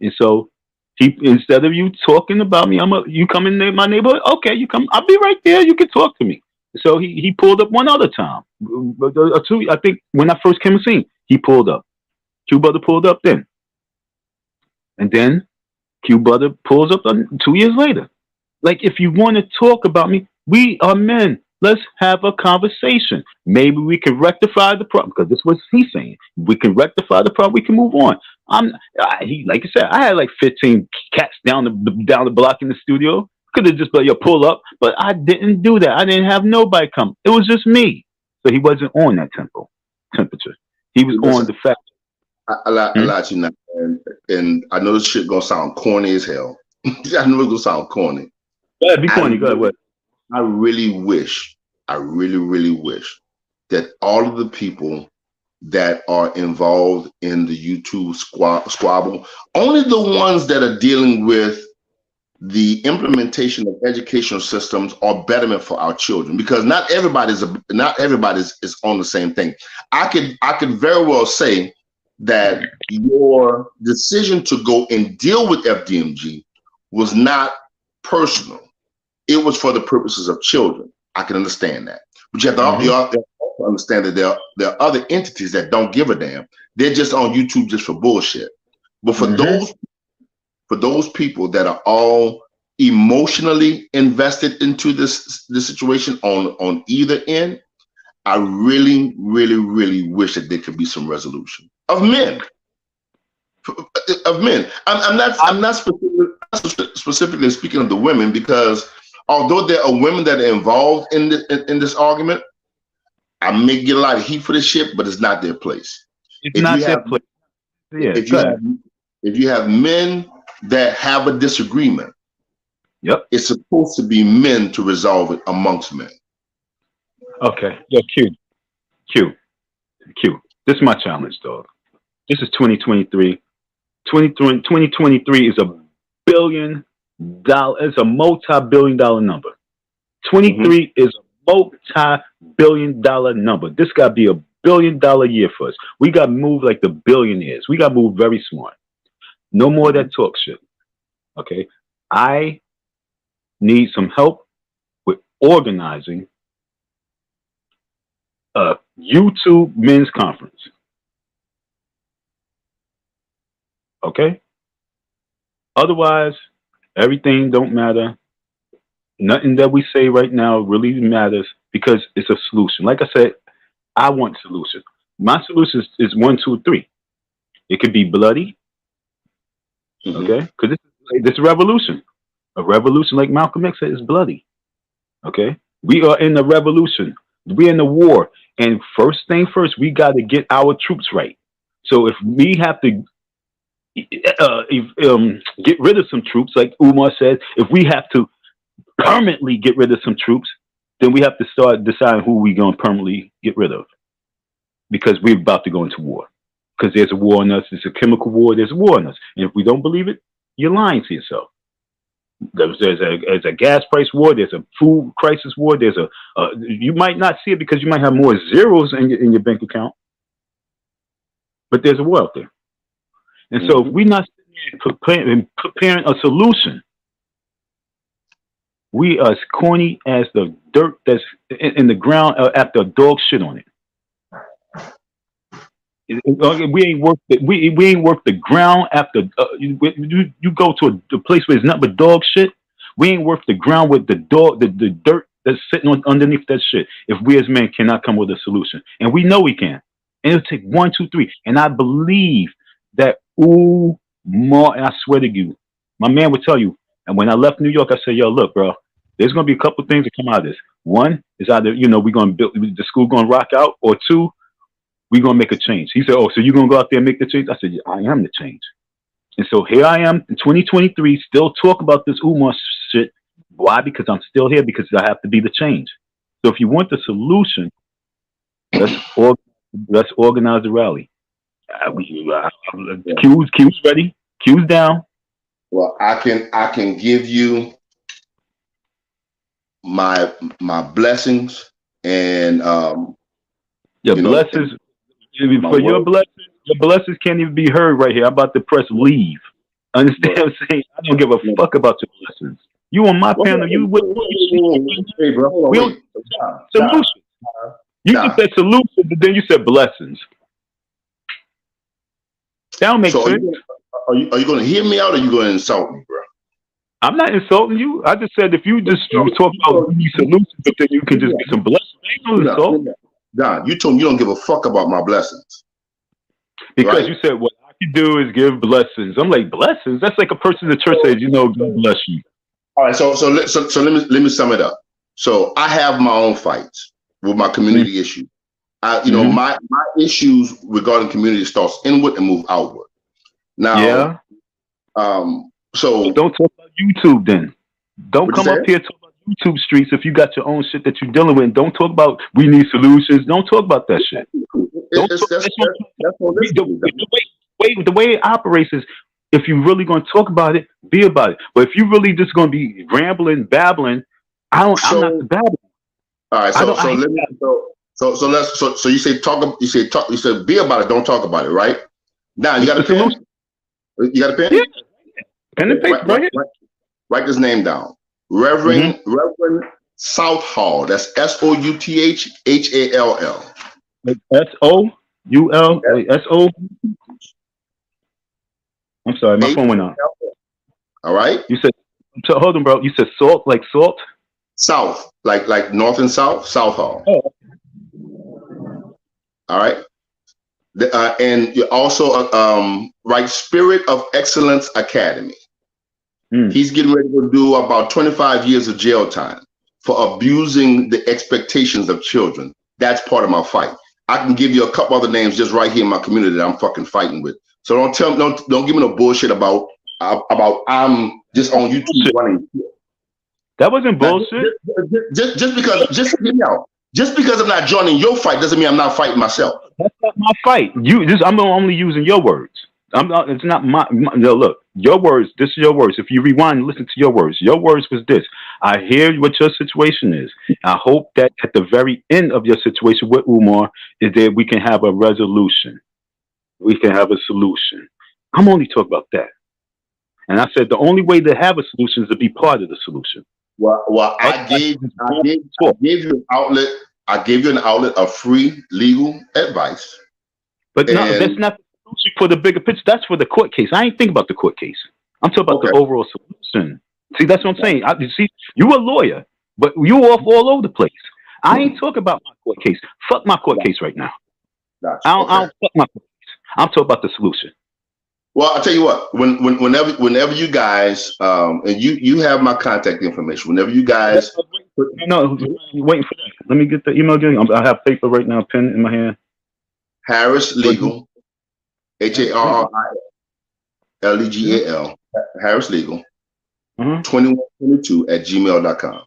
And so he, instead of you talking about me, you come in my neighborhood. Okay, you come. I'll be right there. You can talk to me. So he pulled up one other time. I think when I first came on scene, he pulled up. Q Butter pulled up then. And then Q Butter pulls up 2 years later. Like, if you want to talk about me, we are men. Let's have a conversation. Maybe we can rectify the problem, because this is what he's saying. We can rectify the problem. We can move on. Like I said, I had like 15 cats down the block in the studio. Could have just like, yo, pull up, but I didn't do that. I didn't have nobody come. It was just me. So he wasn't on that temperature. He was on the fact. I let you know, and I know this shit gonna sound corny as hell. I know it's gonna sound corny. Go ahead, be corny. Go ahead. What? I really wish that all of the people that are involved in the YouTube squabble, only the ones that are dealing with the implementation of educational systems or betterment for our children, because not everybody's is on the same thing. I could very well say that your decision to go and deal with FDMG was not personal. It was for the purposes of children. I can understand that. But you have to also understand that there are other entities that don't give a damn. They're just on YouTube just for bullshit. But for those people that are all emotionally invested into this situation on either end, I really, really, really wish that there could be some resolution of men. I'm not specifically speaking of the women, because although there are women that are involved in this argument, I may get a lot of heat for this shit, but it's not their place. It's not their place. Yeah, if you have men that have a disagreement, it's supposed to be men to resolve it amongst men. Okay. Yeah, Q. This is my challenge, dog. This is 2023. 2023 is $1 billion. It's a multi-billion-dollar number. 23 is a multi-billion-dollar number. This got to be $1 billion year for us. We got to move like the billionaires. We got to move very smart. No more of that talk shit. Okay? I need some help with organizing a YouTube men's conference. Okay? Otherwise, everything don't matter. Nothing that we say right now really matters, because it's a solution. Like I said, I want solutions. My solution is 1, 2, 3. It could be bloody. Okay? Because this is a revolution. A revolution, like Malcolm X said, is bloody. Okay? We are in a revolution. We're in a war. And first thing first, we got to get our troops right. So if we have to get rid of some troops, like Umar said, if we have to permanently get rid of some troops, then we have to start deciding who we're going to permanently get rid of. Because we're about to go into war. Because there's a war on us. It's a chemical war. There's a war on us. And if we don't believe it, you're lying to yourself. There's a gas price war. There's a food crisis war. There's you might not see it because you might have more zeros in your bank account. But there's a war out there. And so if we're not preparing a solution, we are as corny as the dirt that's in the ground after a dog shit on it. We ain't worth the ground after you go to a place where it's nothing but dog shit. We ain't worth the ground with the dirt that's sitting underneath that shit. If we as men cannot come with a solution, and we know we can, and it'll take 1, 2, 3. And I believe that Umar, and I swear to you, my man would tell you. And when I left New York, I said, "Yo, look, bro, there's gonna be a couple things that come out of this. One is either we're gonna build the school, gonna rock out, or 2, we're going to make a change." He said, "Oh, so you're going to go out there and make the change?" I said, "Yeah, I am the change." And so here I am in 2023, still talk about this Umar shit. Why? Because I'm still here, because I have to be the change. So if you want the solution, let's organize the rally. Q's ready. Q's down. Well, I can give you my blessings and your blessings. For your blessings can't even be heard right here. I'm about to press leave. Understand what I'm saying? I don't give a fuck about your blessings. You on my panel. You hey, bro, hold on, solution. You just said solution, but then you said blessings. That don't make sense. Are you going to hear me out, or are you going to insult me, bro? I'm not insulting you. I just said if you just talk about these solutions, but then you can just get some blessings. Ain't no insult. Don, you told me you don't give a fuck about my blessings. Because right? you said what I can do is give blessings. I'm like, blessings? That's like a person in the church says, God bless you. All right, so let me sum it up. So I have my own fights with my community issues. My issues regarding community starts inward and move outward. Now, so don't talk about YouTube then. Don't come up here and talk about YouTube streets if you got your own shit that you're dealing with. Don't talk about we need solutions. Don't talk about that shit. The way it operates is if you're really going to talk about it, be about it. But if you really just going to be rambling, babbling, I'm not the babbler. All right, so you say talk. You said be about it. Don't talk about it. Right now, you got a pen. You got a pen? Yeah. Pen and paper, right? Write this name down. Reverend Southall. That's SOUTHHALL. SOULSO. I'm sorry, my phone went out. All right. You said, hold on, bro. You said salt, like salt? South, like north and south, Southall. Oh. All right. And you also write Spirit of Excellence Academy. He's getting ready to do about 25 years of jail time for abusing the expectations of children. That's part of my fight. I can give you a couple other names just right here in my community that I'm fucking fighting with. So don't give me no bullshit about I'm just on YouTube running. That wasn't bullshit. Just because I'm not joining your fight doesn't mean I'm not fighting myself. That's not my fight. I'm only using your words. It's not my no, look, your words, this is your words. If you rewind and listen to your words was this. I hear what your situation is. I hope that at the very end of your situation with Umar is that we can have a resolution. We can have a solution. I'm only talking about that. And I said the only way to have a solution is to be part of the solution. Well, I gave you an outlet. I gave you an outlet of free legal advice. But no, that's not the solution for the bigger picture. That's for the court case. I ain't thinking about the court case. I'm talking about the overall solution. See, that's what I'm saying. You a lawyer, but you off all over the place. I ain't talking about my court case. Fuck my court case right now. Gotcha. I don't fuck my court case. I'm talking about the solution. Well, I'll tell you what. Whenever you guys, and you have my contact information. Whenever you guys, no, waiting for that. Let me get the email again. I have paper right now, pen in my hand. Harris Legal, HARRISLEGAL, Harris Legal, 2122@gmail.com.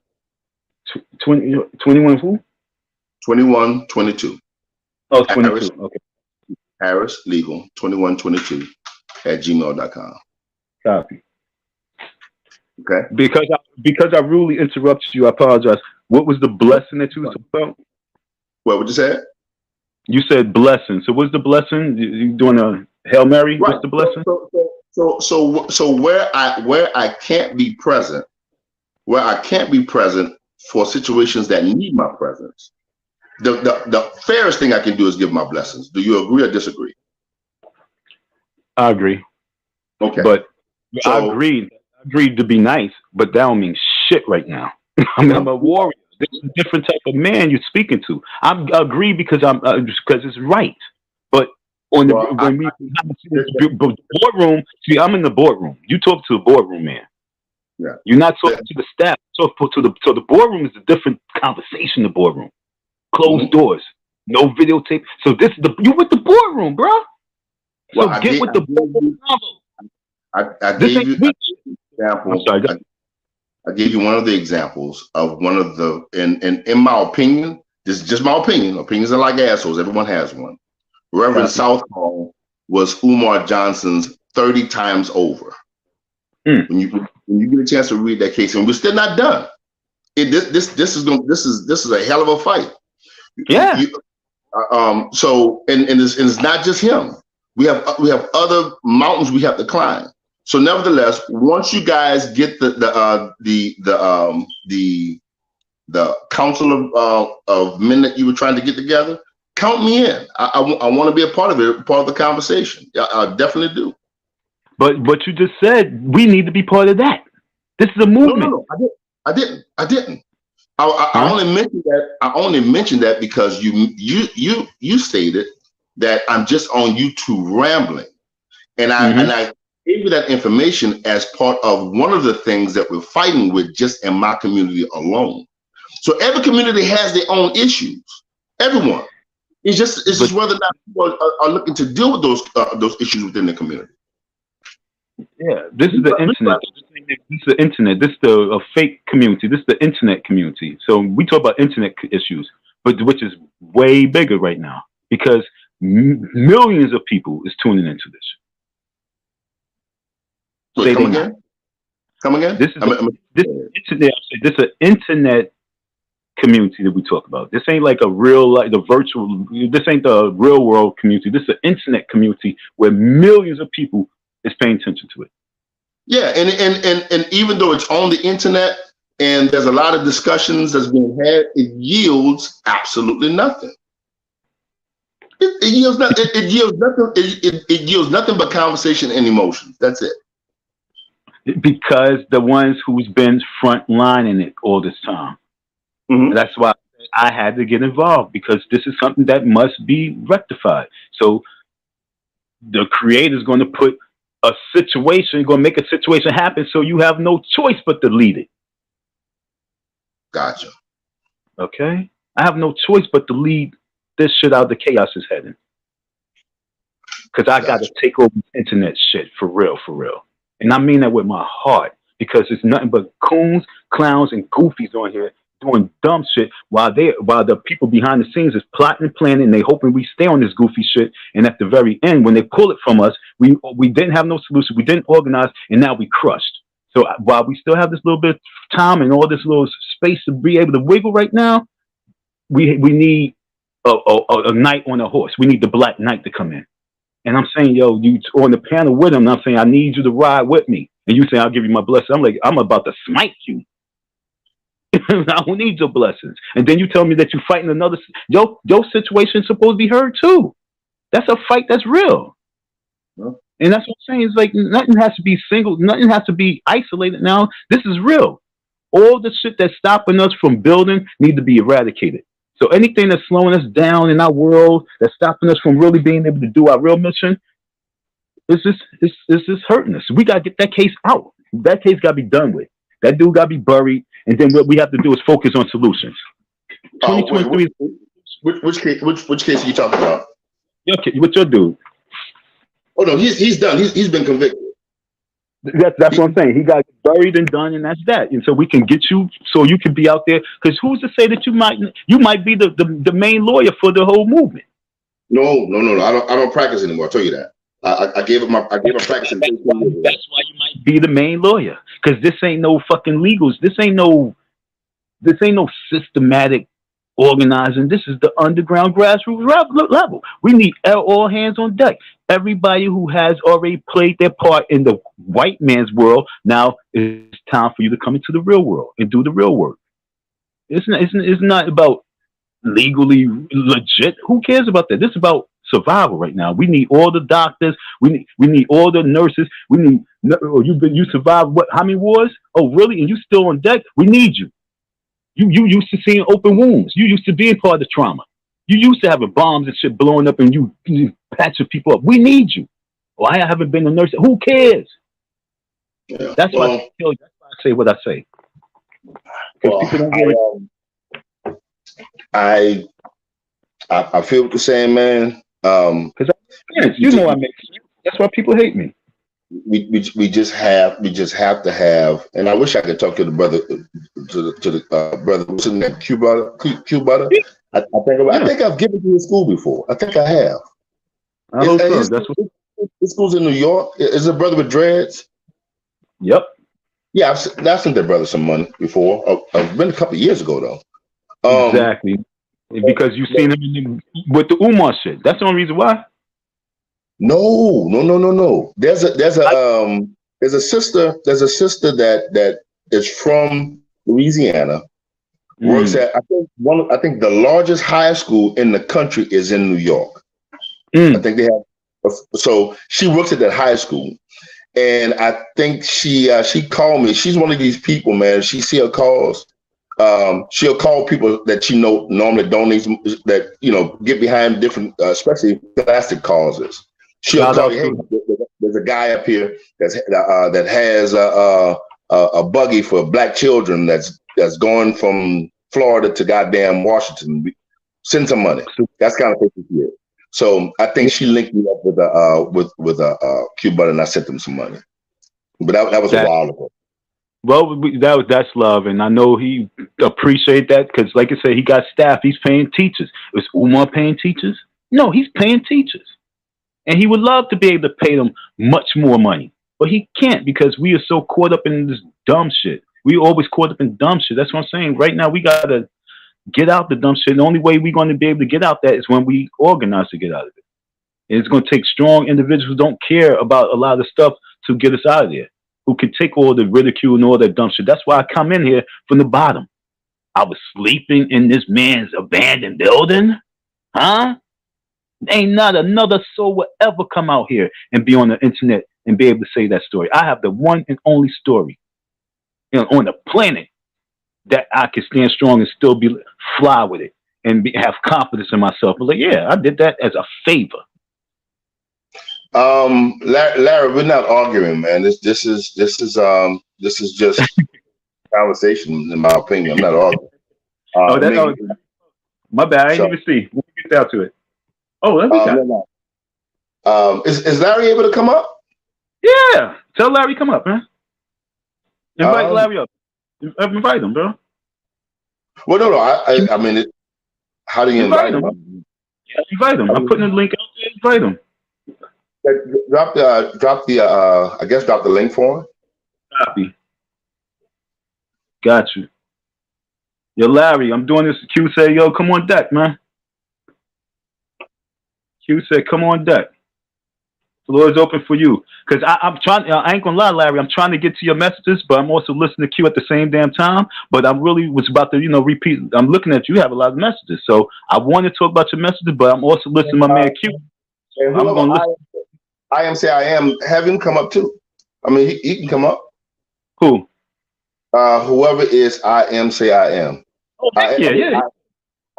21 who? 2122. Oh, 22. Okay. Harris Legal 2122@gmail.com. Copy. Okay. Because I rudely interrupted you, I apologize. What was the blessing that you was about? What would you say? You said blessing. So what's the blessing? You doing a Hail Mary? Right. What's the blessing? So where I can't be present, for situations that need my presence, the fairest thing I can do is give my blessings. Do you agree or disagree? I agree. Okay. But I agree to be nice, but that don't mean shit right now. I mean, I'm a warrior. This is a different type of man you're speaking to. I agree because because it's right. But when we boardroom, see, I'm in the boardroom. You talk to the boardroom man. Yeah. You're not talking to the staff. So the boardroom is a different conversation. The boardroom, closed doors, no videotape. So you with the boardroom, bro. So I gave you example. I gave you one of the examples of one of the, in my opinion, this is just my opinion. Opinions are like assholes. Everyone has one. Reverend Southall was Umar Johnson's 30 times over. When you get a chance to read that case, and we're still not done. This is a hell of a fight. Yeah. So it's not just him. We have other mountains we have to climb. So nevertheless, once you guys get the council of men that you were trying to get together, count me in. I want to be a part of it, part of the conversation. I definitely do. But what you just said, we need to be part of that. This is a movement. No. I didn't. I only mentioned that. I only mentioned that because you stated that I'm just on YouTube rambling, and I gave you that information as part of one of the things that we're fighting with just in my community alone. So every community has their own issues. Everyone. It's just whether or not people are looking to deal with those issues within the community. Yeah, this is the internet. This is the internet. This is a fake community. This is the internet community. So we talk about internet issues, but which is way bigger right now because millions of people is tuning into this. Wait, come again? Come again? This is an internet community that we talk about. This ain't like a real, like the virtual. This ain't the real world community. This is an internet community where millions of people is paying attention to it. Yeah, and even though it's on the internet and there's a lot of discussions that's being had, it yields absolutely nothing. It yields nothing. It yields nothing. It yields nothing but conversation and emotions. That's it. Because the ones who's been front lining it all this time. Mm-hmm. That's why I had to get involved because this is something that must be rectified. So the creator is going to put a situation, going to make a situation happen, so you have no choice but to lead it. Gotcha. Okay? I have no choice but to lead this shit out of the chaos is heading. Because I got to take over internet shit for real. And I mean that with my heart because it's nothing but coons, clowns, and goofies on here doing dumb shit while the people behind the scenes is plotting and planning and they hoping we stay on this goofy shit. And at the very end, when they pull it from us, we didn't have no solution. We didn't organize and now we crushed. So while we still have this little bit of time and all this little space to be able to wiggle right now, we need a knight on a horse. We need the Black Knight to come in. And I'm saying, yo, you on the panel with him, and I'm saying, I need you to ride with me. And you say, I'll give you my blessing. I'm like, I'm about to smite you. I don't need your blessings. And then you tell me that you're fighting another. Your situation is supposed to be heard too. That's a fight that's real. Yeah. And that's what I'm saying. It's like nothing has to be single. Nothing has to be isolated now. This is real. All the shit that's stopping us from building need to be eradicated. So anything that's slowing us down in our world, that's stopping us from really being able to do our real mission, it's just hurting us. We got to get that case out. That case got to be done with. That dude got to be buried. And then what we have to do is focus on solutions. 2023. Which case are you talking about? What's your dude? Oh no, he's done. He's been convicted. That's what I'm saying. He got buried and done, and that's that. And so we can get you, so you can be out there. Because who's to say that you might be the main lawyer for the whole movement? No. I don't practice anymore. I'll tell you that. I gave up practicing. That's why you might be the main lawyer. Because this ain't no fucking legals. This ain't no systematic organizing. This is the underground grassroots level. We need all hands on deck. Everybody who has already played their part in the white man's world, now it's time for you to come into the real world and do the real work. It's not about legally legit. Who cares about that? This is about survival right now. We need all the doctors. We need all the nurses. You survived what? How many wars? Oh, really? And you still on deck? We need you. You used to seeing open wounds. You used to being part of the trauma. You used to having bombs and shit blowing up and you patching people up. We need you. Well, I haven't been a nurse. Who cares? Yeah. That's why I say what I say. I feel what you're saying, man. Because you know I make sense. That's why people hate me. We just have to have, and I wish I could talk to the brother, brother. What's his name? Q brother. I think I've given to his school before. I think I have. I hope so. His school's in New York. Is it a brother with dreads? Yep. Yeah, I've sent that brother some money before. It's been a couple of years ago though. Exactly. Because you've seen him with the Umar shit. That's the only reason why. No. There's a sister that is from Louisiana. Works at I think the largest high school in the country is in New York. I think they have. So she works at that high school, and I think she called me. She's one of these people, man. She see her calls. She'll call people that she know normally donates that get behind different, especially plastic causes. She'll call you. Hey, there's a guy up here that has a buggy for black children that's going from Florida to goddamn Washington. Send some money. That's kind of person she is. So I think she linked me up with a Q Button, and I sent them some money. But that was a while ago. Well, that's love, and I know he appreciate that because, like I said, he got staff. He's paying teachers. Is Umar paying teachers? No, he's paying teachers, and he would love to be able to pay them much more money, but he can't because we are so caught up in this dumb shit. We always caught up in dumb shit. That's what I'm saying. Right now, we gotta get out the dumb shit. The only way we're going to be able to get out that is when we organize to get out of it. And it's going to take strong individuals who don't care about a lot of stuff to get us out of there, who can take all the ridicule and all that dumb shit. That's why I come in here from the bottom. I was sleeping in this man's abandoned building. Huh? Ain't not another soul will ever come out here and be on the internet and be able to say that story. I have the one and only story on the planet that I can stand strong and still be fly with it and have confidence in myself. I was like, yeah, I did that as a favor. Larry, we're not arguing, man. This is just conversation, in my opinion. I'm not arguing. My bad. I didn't even see. Let me get down to it. Oh, let me is Larry able to come up? Yeah. Tell Larry come up, man. Invite Larry up. Invite him, bro. Well, no. I mean, how do you invite him? Yeah, invite him. I'm putting a link out there. Invite him. Drop the link for him. Copy. Got you. Yo, Larry, I'm doing this. Q said, yo, come on deck, man. Q said, come on deck. The Lord is open for you. Because I'm trying, I ain't gonna lie, Larry, I'm trying to get to your messages, but I'm also listening to Q at the same damn time. But I really was about to, repeat. I'm looking at you, you have a lot of messages. So I want to talk about your messages, but I'm also listening to my man Q. I'm gonna listen. I am. Have him come up too. I mean, he can come up. Who? Whoever is I am. Oh, yeah.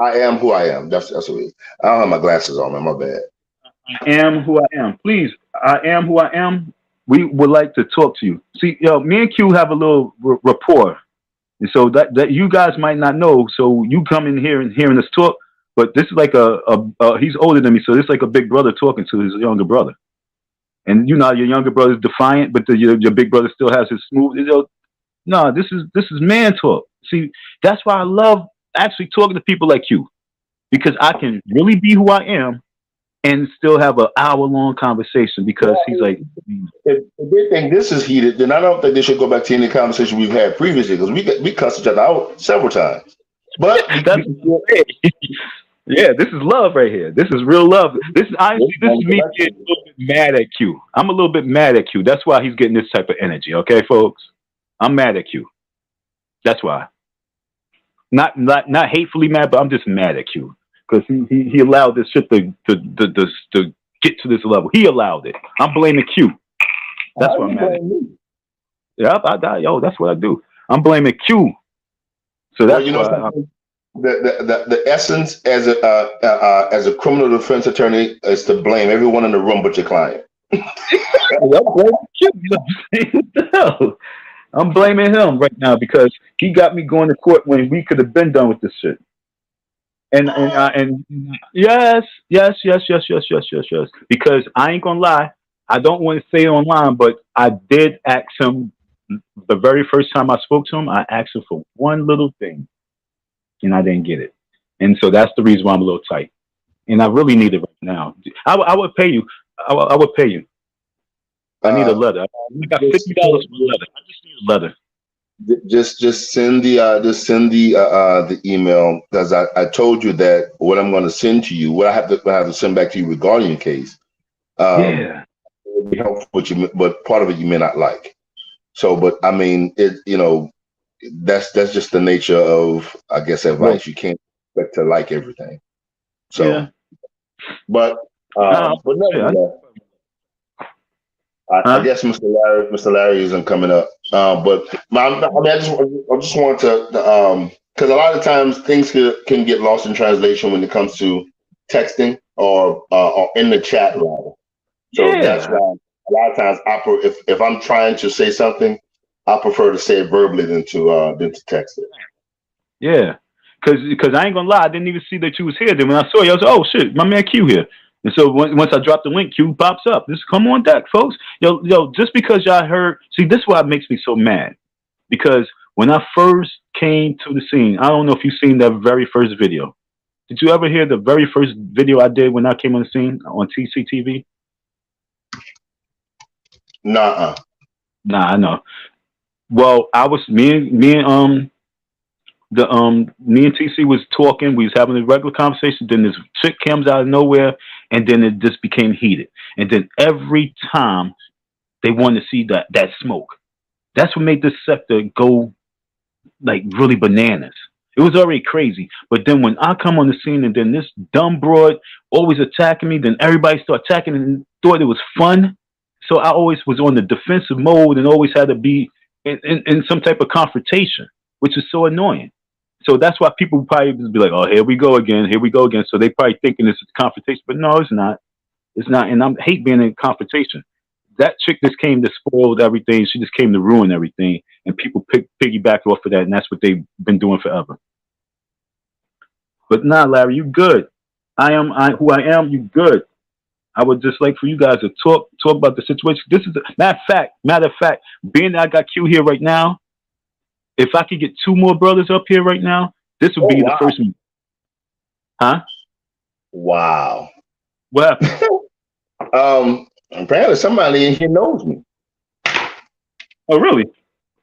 I am who I am. That's what it is. I don't have my glasses on, man. My bad. I am who I am. Please, I am who I am. We would like to talk to you. See, me and Q have a little rapport, and so that you guys might not know. So you come in here and hearing us talk, but this is like he's older than me, so this is like a big brother talking to his younger brother. And your younger brother's defiant, but your big brother still has his smooth. No, this is man talk. See, that's why I love actually talking to people like you, because I can really be who I am and still have an hour-long conversation. Because he's like, if they think this is heated, then I don't think they should go back to any conversation we've had previously, because we cussed each other out several times. But yeah, this is love right here. This is real love. This is me getting a little bit mad at Q. I'm a little bit mad at Q. That's why he's getting this type of energy. Okay, folks, I'm mad at Q. That's why. Not hatefully mad, but I'm just mad at Q because he allowed this shit to get to this level. He allowed it. I'm blaming Q. That's what I'm mad at. Yeah, that's what I do. I'm blaming Q. So that's the essence as a criminal defense attorney is to blame everyone in the room but your client. I'm blaming him right now because he got me going to court when we could have been done with this shit. And yes. Because I ain't gonna lie, I don't want to say it online, but I did ask him the very first time I spoke to him. I asked him for one little thing, and I didn't get it. And so that's the reason why I'm a little tight. And I really need it right now. I would pay you. I would pay you. I need a letter. I got $50 for a letter. I just need a letter. Just send the email, because I told you that what I'm going to send to you, what I have to send back to you regarding your case. It would be helpful, but part of it you may not like. So, but I mean, that's just the nature of, I guess, advice. Right. You can't expect to like everything. So, but nevertheless. I guess Mr. Larry isn't coming up. But I just want to because a lot of times things can get lost in translation when it comes to texting or in the chat rather. So that's why a lot of times if I'm trying to say something, I prefer to say it verbally than to text it. Yeah, because I ain't gonna lie, I didn't even see that you was here. Then when I saw you, I was like, oh shit, my man Q here. And so once I drop the link, Q pops up. Just come on deck, folks. Yo, just because y'all heard, see, this is why it makes me so mad. Because when I first came to the scene, I don't know if you've seen that very first video. Did you ever hear the very first video I did when I came on the scene on TCTV? Nah, I know. Well, I was me and TC was talking. We was having a regular conversation. Then this chick comes out of nowhere, and then it just became heated. And then every time they wanted to see that smoke, that's what made this sector go like really bananas. It was already crazy, but then when I come on the scene, and then this dumb broad always attacking me, then everybody started attacking and thought it was fun. So I always was on the defensive mode and always had to be in some type of confrontation, which is so annoying. So that's why people probably just be like, "Oh, here we go again. Here we go again." So they probably thinking this is confrontation, but no, it's not. It's not. And I hate being in confrontation. That chick just came to spoil everything. She just came to ruin everything, and people piggyback off of that, and that's what they've been doing forever. But nah, Larry, you good. I am who I am. You good. I would just like for you guys to talk about the situation. This is matter of fact, being that I got Q here right now, if I could get two more brothers up here right now, this would be the first meeting. Huh? Wow. What happened? Apparently somebody in here knows me. Oh, really?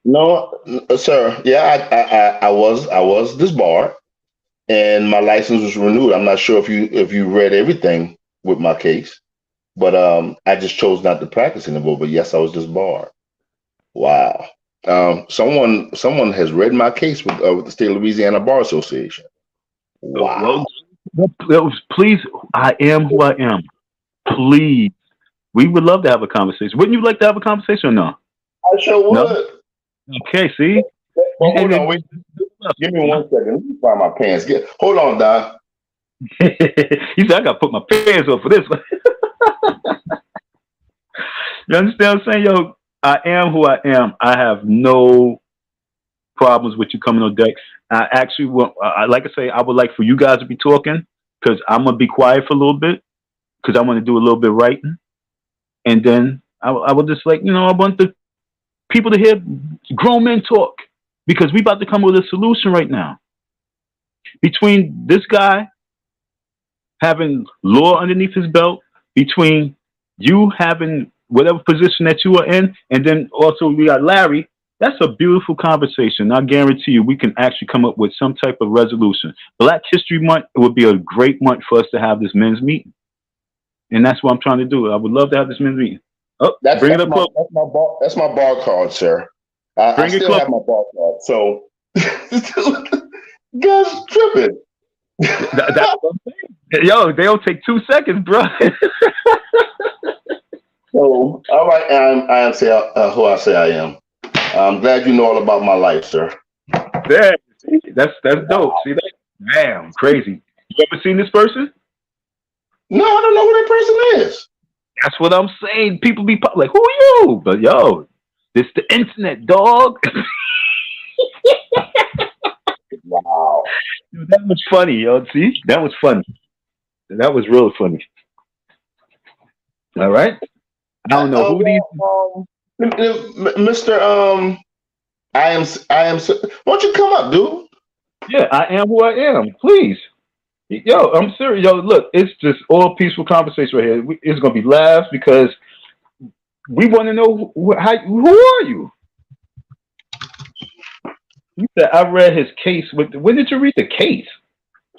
No, sir. Yeah, I was disbarred, and my license was renewed. I'm not sure if you read everything with my case, but I just chose not to practice anymore. But yes, I was disbarred. Wow. Someone has read my case with the State of Louisiana Bar Association. Wow. Please, I am who I am. Please, we would love to have a conversation. Wouldn't you like to have a conversation or no? I sure would. No? Okay, see? Hold on, wait. Give me 1 second. Let me find my pants. Hold on, Don. He said, I got to put my pants on for this one. You understand what I'm saying? Yo, I am who I am. I have no problems with you coming on deck. I actually, like I say, I would like for you guys to be talking, because I'm going to be quiet for a little bit, because I want to do a little bit writing. And then I would just like, I want the people to hear grown men talk, because we about to come with a solution right now. Between this guy having law underneath his belt, between you having whatever position that you are in, and then also we got Larry, that's a beautiful conversation. I guarantee you we can actually come up with some type of resolution. Black History Month, it would be a great month for us to have this men's meeting. And that's what I'm trying to do. I would love to have this men's meeting. Oh, bring it up. That's my bar card, sir. I still have my bar card. So, guys, tripping. That's what I'm saying. Yo, they don't take 2 seconds, bro. So, all right, I am who I say I am. I'm glad you know all about my life, sir. Yeah, that's dope. See that? Damn, crazy. You ever seen this person? No, I don't know who that person is. That's what I'm saying. People be like, who are you? But yo, this the internet, dog. Wow. Dude, that was funny, yo. See? That was funny. That was real funny. All right. I don't know who these. Mr. I am. Why don't you come up, dude? Yeah, I am who I am. Please. Yo, I'm serious. Yo, look, it's just all peaceful conversation right here. It's gonna be laughs, because we want to know who are you? You said I read his case. When did you read the case?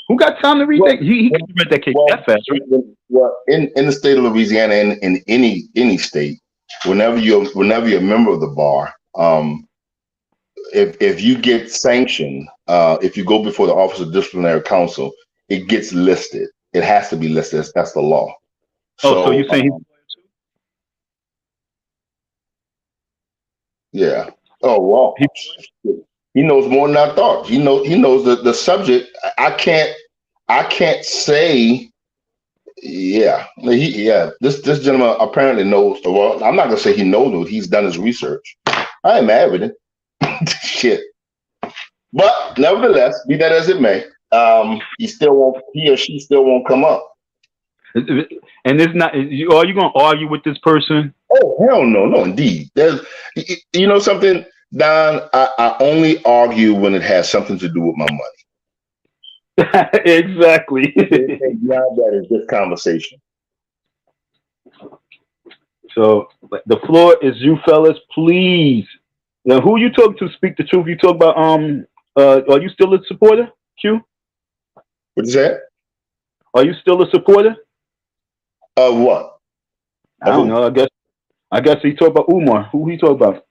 Who got time to read that? He read that case that fast, right? Well, in the state of Louisiana, and in any state, whenever you're a member of the bar, if you get sanctioned, if you go before the Office of Disciplinary Counsel, it gets listed. It has to be listed. That's the law. So you're saying Yeah. Oh wow. He knows more than I thought. He knows the subject. I can't say. Yeah. This gentleman apparently knows. Well, I'm not gonna say he knows it. He's done his research. I ain't mad with him. Shit. But nevertheless, be that as it may, he or she still won't come up. And it's not. Are you gonna argue with this person? Oh hell no, no indeed. There's, you know something, Don. I only argue when it has something to do with my money. Exactly. And beyond that is just conversation. So the floor is you fellas, please. Now, who you talk to? Speak the truth. You talk about are you still a supporter, Q? What is that? Are you still a supporter? Of what? I don't know. I guess he talked about Umar. Who he talk about?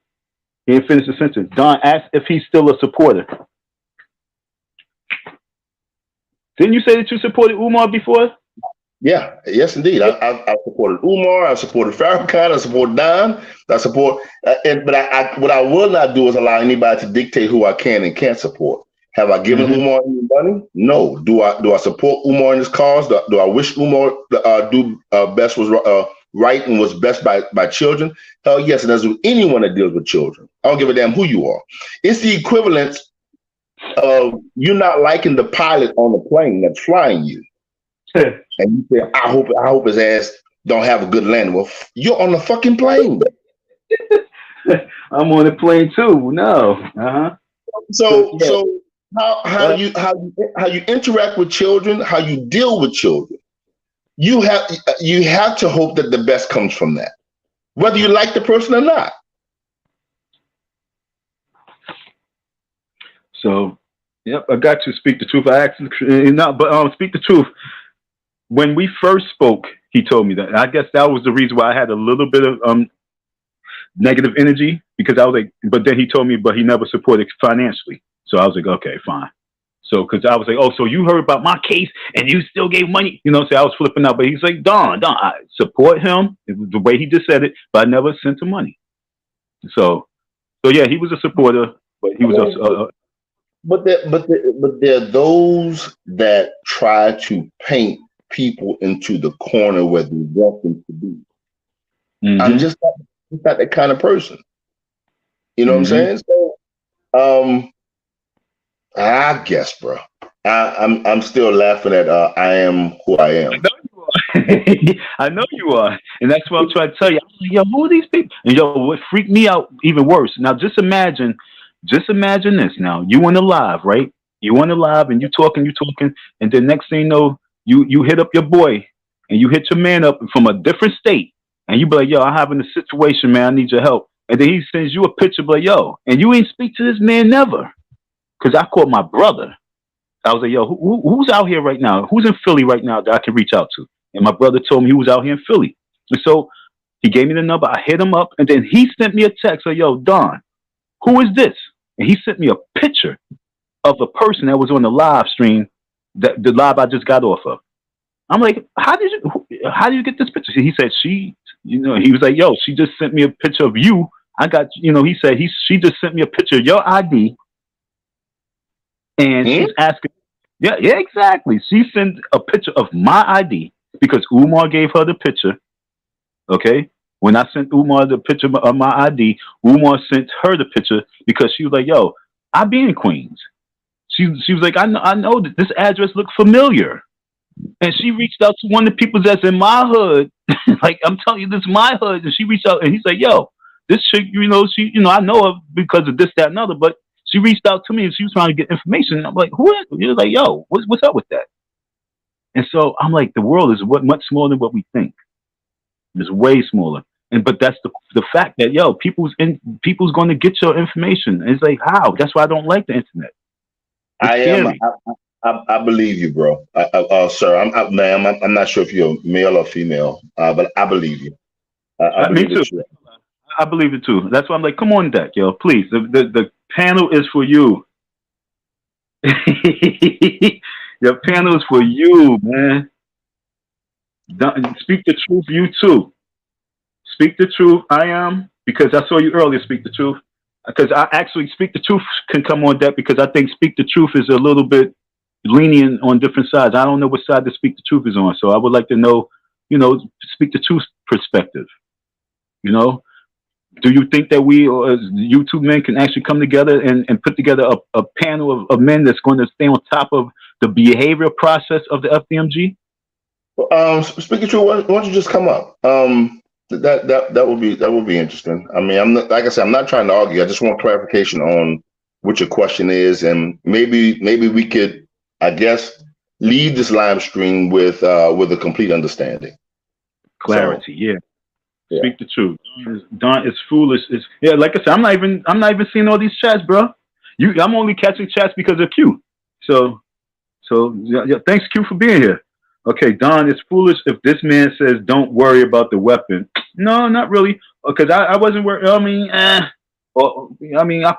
He didn't finish the sentence. Don asked if he's still a supporter. Didn't you say that you supported Umar before? Yeah, yes, indeed. I supported Umar. I supported Farrakhan. I support Don. I support, but what I will not do is allow anybody to dictate who I can and can't support. Have I given Umar any money? No. Do I support Umar in his cause? Do I wish Umar do best was right and was best by children? Hell yes, it doesn't do anyone that deals with children. I don't give a damn who you are. It's the equivalent of you not liking the pilot on the plane that's flying you. And you say, I hope his ass don't have a good landing. Well, you're on the fucking plane. I'm on the plane too. No. So how you interact with children, how you deal with children, you have to hope that the best comes from that, whether you like the person or not. So, yep, I got to speak the truth. I actually speak the truth. When we first spoke, he told me that. I guess that was the reason why I had a little bit of negative energy, because I was like, but then he told me, but he never supported financially. So I was like, okay, fine. So, because I was like, oh, so you heard about my case and you still gave money, so I was flipping out. But he's like, Don, I support him the way he just said it, but I never sent him money. So yeah, he was a supporter, but he was But there are those that try to paint people into the corner where they want them to be. I'm just not that kind of person. You know what I'm saying? So, I guess, bro, I'm still laughing at I am who I am. I know you are, and that's what I'm trying to tell you. I'm like, yo, who are these people? And what freaked me out even worse. Now, just imagine this. Now, you on the live, right? You on the live, and you talking, and then next thing you know, you hit up your boy, and you hit your man up from a different state, and you be like, yo, I'm having a situation, man. I need your help. And then he sends you a picture, like, yo, and you ain't speak to this man never, because I called my brother. I was like, yo, who's out here right now? Who's in Philly right now that I can reach out to? And my brother told me he was out here in Philly. And so he gave me the number. I hit him up. And then he sent me a text. Like, yo, Don, who is this? And he sent me a picture of the person that was on the live stream, the live I just got off of. I'm like, how did you get this picture? He said, he was like, yo, she just sent me a picture of you. I got, he said, she just sent me a picture of your ID. And she's asking, yeah, exactly. She sent a picture of my ID because Umar gave her the picture. Okay. When I sent Umar the picture of my ID, Umar sent her the picture because she was like, yo, I be in Queens. She was like, I know that this address looks familiar. And she reached out to one of the people that's in my hood. Like, I'm telling you, this is my hood. And she reached out and he's like, yo, this chick, I know her because of this, that, and other, but she reached out to me and she was trying to get information. I'm like, who is it? He was like, yo, what's up with that? And so I'm like, the world is much smaller than what we think. It's way smaller. But that's the fact that, yo, people's going to get your information. And it's like, how? That's why I don't like the internet. I believe you, bro. Sir, ma'am, I'm not sure if you're male or female, but I believe you. I believe me too. I believe it too. That's why I'm like, come on, deck, yo, please. The panel is for you. Your panel is for you, man. Speak the truth, you too. Speak the truth. I am, because I saw you earlier. Speak the truth. because I actually Speak the Truth can come on deck, because I think Speak the Truth is a little bit lenient on different sides. I don't know what side the Speak the Truth is on, so I would like to know, Speak the Truth perspective. Do you think that we, or as you two men, can actually come together and put together a panel of men that's going to stay on top of the behavioral process of the FDMG? Speaking true, why don't you just come up? That would be interesting. I mean, I'm not, like I said, I'm not trying to argue. I just want clarification on what your question is, and maybe we could, I guess, leave this live stream with a complete understanding. Clarity, So, yeah. Speak the truth. Don is foolish. Yeah, like I said, I'm not even seeing all these chats, bro. I'm only catching chats because of Q. So yeah, thanks Q for being here. Okay, Don is foolish if this man says don't worry about the weapon. No, not really, because I wasn't worried. I mean, I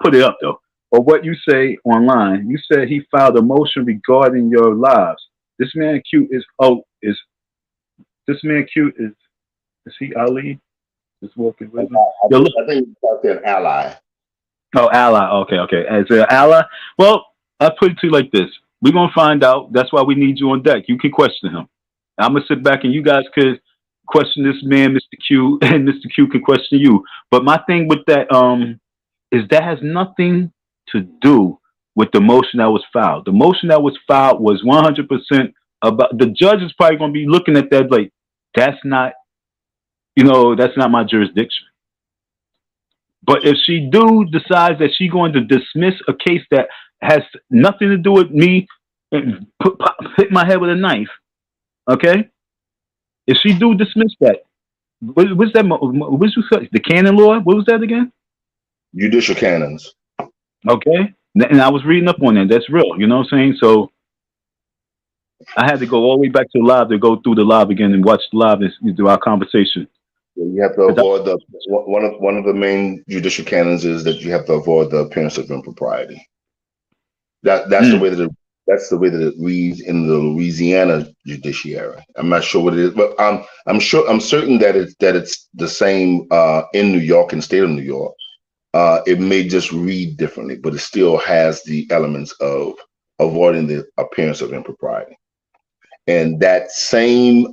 put it up though. Or what you say online? You said he filed a motion regarding your lives. This man Q is this man Q is he Ali? Just walking with him. I think it's out there, an ally. Oh, ally. Okay. Is it an ally? Well, I put it to you like this. We're going to find out. That's why we need you on deck. You can question him. I'm going to sit back and you guys could question this man, Mr. Q, and Mr. Q can question you. But my thing with that is that has nothing to do with the motion that was filed. The motion that was filed was 100% about, the judge is probably going to be looking at that like, that's not my jurisdiction. But if she decides that she's going to dismiss a case that has nothing to do with me and hit my head with a knife, okay? If she dismiss that, what's that? What's the canon law? What was that again? Judicial canons. Okay, and I was reading up on that. That's real. You know what I'm saying? So I had to go all the way back to the live to go through the live again and watch the live and do our conversation. You have to avoid one of the main judicial canons is that you have to avoid the appearance of impropriety. That's the way that it reads in the Louisiana judiciary. I'm not sure what it is, but I'm certain that it's the same in New York and state of New York. It may just read differently, but it still has the elements of avoiding the appearance of impropriety. And that same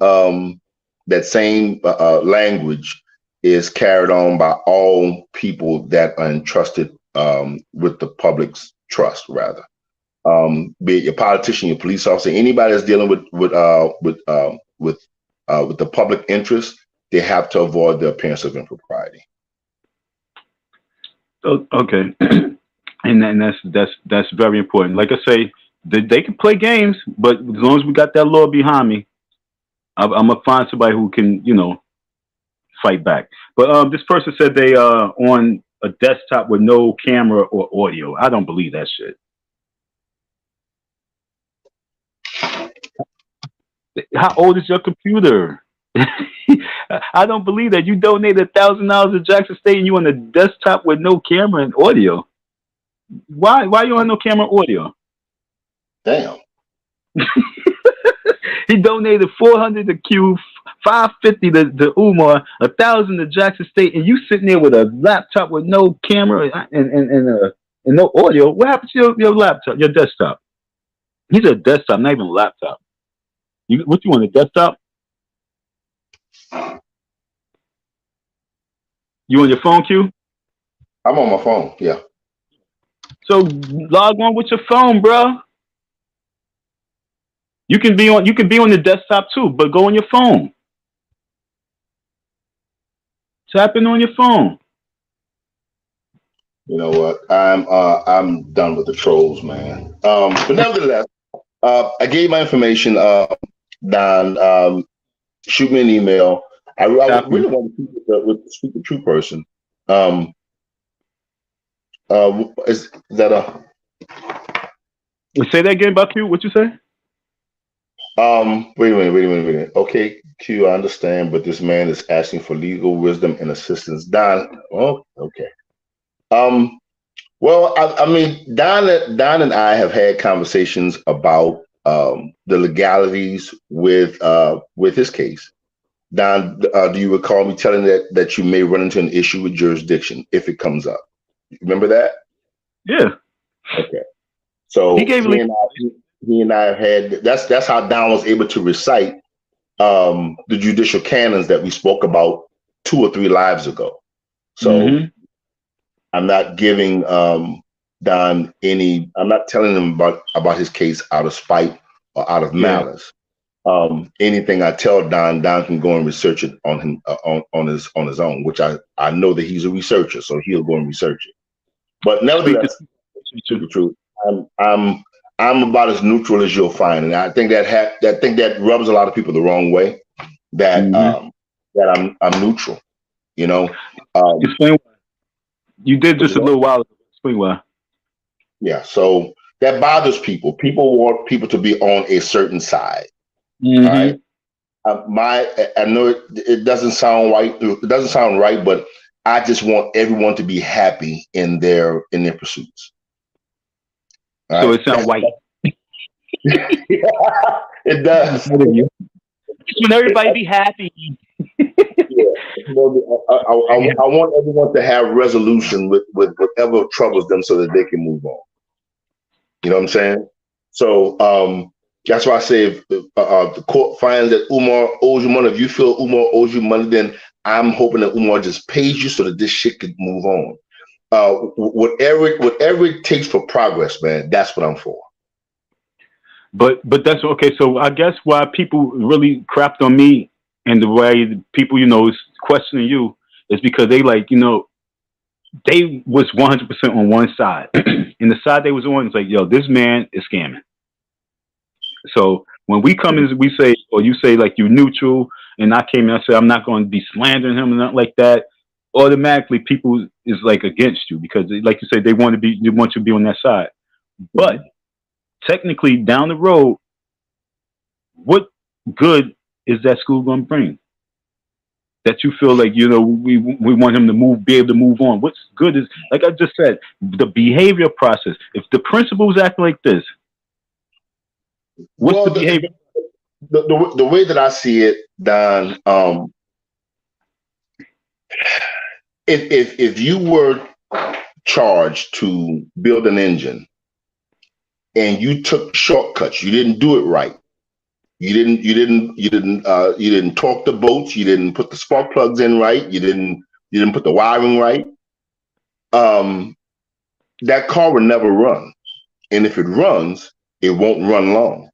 language is carried on by all people that are entrusted with the public's trust, rather. Be it your politician, your police officer, anybody that's dealing with the public interest, they have to avoid the appearance of impropriety. Okay, and that's very important. Like I say, they can play games, but as long as we got that law behind me, I'm gonna find somebody who can, fight back. But this person said they are on a desktop with no camera or audio. I don't believe that shit. How old is your computer? I don't believe that. You donated $1,000 to Jackson State and you on a desktop with no camera and audio. Why you on no camera or audio? Damn. He donated $400 to Q, $550 to Umar, $1,000 to Jackson State, and you sitting there with a laptop with no camera and no audio. What happened to your laptop, your desktop? He's a desktop, not even a laptop. What you want, a desktop? You on your phone, Q? I'm on my phone, yeah. So log on with your phone, bro. You can be on the desktop too, but go on your phone. Tap in on your phone. You know what? I'm done with the trolls, man. But nevertheless, I gave my information. Don, shoot me an email. I really want to speak with the true person. Is that a? Say that again, about Q. What you say? Wait a minute. Okay, Q, I understand, but this man is asking for legal wisdom and assistance. Don, oh, okay. Well, I mean, Don and I have had conversations about the legalities with his case. Don, do you recall me telling that you may run into an issue with jurisdiction if it comes up? Remember that? Yeah. Okay. So He gave he and I had that's how Don was able to recite the judicial canons that we spoke about 2 or 3 lives ago. So I'm not giving Don any. I'm not telling him about his case out of spite or out of malice. Anything I tell Don can go and research it on him on his own, which I know that he's a researcher, so he'll go and research it. But nevertheless, the truth, I'm about as neutral as you'll find, and I think that rubs a lot of people the wrong way. That that I'm neutral, you know. Explain why. You did just a little while ago. Explain why. Yeah, so that bothers people. People want people to be on a certain side. All right. I know it doesn't sound right. It doesn't sound right, but I just want everyone to be happy in their pursuits. All so right? it sounds white. It does. Just want everybody to be happy. Yeah. I want everyone to have resolution with whatever troubles them so that they can move on. You know what I'm saying? So that's why I say if the court finds that Umar owes you money, if you feel Umar owes you money, then I'm hoping that Umar just pays you so that this shit could move on. Whatever it takes for progress, man, that's what I'm for. But that's okay. So I guess why people really crapped on me and the way people, is questioning you is because they they was 100% on one side. And the side they was on is like, yo, this man is scamming. So when we come in, we say, or you say like you're neutral, and I came in and I said, I'm not going to be slandering him and nothing like that. Automatically people is like against you because like you said, they want you to be on that side. But technically down the road, what good is that school going to bring? That you feel like, we want him to be able to move on. What's good is, like I just said, the behavior process. If the principals act like this, what's the behavior? The way that I see it, Don, if you were charged to build an engine and you took shortcuts, you didn't do it right. You didn't torque the bolts. You didn't put the spark plugs in right. You didn't put the wiring right. That car will never run, and if it runs, it won't run long.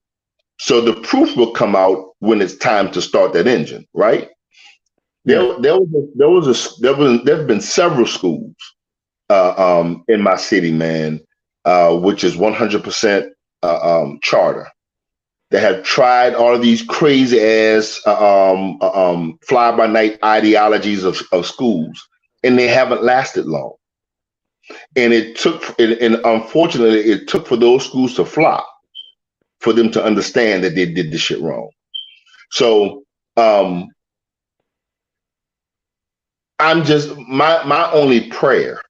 So the proof will come out when it's time to start that engine, right? Yeah. There've been several schools in my city, man, which is 100% charter. They have tried all of these crazy ass fly by night ideologies of schools, and they haven't lasted long. And unfortunately, it took for those schools to flop for them to understand that they did the shit wrong. So I'm just my only prayer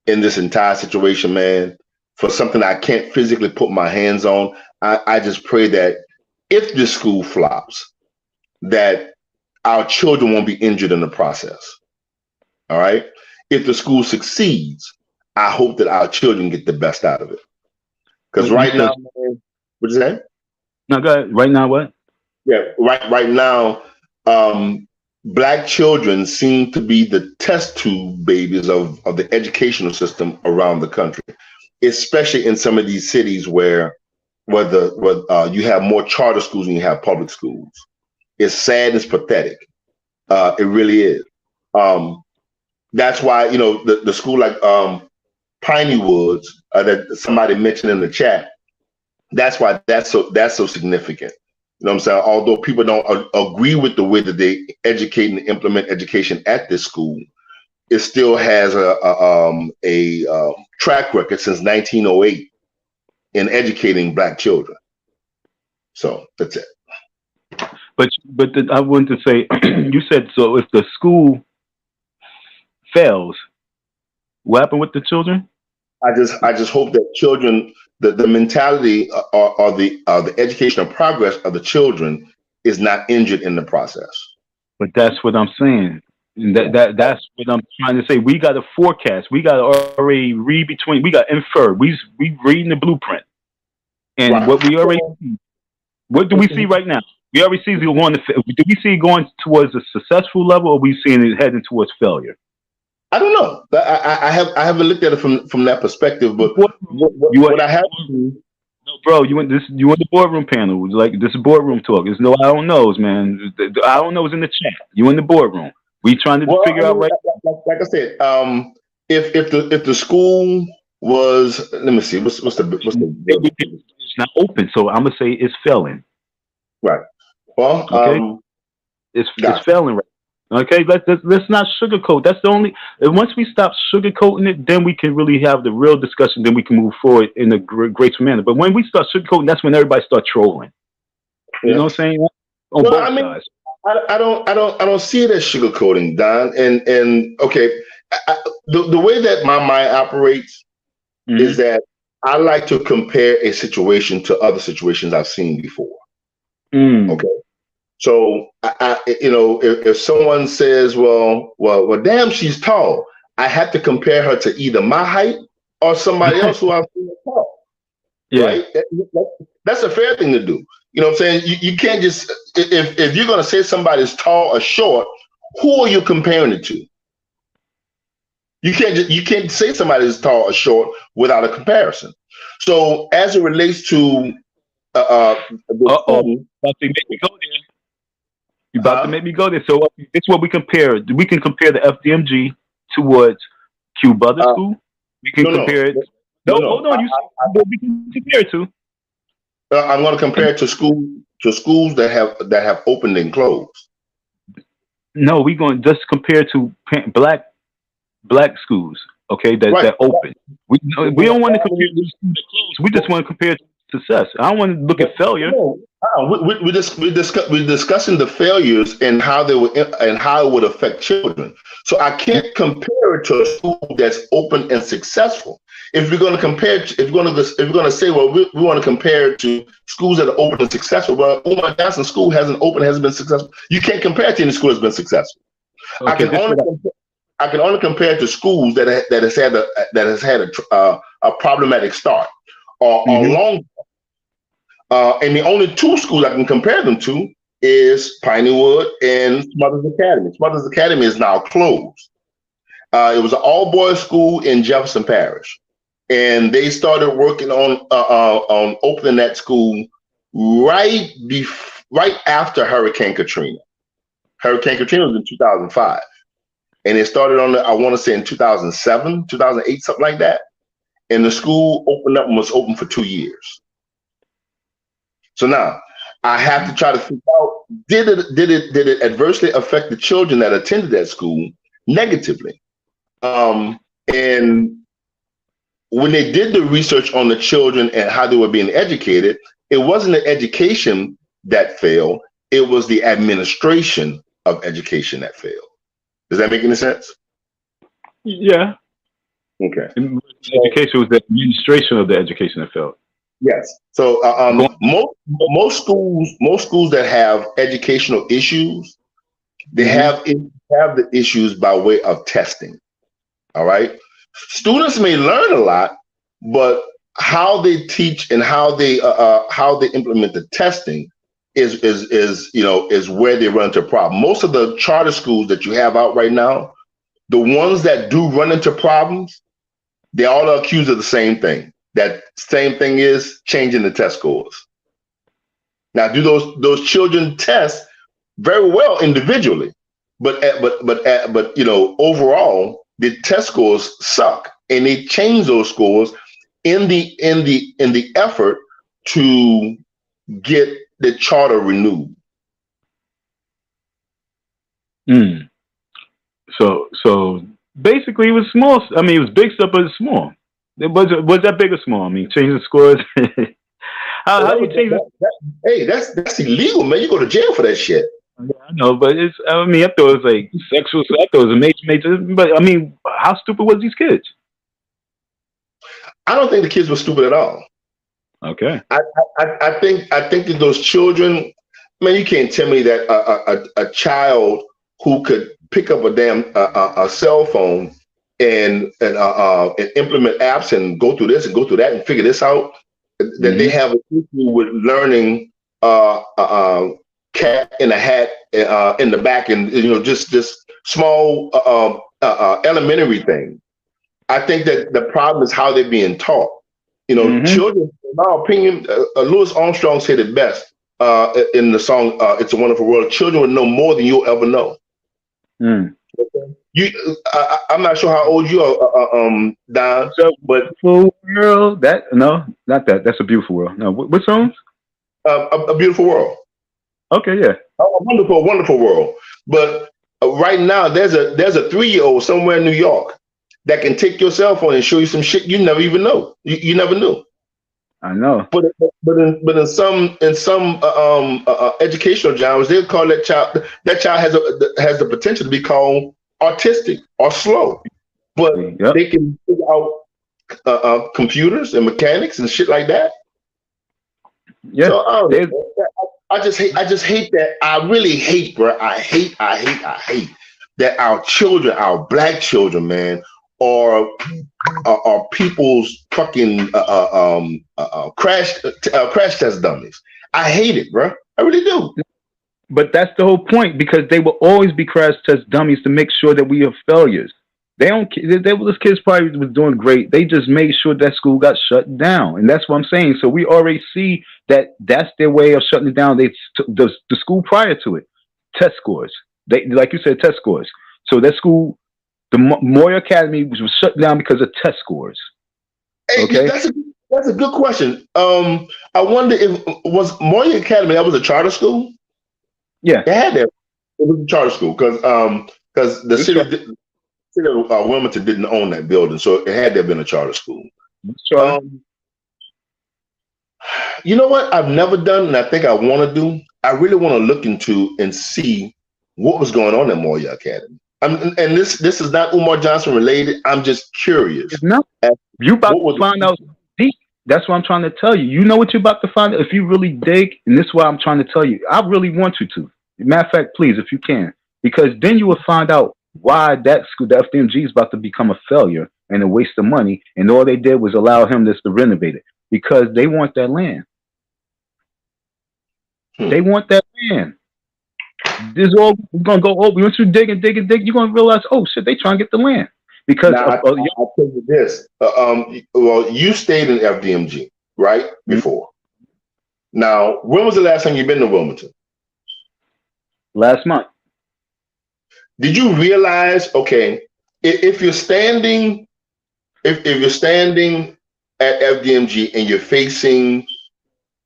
in this entire situation, man, for something I can't physically put my hands on. I just pray that if this school flops, that our children won't be injured in the process. All right. If the school succeeds, I hope that our children get the best out of it. Because right now, man, what is that? No, go ahead. Right now, what? Yeah, right now, Black children seem to be the test tube babies of the educational system around the country, especially in some of these cities where you have more charter schools than you have public schools. It's sad, it's pathetic. It really is. That's why, the school like Piney Woods that somebody mentioned in the chat, that's why that's so significant. You know what I'm saying? Although people don't agree with the way that they educate and implement education at this school, it still has a track record since 1908 in educating Black children. So that's it. But I wanted to say, you said, so if the school fails, what happened with the children? I just hope that children, the mentality or the educational progress of the children is not injured in the process. But that's what I'm saying. And that's what I'm trying to say. We got to forecast. We got to already read between. We got to infer. We reading the blueprint, and Right. what we already see. What do we see right now? We already see it going. Do we see it going towards a successful level, or we seeing it heading towards failure? I don't know. I haven't looked at it from that perspective, but what I have seen. No, bro, you in the boardroom panel. Like, this is boardroom talk. There's no I don't knows, man. The I don't knows in the chat. You in the boardroom. We trying to figure out right. Like I said, if the school was, let me see, what's the It's not open, so I'm gonna say it's failing. right? Well, Okay, it's failing right. Okay, let's not sugarcoat. That's the only. And once we stop sugarcoating it, then we can really have the real discussion. Then we can move forward in a graceful manner. But when we start sugarcoating, that's when everybody starts trolling. You know what I'm saying? On both sides. I don't see it as sugarcoating, Don. And okay, the way that my mind operates is that I like to compare a situation to other situations I've seen before. Okay. So if someone says, well, damn, she's tall, I have to compare her to either my height or somebody else who I've seen tall. Yeah. Right? That's a fair thing to do. You know what I'm saying? You can't just, if you're going to say somebody's tall or short, who are you comparing it to? You can't say somebody's tall or short without a comparison. So as it relates to about to make me go there. You about to make me go there. So this is what we compare. We can compare the FDMG towards Q Butler School. We can compare it. No, hold on. We can compare it to. I'm going to compare it to schools that have opened and closed. No, we're going to just compare to black schools. Okay, that open. We don't want to compare to schools that closed. We just want to compare to success. I don't want to look at failure. We're discussing the failures and how it would affect children. So I can't compare it to a school that's open and successful. If we're going to compare, if you're going to say, well, we want to compare it to schools that are open and successful. Well, Umar Johnson School hasn't been successful. You can't compare it to any school that's been succlosuccessful. Okay, I can only compare it to schools that has had a problematic start or long. And the only two schools I can compare them to is Pineywood and Smothers Academy. Smothers Academy is now closed. It was an all-boys school in Jefferson Parish, and they started working on opening that school right after Hurricane Katrina. Hurricane Katrina was in 2005, and it started I want to say in 2007, 2008, something like that. And the school opened up and was open for 2 years. So now I have to try to figure out, did it adversely affect the children that attended that school negatively? And when they did the research on the children and how they were being educated, it wasn't the education that failed. It was the administration of education that failed. Does that make any sense? Yeah. Okay. Education was the administration of the education that failed. Yes. So most schools that have educational issues, they have the issues by way of testing. All right. Students may learn a lot, but how they teach and how they implement the testing is where they run into a problem. Most of the charter schools that you have out right now, the ones that do run into problems, they all are accused of the same thing. That same thing is changing the test scores. Now, do those children test very well individually, but overall the test scores suck, and they change those scores in the effort to get the charter renewed. So basically, it was small. I mean, it was big stuff, but it's small. Was that big or small? I mean, changing scores. how do you change Hey, that's illegal, man. You go to jail for that shit. Yeah, I know, but I thought it was like sexual. I thought it was a major. But I mean, how stupid was these kids? I don't think the kids were stupid at all. Okay. I think that those children, man, you can't tell me that a child who could pick up a damn a cell phone and implement apps and go through this and go through that and figure this out, that they have an issue with learning cat in a hat in the back, and just small elementary thing. I think that the problem is how they're being taught. Children, in my opinion, Louis Armstrong said it best in the song "It's a Wonderful World." Children would know more than you'll ever know. I'm not sure how old you are, Don, but world. No, not that. That's a beautiful world. No, what song? A Beautiful World. Okay, yeah. A wonderful world. But right now, there's a 3-year-old somewhere in New York that can take your cell phone and show you some shit you never even know. You never knew. I know. But in some educational genres, they'll call that child has the potential to be called autistic or slow. But they can figure out computers and mechanics and shit like that. Yeah. So, I just hate that. I really hate, bro. I hate that our children, our black children, man, are people's fucking crash test dummies. I hate it, bro. I really do. But that's the whole point, because they will always be crash test dummies to make sure that we are failures. They don't. Those kids probably was doing great. They just made sure that school got shut down, and that's what I'm saying. So we already see that that's their way of shutting it down. The school prior to it, test scores. They, like you said, test scores. So that school, the Moyer Academy, was shut down because of test scores. Hey, okay, that's a good question. I wonder if was Moyer Academy, that was a charter school. Yeah, it had that. It was a charter school because the city of Wilmington didn't own that building, so it had to have been a charter school. You know what I've never done, and I think I want to do? I really want to look into and see what was going on at Moyer Academy. And this is not Umar Johnson related. I'm just curious. No, you about to find out deep. That's what I'm trying to tell you. You know what you're about to find out if you really dig, and this is what I'm trying to tell you. I really want you to. Matter of fact, please, if you can, because then you will find out why that school, the FDMG, is about to become a failure and a waste of money, and all they did was allow him to renovate it because they want that land. They want that land. This is all we're gonna go over. Once you dig and dig and dig, you're gonna realize, oh shit, they trying to get the land. Because I'll tell you this. Well, you stayed in FDMG, right? Before. Now, when was the last time you've been to Wilmington? Last month. Did you realize, okay, if you're standing, if you're standing at FDMG and you're facing,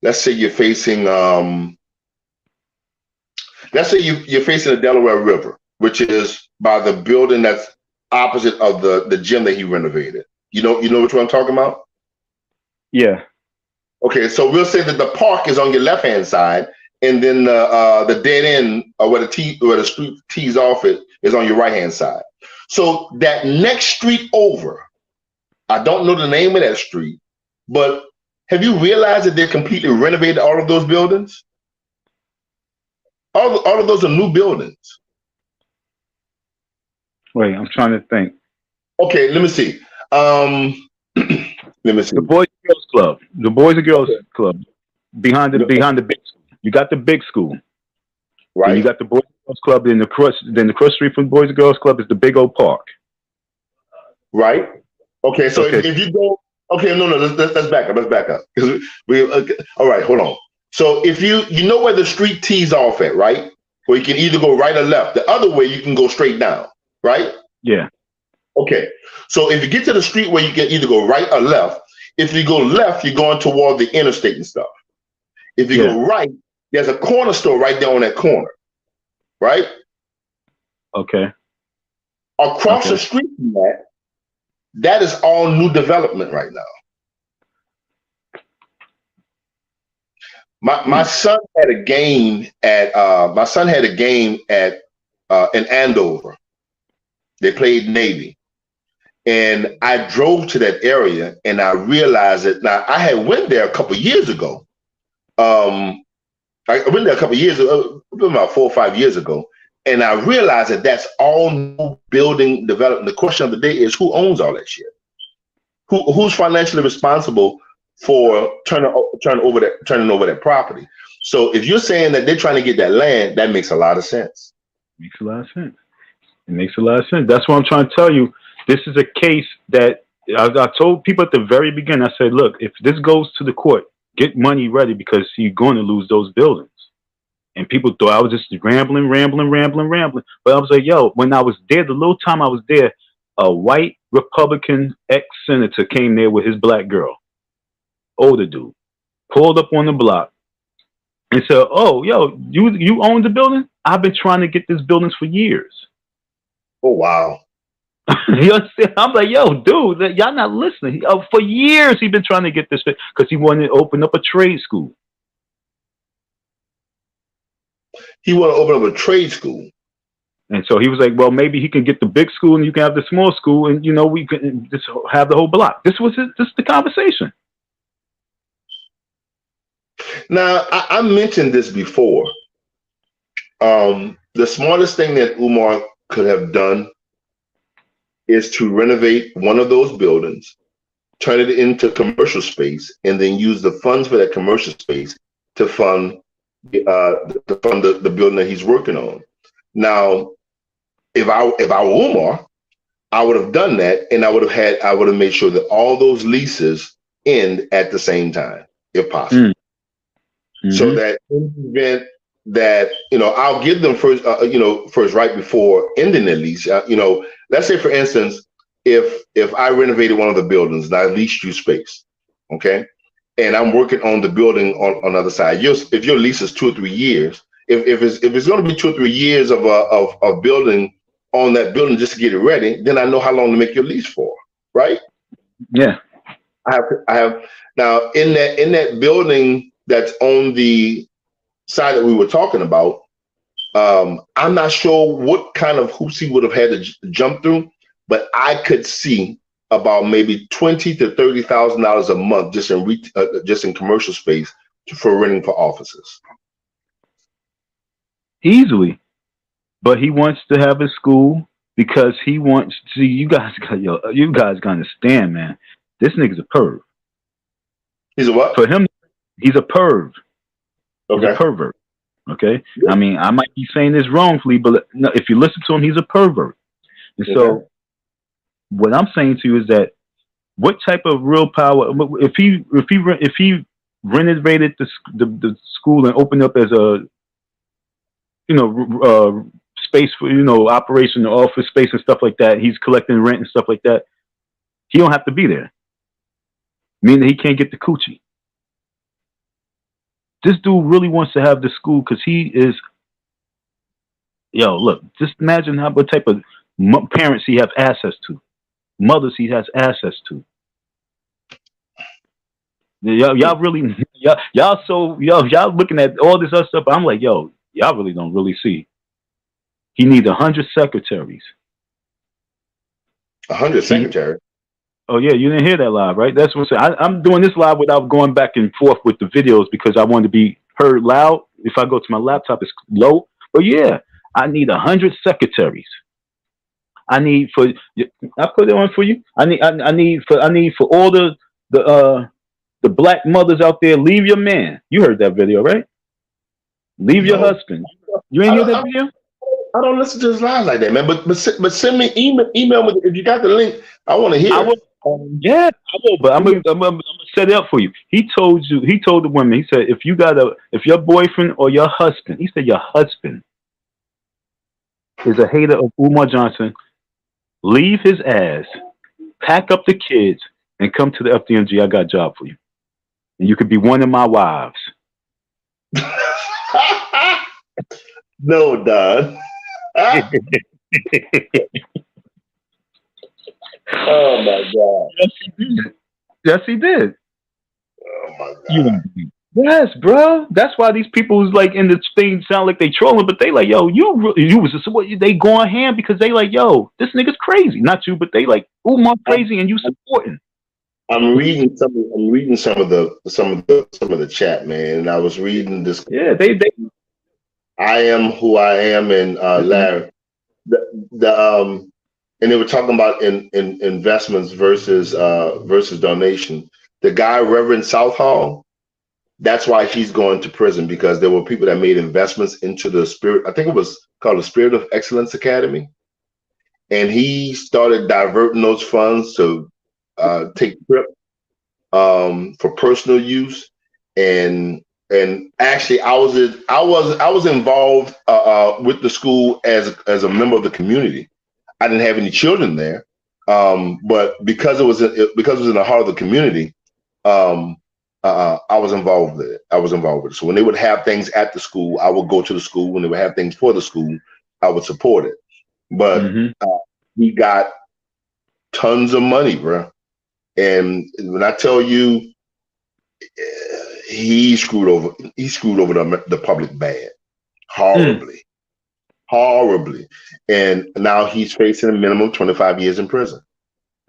let's say you're facing, let's say you're facing the Delaware River, which is by the building that's opposite of the gym that he renovated. You know which one I'm talking about? Yeah. Okay, so we'll say that the park is on your left-hand side, and then the dead end, or where the street tees off it, is on your right-hand side. So that next street over, I don't know the name of that street, but have you realized that they're completely renovated all of those buildings? All of those are new buildings. Wait, I'm trying to think. Okay, let me see. Let me see. The Boys and Girls Club. The Boys and Girls Club. Behind the big school. You got the big school. Right. And you got the Boys and Girls Club, then the cross street from the Boys and Girls Club is the big old park. Right. Okay, so if you go, okay, no, let's back up. Let's back up. All right, hold on. So if you know where the street tees off at, right? Where you can either go right or left. The other way you can go straight down, right? Yeah. Okay. So if you get to the street where you can either go right or left, if you go left, you're going toward the interstate and stuff. If you go right, there's a corner store right there on that corner, right? Okay. Across the street from that is all new development right now. My son had a game at in Andover. They played Navy. And I drove to that area and I realized that now I had went there a couple of years ago. I went there a couple of years ago, about 4 or 5 years ago. And I realized that that's all new building development. The question of the day is who owns all that shit? Who's financially responsible for turning over that property? So if you're saying that they're trying to get that land, that makes a lot of sense. Makes a lot of sense. It makes a lot of sense. That's what I'm trying to tell you. This is a case that I told people at the very beginning. I said, look, if this goes to the court, get money ready because you're going to lose those buildings. And people thought I was just rambling. But I was like, yo, when I was there, the little time I was there, a white Republican ex-senator came there with his black girl, older dude, pulled up on the block and said, oh, yo, you own the building? I've been trying to get this building for years. Oh, wow. You understand? I'm like, yo, dude, y'all not listening. For years, he's been trying to get this because he wanted to open up a trade school. He wanted to open up a trade school. And so he was like, well, maybe he can get the big school and you can have the small school and, you know, we can just have the whole block. This was the conversation. Now, I mentioned this before. The smartest thing that Umar could have done is to renovate one of those buildings, turn it into commercial space, and then use the funds for that commercial space to fund the building that he's working on. Now, if I were Umar, I would have done that, and I would have made sure that all those leases end at the same time, if possible. Mm-hmm. So that in the event that, you know, I'll give them first right before ending their lease. You know, let's say for instance, if I renovated one of the buildings and I leased you space, okay, and I'm working on the building on the other side. If your lease is 2 or 3 years, if it's going to be 2 or 3 years of building on that building just to get it ready, then I know how long to make your lease for, right? Yeah. I have now in that building that's on the side that we were talking about. I'm not sure what kind of hoops he would have had to jump through, but I could see about maybe $20,000 to $30,000 a month just in commercial space for renting for offices. Easily, but he wants to have a school because he wants. See, you guys gotta understand, man. This nigga's a perv. He's a what? For him, he's a perv. Okay. He's a pervert. Okay. Yeah. I mean, I might be saying this wrongfully, but no, if you listen to him, he's a pervert. And so, what I'm saying to you is that what type of real power? If he renovated the school and opened up as a space for operation, office space and stuff like that, he's collecting rent and stuff like that. He don't have to be there. Meaning he can't get the coochie. This dude really wants to have the school because he is. Yo, look, just imagine what type of parents he has access to, mothers he has access to. Y'all really, y'all looking at all this other stuff. I'm like, yo, y'all really don't really see. He needs 100 secretaries. 100 secretaries? Oh yeah, you didn't hear that live, right? That's what I'm doing this live without going back and forth with the videos because I want to be heard loud. If I go to my laptop, it's low. But yeah, I need 100 secretaries. I put it on for you. I need for all the black mothers out there. Leave your man. You heard that video, right? Leave your husband. You ain't hear that video? I don't listen to his live like that, man. But send me email me if you got the link. I want to hear. Yeah, I will. But I'm gonna set it up for you. He told the women. He said, if your boyfriend or your husband, he said your husband is a hater of Umar Johnson, leave his ass, pack up the kids, and come to the FDMG. I got a job for you, and you could be one of my wives. No, Don. Oh my God! Yes, he did. Yes, he did. Oh my God! Yes, bro. That's why these people who's like in the thing sound like they trolling, but they like, yo, you was just what they going ham because they like, yo, this nigga's crazy. Not you, but they like Umar crazy and you supporting. I'm reading some of the chat, man, and I was reading this. Yeah, I Am Who I Am and Larry. And they were talking about in investments versus donation. The guy, Reverend Southall, that's why he's going to prison, because there were people that made investments into the Spirit. I think it was called the Spirit of Excellence Academy, and he started diverting those funds to take trips for personal use. And actually, I was involved with the school as a member of the community. I didn't have any children there, but because it was in the heart of the community, I was involved with it. So when they would have things at the school, I would go to the school. When they would have things for the school, I would support it. But he got tons of money, bro. And when I tell you, he screwed over the public bad, horribly. And now he's facing a minimum 25 years in prison.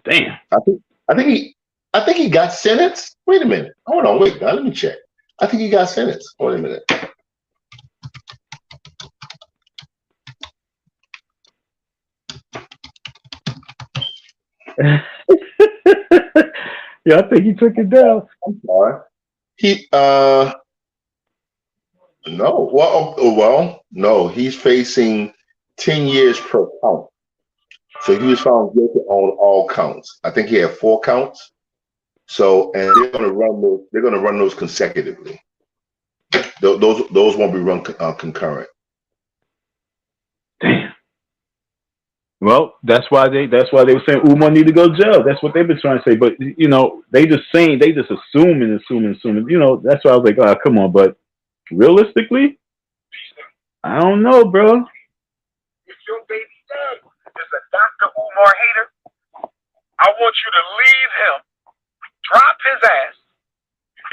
Damn. I think he got sentenced. Wait a minute. Hold on. Wait. Let me check. I think he got sentenced. Wait a minute. Yeah, I think he took it down. I'm sorry. He no. Well, no. He's facing 10 years per count. So he was found guilty on all counts. I think he had 4 counts. So, and they're going to run those consecutively. Those won't be run concurrent. Damn. Well, that's why they were saying Umar need to go to jail. That's what they've been trying to say. But you know, they just assuming. You know, that's why I was like, oh, come on. But realistically, I don't know, bro. If your baby dad is a Dr. Umar hater, I want you to leave him, drop his ass,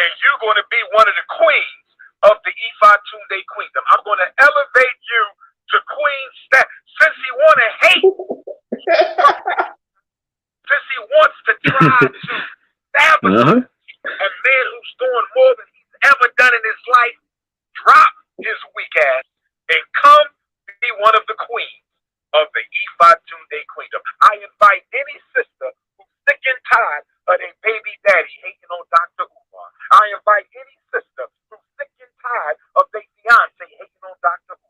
and you're going to be one of the queens of the M-TheeFDMGBoogieman Queendom. I'm going to elevate you to queen status. Since he want to hate, since he wants to try to sabotage a man who's doing more than he's ever done in his life, drop his weak ass and come be one of the queens of the M-TheeFDMGBoogieman Queendom. I invite any sister who's sick and tired of their baby daddy hating on Dr. Umar. I invite any sister who's sick and tired of their fiance hating on Dr. Umar.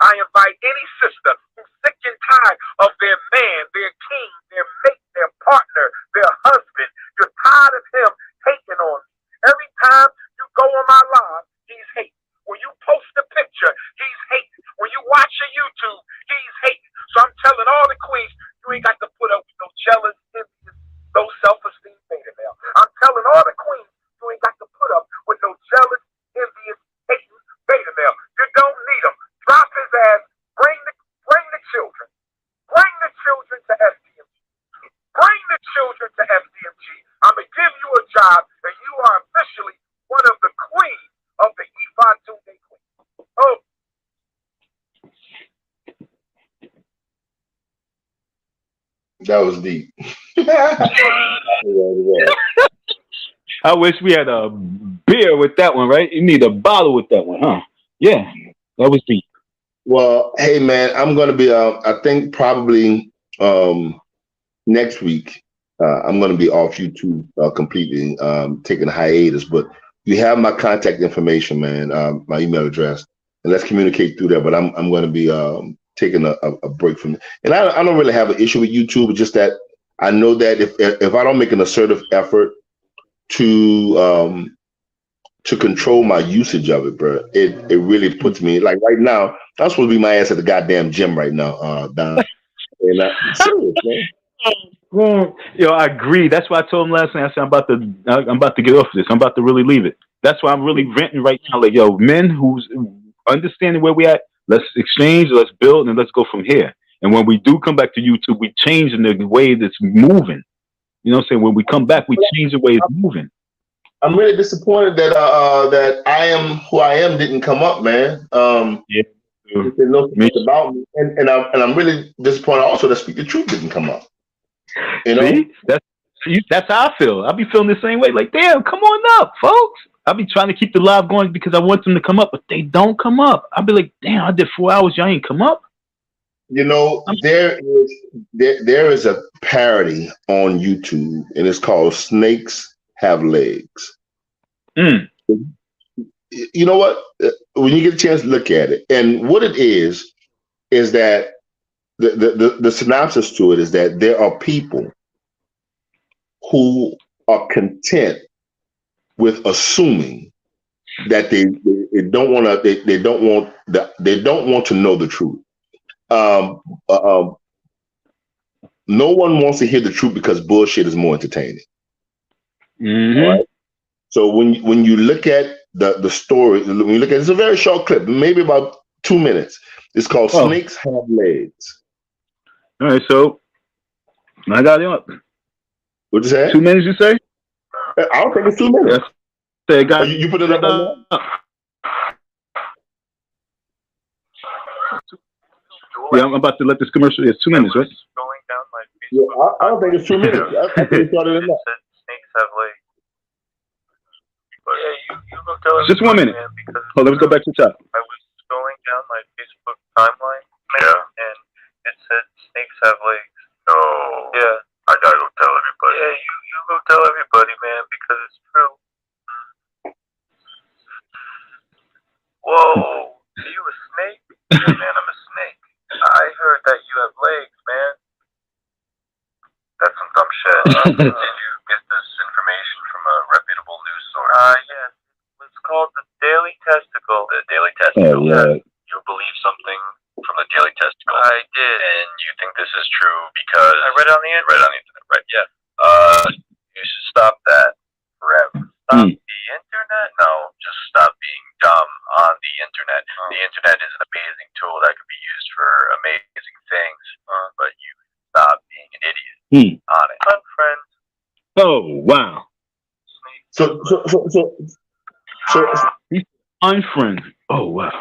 I invite any sister who's sick and tired of their man, their king, their mate, their partner, their husband. You're tired of him hating on me. Every time you go on my live, he's hating. When you post a picture, he's hating. When you watch a YouTube, he's hating. So I'm telling all the queens, you ain't got to put up with no jealous, envious, no self-esteem beta male. I'm telling all the queens, you ain't got to put up with no jealous, envious, hating beta male. You don't need them. Drop his ass. Bring the children. Bring the children to FDMG. Bring the children to FDMG. I'm going to give you a job, and you are officially one of the queens of the M-TheeFDMGBoogieman Queen. Oh. That was deep. I wish we had a beer with that one, right? You need a bottle with that one, huh? Yeah, that was deep. Well, hey man, I'm gonna be I think probably next week I'm gonna be off YouTube completely, taking a hiatus. But you have my contact information, man, my email address, and let's communicate through there. But I'm gonna be taking a break from it. And I don't really have an issue with YouTube. It's just that I know that if I don't make an assertive effort to control my usage of it, bro, it really puts me, like right now, I'm supposed to be my ass at the goddamn gym right now, Don. And serious, man. Well, yo, I agree. That's why I told him last night. I said I'm about to get off this. I'm about to really leave it. That's why I'm really venting right now. Like, yo, men who's understanding where we at, let's exchange, let's build, and let's go from here. And when we do come back to YouTube, we change in the way that's moving. You know what I'm saying? When we come back, we change the way it's moving. I'm really disappointed that that I Am Who I Am didn't come up, man. Yeah. They know something about me, and I'm really disappointed also that Speak the Truth didn't come up. You know, see, that's how I feel. I be feeling the same way. Like, damn, come on up, folks. I'll be trying to keep the live going because I want them to come up, but they don't come up. I'll be like, damn, I did 4 hours, y'all ain't come up. You know, there is a parody on YouTube, and it's called "Snakes Have Legs." Mm. You know what? When you get a chance to look at it, and what it is that the synopsis to it is that there are people who are content with assuming that they don't want to they don't want to know the truth. No one wants to hear the truth because bullshit is more entertaining. Mm-hmm. All right? So when you look at the story, when you look at it's a very short clip, maybe about 2 minutes. It's called "Snakes Have Legs." All right, so I got it up. What'd you say? 2 minutes, you say? I don't think it's 2 minutes. Yes. Got you put it up on that? Yeah, I'm about to let this commercial. It's 2 minutes, right? Going down my Yeah, Facebook. I don't think it's 2 minutes. I think it started in that. Snakes have legs. But yeah, you go tell everybody, Just 1 minute. man, because Oh, let's go back to the top. I was going down my Facebook timeline, and it said snakes have legs. No. Yeah. I gotta go tell everybody. Yeah, you go tell everybody, man, because it's true. Whoa, are you a snake? Yeah, man, I'm a snake. I heard that you have legs, man. That's some dumb shit. Did you get this information from a reputable news source? Yeah. It's called the Daily Testicle. The Daily Testicle. Oh, yeah. You believe something from the Daily Testicle? I did. And you think this is true because I read it on the internet. Read it on the internet, right? Yeah. You should stop that forever. Stop the internet? No, just stop being dumb on the internet. The internet is an amazing tool that can be used for amazing things, but you stop being an idiot on it. Unfriend. Oh, wow. So Unfriend. Oh, wow.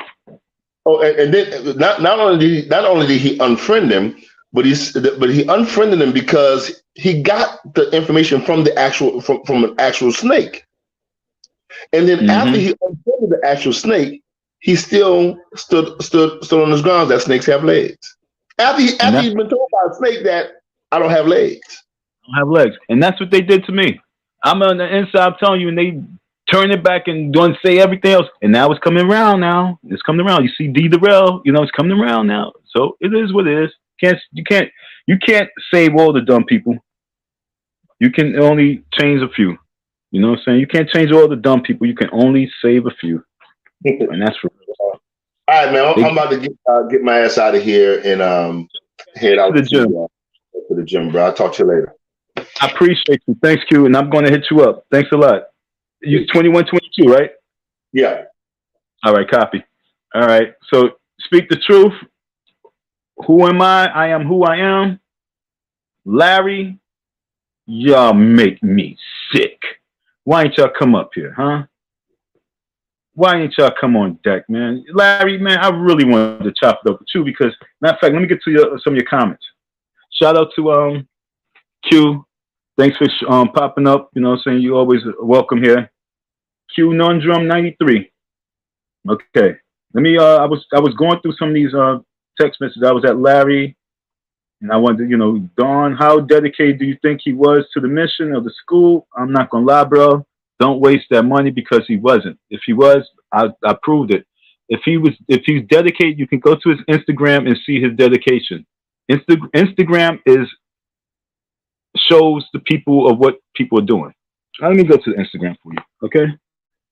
Oh, and then not only did he unfriend him, but he unfriended him because he got the information from from an actual snake. And then after he unfriended the actual snake, he still stood on his grounds that snakes have legs. After he's been told by a snake that I don't have legs. I don't have legs. And that's what they did to me. I'm on the inside, I'm telling you, and they turn it back and don't say everything else. And now it's coming around now. It's coming around. You see D Darrell, it's coming around now. So it is what it is. You can't save all the dumb people. You can only change a few. You know what I'm saying? You can't change all the dumb people. You can only save a few. And that's for all right, man. I'm about to get my ass out of here and head out to the gym, bro. I'll talk to you later. I appreciate you. Thanks, Q. And I'm going to hit you up. Thanks a lot. You 21, 22, right? Yeah. All right, copy. All right. So speak the truth. Who am I? I am who I am. Larry, y'all make me sick. Why ain't y'all come up here, huh? Why ain't y'all come on deck, man? Larry, man, I really wanted to chop it up with you because, matter of fact, let me get to some of your comments. Shout out to Q. Thanks for popping up. You know what I'm saying? You always welcome here. Q Nundrum 93. Okay. Let me I was going through some of these text messages. I was at Larry and I wanted to, Dawn, how dedicated do you think he was to the mission of the school? I'm not gonna lie, bro. Don't waste that money because he wasn't. If he was, I proved it. If he's dedicated, you can go to his Instagram and see his dedication. Instagram shows the people of what people are doing. Let me go to the Instagram for you, okay?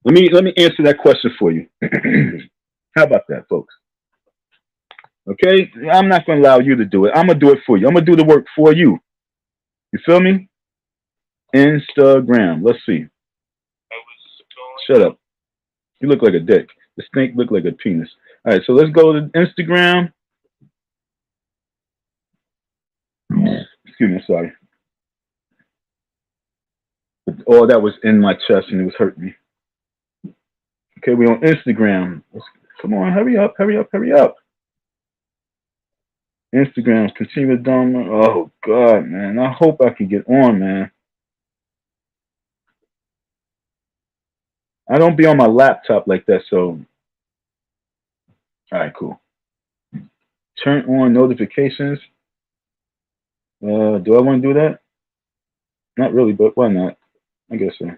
Let me answer that question for you. How about that, folks? Okay, I'm not going to allow you to do it. I'm going to do it for you. I'm going to do the work for you. You feel me? Instagram. Let's see. Shut up. You look like a dick. The snake look like a penis. All right, so let's go to Instagram. Excuse me, sorry. All that was in my chest and it was hurting me. Okay, we're on Instagram. Come on, hurry up. Instagram, continue to download. Oh, God, man. I hope I can get on, man. I don't be on my laptop like that, so. All right, cool. Turn on notifications. Do I want to do that? Not really, but why not? I guess so.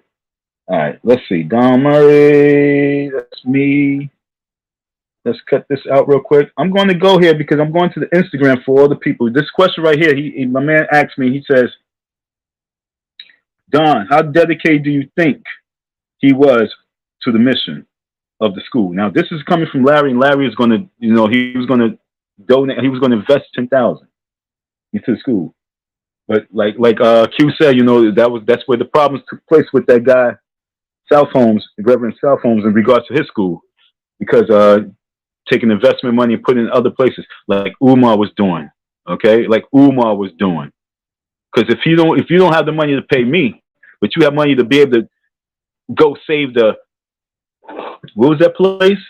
All right, let's see. Don Murray, that's me. Let's cut this out real quick. I'm going to go here because I'm going to the Instagram for all the people. This question right here, my man asked me, he says, Don, how dedicated do you think he was to the mission of the school? Now, this is coming from Larry, and Larry is going to, he was going to donate, he was going to invest $10,000 into the school. But like Q said, that's where the problems took place with that guy, South Holmes, Reverend South Holmes, in regards to his school, because taking investment money and putting it in other places, like Umar was doing. Okay, like Umar was doing. Because if you don't have the money to pay me, but you have money to be able to go save the, what was that place?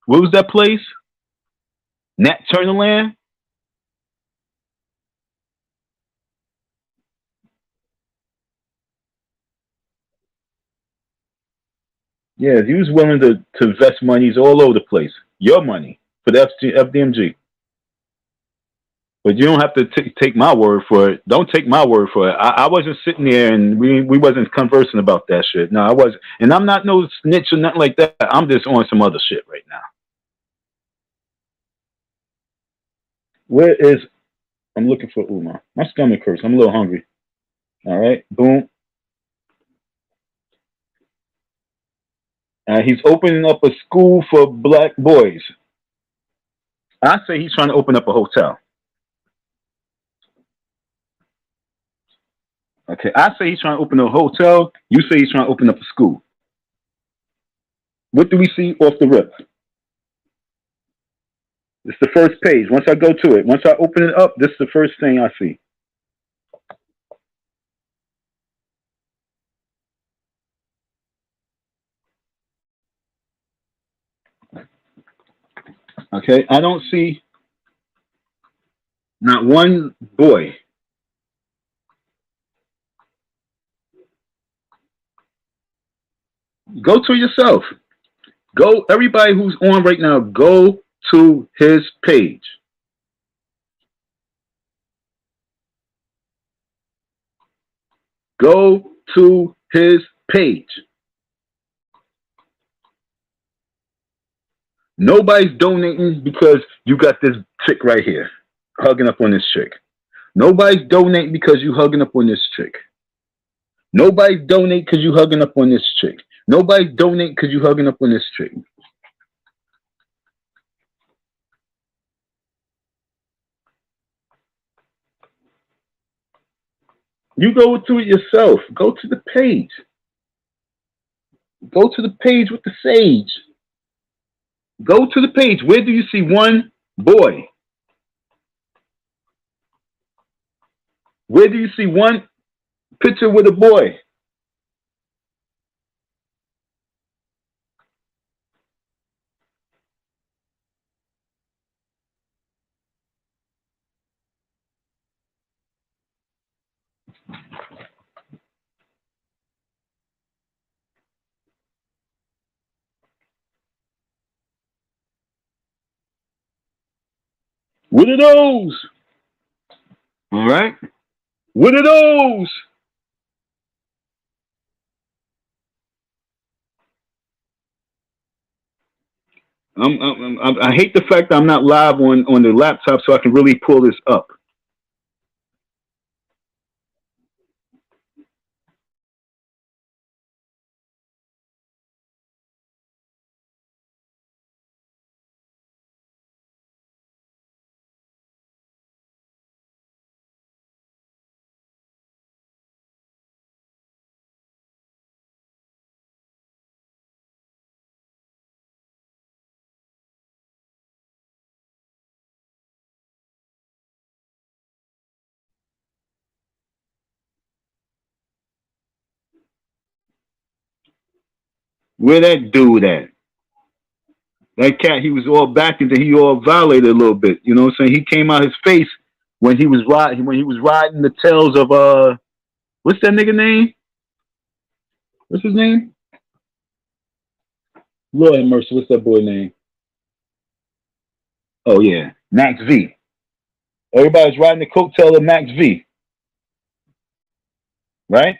What was that place? Nat Turner Land? Yeah, he was willing to invest monies all over the place. Your money for the FDMG. But you don't have to take my word for it. Don't take my word for it. I wasn't sitting there and we wasn't conversing about that shit. No, I wasn't. And I'm not no snitch or nothing like that. I'm just on some other shit right now. Where is, I'm looking for Umar. My stomach hurts. I'm a little hungry. All right, boom. He's opening up a school for black boys. I say he's trying to open up a hotel. Okay, I say he's trying to open a hotel. You say he's trying to open up a school. What do we see off the rip? It's the first page. Once I go to it, once I open it up, this is the first thing I see. Okay, I don't see not one boy. Go to yourself. Go, everybody who's on right now, go to his page. Go to his page. Nobody's donating because you got this chick right here, hugging up on this chick. Nobody's donating because you hugging up on this chick. Nobody's donating because you hugging up on this chick. Nobody's donating because you hugging up on this chick. You go to it yourself. Go to the page. Go to the page with the sage. Go to the page. Where do you see one boy? Where do you see one picture with a boy? What are those? All right. What are those? I hate the fact that I'm not live on the laptop so I can really pull this up. Where that dude at? That cat, he was all back into, he all violated a little bit. You know what I'm saying? He came out his face when he was riding the tails of what's that nigga name? What's his name? Lord have mercy, what's that boy name? Oh yeah, Max V. Everybody's riding the coattail of Max V, right?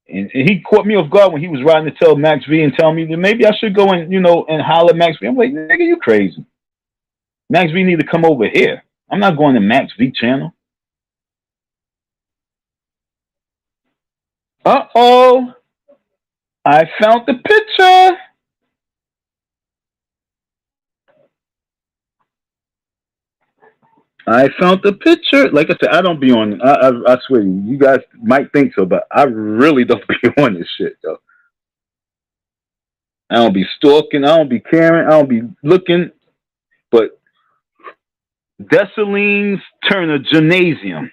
And he caught me off guard when he was riding the tail of Max V and telling me that maybe I should go and and holler at Max V. I'm like, nigga, you crazy. Max V need to come over here. I'm not going to Max V channel. Uh-oh. I found the picture. I found the picture. Like I said, I don't be on. I swear, you guys might think so, but I really don't be on this shit, though. I don't be stalking. I don't be caring. I don't be looking. But Dessalines Turner Gymnasium.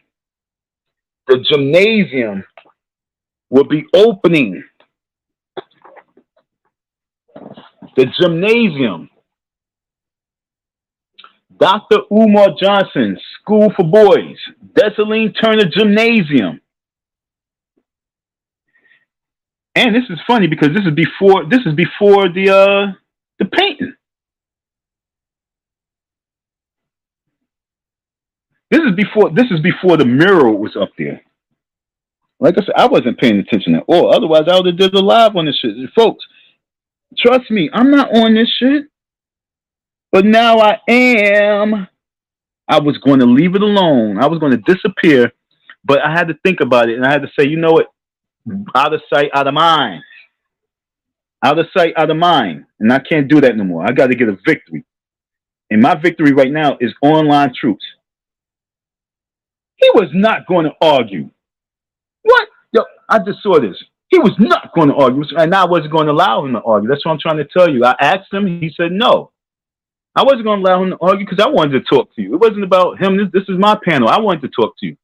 The gymnasium will be opening. The gymnasium. Dr. Umar Johnson School for Boys. Dessalines Turner Gymnasium. And this is funny because this is before the painting. This is before the mural was up there. Like I said, I wasn't paying attention at all. Otherwise, I would have did a live on this shit. Folks, trust me, I'm not on this shit. But now I am. I was going to leave it alone. I was going to disappear. But I had to think about it. And I had to say, you know what? Out of sight, out of mind. Out of sight, out of mind. And I can't do that no more. I got to get a victory. And my victory right now is online troops. He was not going to argue. What? Yo, I just saw this. He was not going to argue. And I wasn't going to allow him to argue. That's what I'm trying to tell you. I asked him. He said no. I wasn't going to allow him to argue because I wanted to talk to you. It wasn't about him. This is my panel. I wanted to talk to you.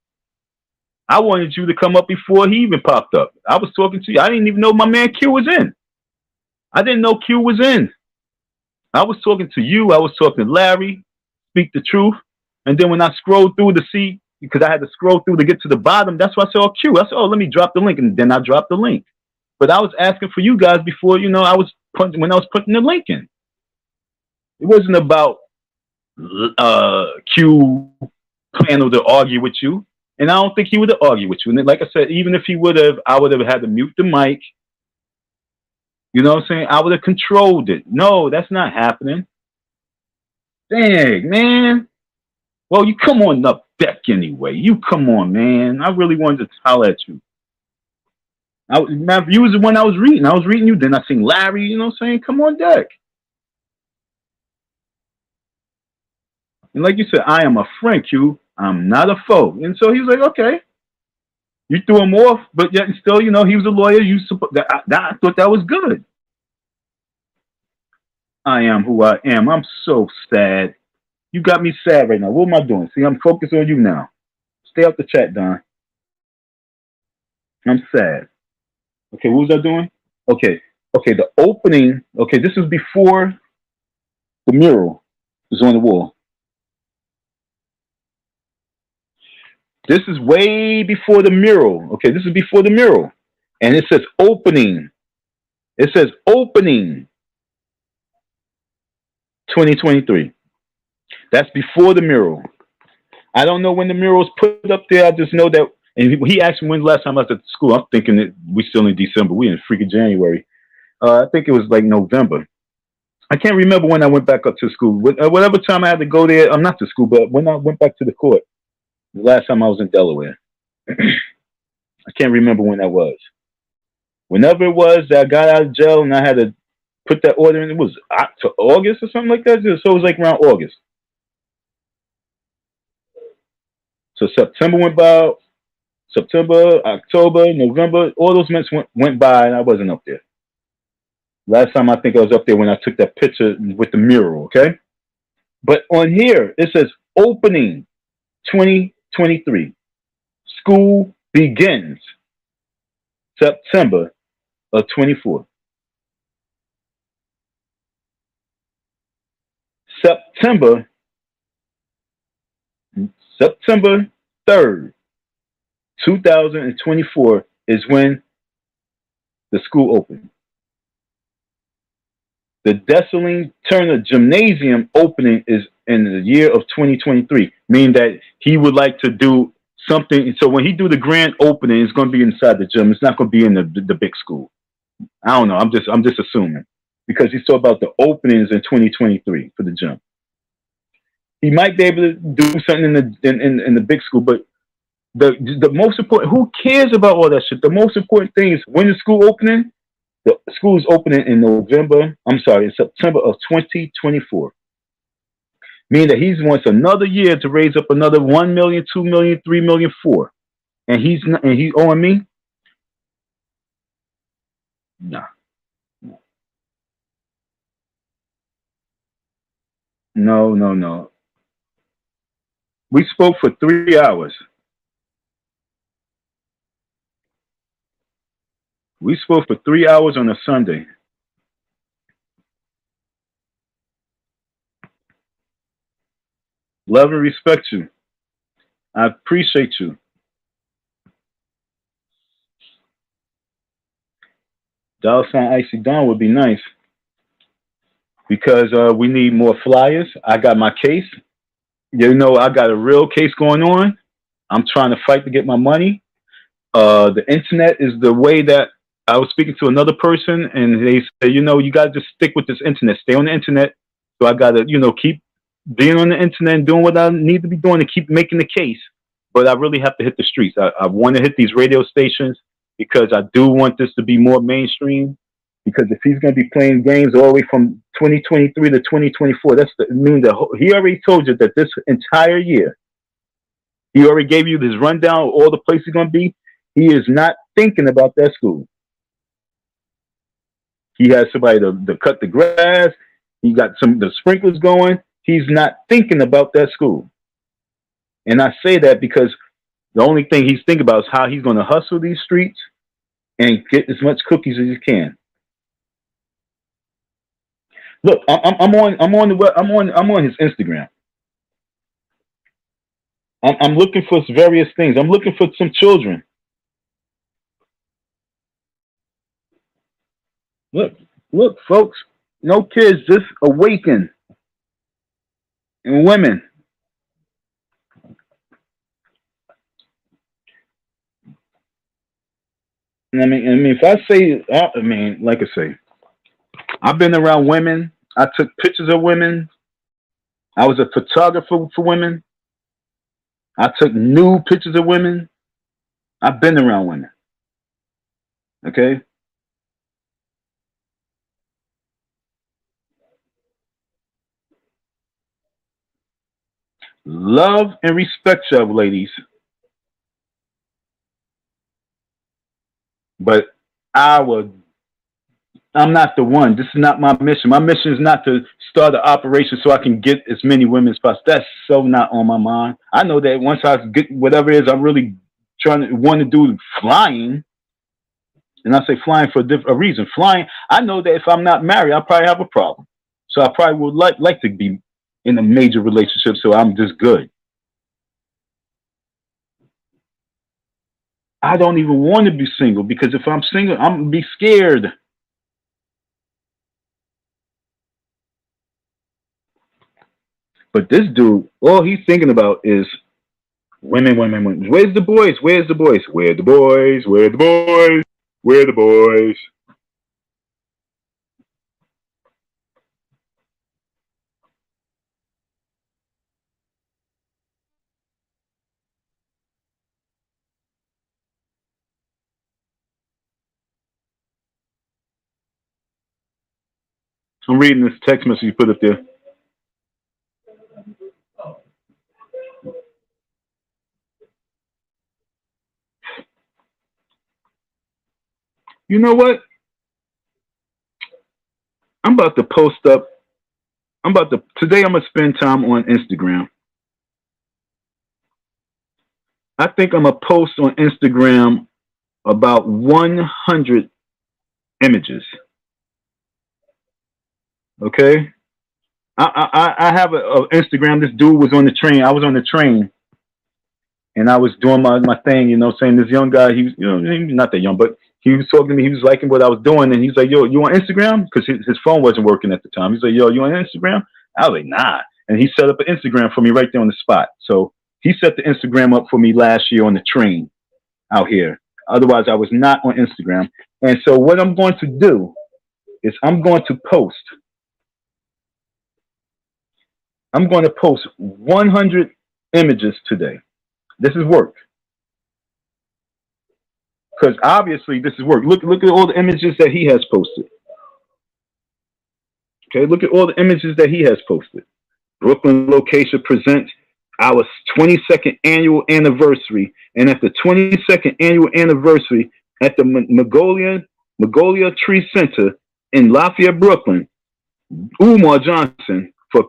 I wanted you to come up before he even popped up. I was talking to you. I didn't even know my man Q was in. I didn't know Q was in. I was talking to you. I was talking to Larry, speak the truth. And then when I scrolled through to see, because I had to scroll through to get to the bottom, that's why I saw Q. I said, oh, let me drop the link. And then I dropped the link. But I was asking for you guys before, when I was putting the link in. It wasn't about Q panel to argue with you. And I don't think he would have argued with you. And like I said, even if he would have, I would have had to mute the mic. You know what I'm saying? I would have controlled it. No, that's not happening. Dang, man. Well, you come on up deck anyway. You come on, man. I really wanted to holler at you. My views are when I was reading you. Then I seen Larry, you know what I'm saying? Come on deck. And like you said, I am a friend, Q. I'm not a foe. And so he was like, okay. You threw him off, but yet still, he was a lawyer. I thought that was good. I am who I am. I'm so sad. You got me sad right now. What am I doing? See, I'm focused on you now. Stay out the chat, Don. I'm sad. Okay, what was I doing? Okay, the opening. Okay, this is before the mural was on the wall. This is way before the mural. Okay, this is before the mural. And it says opening. It says opening 2023. That's before the mural. I don't know when the mural was put up there. I just know that. And he asked me when's the last time I was at the school. I'm thinking that we still in December. We in freaking January. I think it was like November. I can't remember when I went back up to school. Whatever time I had to go there. I'm not to school, but when I went back to the court. The last time I was in Delaware. I can't remember when that was. Whenever it was that I got out of jail and I had to put that order in, it was August or something like that. So it was like around August. So September went by, September, October, November, all those months went by and I wasn't up there. Last time I think I was up there when I took that picture with the mural, okay? But on here, it says opening 2023. School begins September of 24. September 3rd, 2024 is when the school opened. The Dessalines Turner Gymnasium opening is in the year of 2023, meaning that he would like to do something. So when he do the grand opening, it's going to be inside the gym. It's not going to be in the big school. I don't know. I'm just assuming, because he's talking about the openings in 2023 for the gym. He might be able to do something in the big school, but the most important, who cares about all that shit? The most important thing is when the school opening. The school is opening in in September of 2024. Meaning that he wants another year to raise up another 1 million, 2 million, 3 million, 4. And he's owing me? Nah. No. We spoke for 3 hours. We spoke for 3 hours on a Sunday. Love and respect you. I appreciate you. $$ Icy Dawn would be nice, because we need more flyers. I got my case. You know, I got a real case going on. I'm trying to fight to get my money. The internet is the way that I was speaking to another person, and they said, you know, you got to just stick with this internet. Stay on the internet. So I got to, you know, keep being on the internet and doing what I need to be doing to keep making the case. But I really have to hit the streets. I want to hit these radio stations, because I do want this to be more mainstream. Because if he's going to be playing games all the way from 2023 to 2024, he already told you that this entire year, he already gave you this rundown of all the places he's going to be. He is not thinking about that school. He has somebody to cut the grass. He got the sprinklers going. He's not thinking about that school. And I say that because the only thing he's thinking about is how he's going to hustle these streets and get as much cookies as he can. Look, I'm on his Instagram. I'm looking for various things. I'm looking for some children. Look, folks, no kids, just awaken. And women. I mean, if I say, like I say, I've been around women. I took pictures of women. I was a photographer for women. I took nude pictures of women. I've been around women. Okay? Love and respect you, ladies. But I'm not the one. This is not my mission. My mission is not to start an operation so I can get as many women as possible. That's so not on my mind. I know that once I get whatever it is I'm really want to do, flying, and I say flying for a reason. Flying, I know that if I'm not married, I'll probably have a problem. So I probably would like to be in a major relationship so I'm just good. I don't even want to be single, because if I'm single, I'm going to be scared. But this dude, all he's thinking about is women. Where's the boys? Where the boys? Where the boys? I'm reading this text message you put up there. You know what? I'm about to post up. Today I'm going to spend time on Instagram. I think I'm going to post on Instagram about 100 images. Okay? I have a Instagram. This dude was on the train. I was on the train. And I was doing my thing, you know, saying this young guy, he's not that young, but he was talking to me. He was liking what I was doing, and he's like, "Yo, you on Instagram?" Because his phone wasn't working at the time. He's like, "Yo, you on Instagram?" I was like, "Nah." And he set up an Instagram for me right there on the spot. So he set the Instagram up for me last year on the train out here. Otherwise, I was not on Instagram. And so what I'm going to do is I'm going to post 100 images today. This is work. Because obviously this is work. Look at all the images that he has posted. Okay, look at all the images that he has posted. Brooklyn location presents our 22nd annual anniversary. And at the 22nd annual anniversary at the Magnolia Tree Center in Lafayette, Brooklyn, Umar Johnson for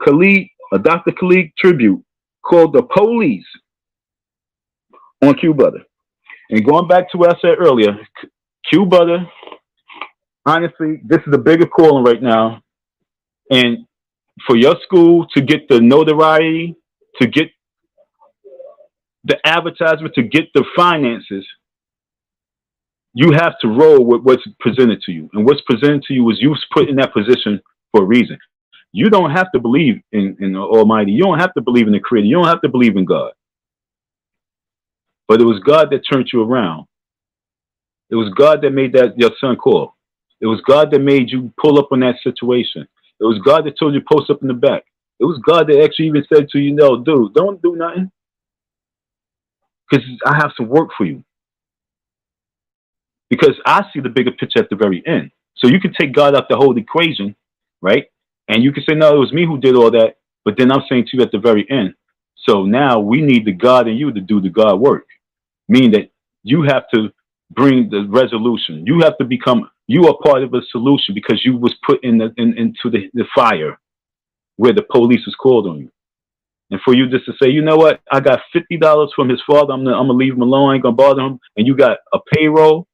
a Dr. Khalid tribute called The Police on Q Butter. And going back to what I said earlier, Q Butter, honestly, this is a bigger calling right now. And for your school to get the notoriety, to get the advertisement, to get the finances, you have to roll with what's presented to you. And what's presented to you is you put in that position for a reason. You don't have to believe in the Almighty. You don't have to believe in the Creator. You don't have to believe in God. But it was God that turned you around. It was God that made that your son call. It was God that made you pull up on that situation. It was God that told you to post up in the back. It was God that actually even said to you, "No, dude, don't do nothing, because I have some work for you." Because I see the bigger picture at the very end. So you can take God out the whole equation, right? And you can say, "No, it was me who did all that." But then I'm saying to you at the very end, so now we need the God in you to do the God work. Meaning that you have to bring the resolution. You have to become, you are part of a solution because you was put into the fire where the police was called on you. And for you just to say, "You know what? I got $50 from his father. I'm gonna leave him alone. I ain't gonna bother him." And you got a payroll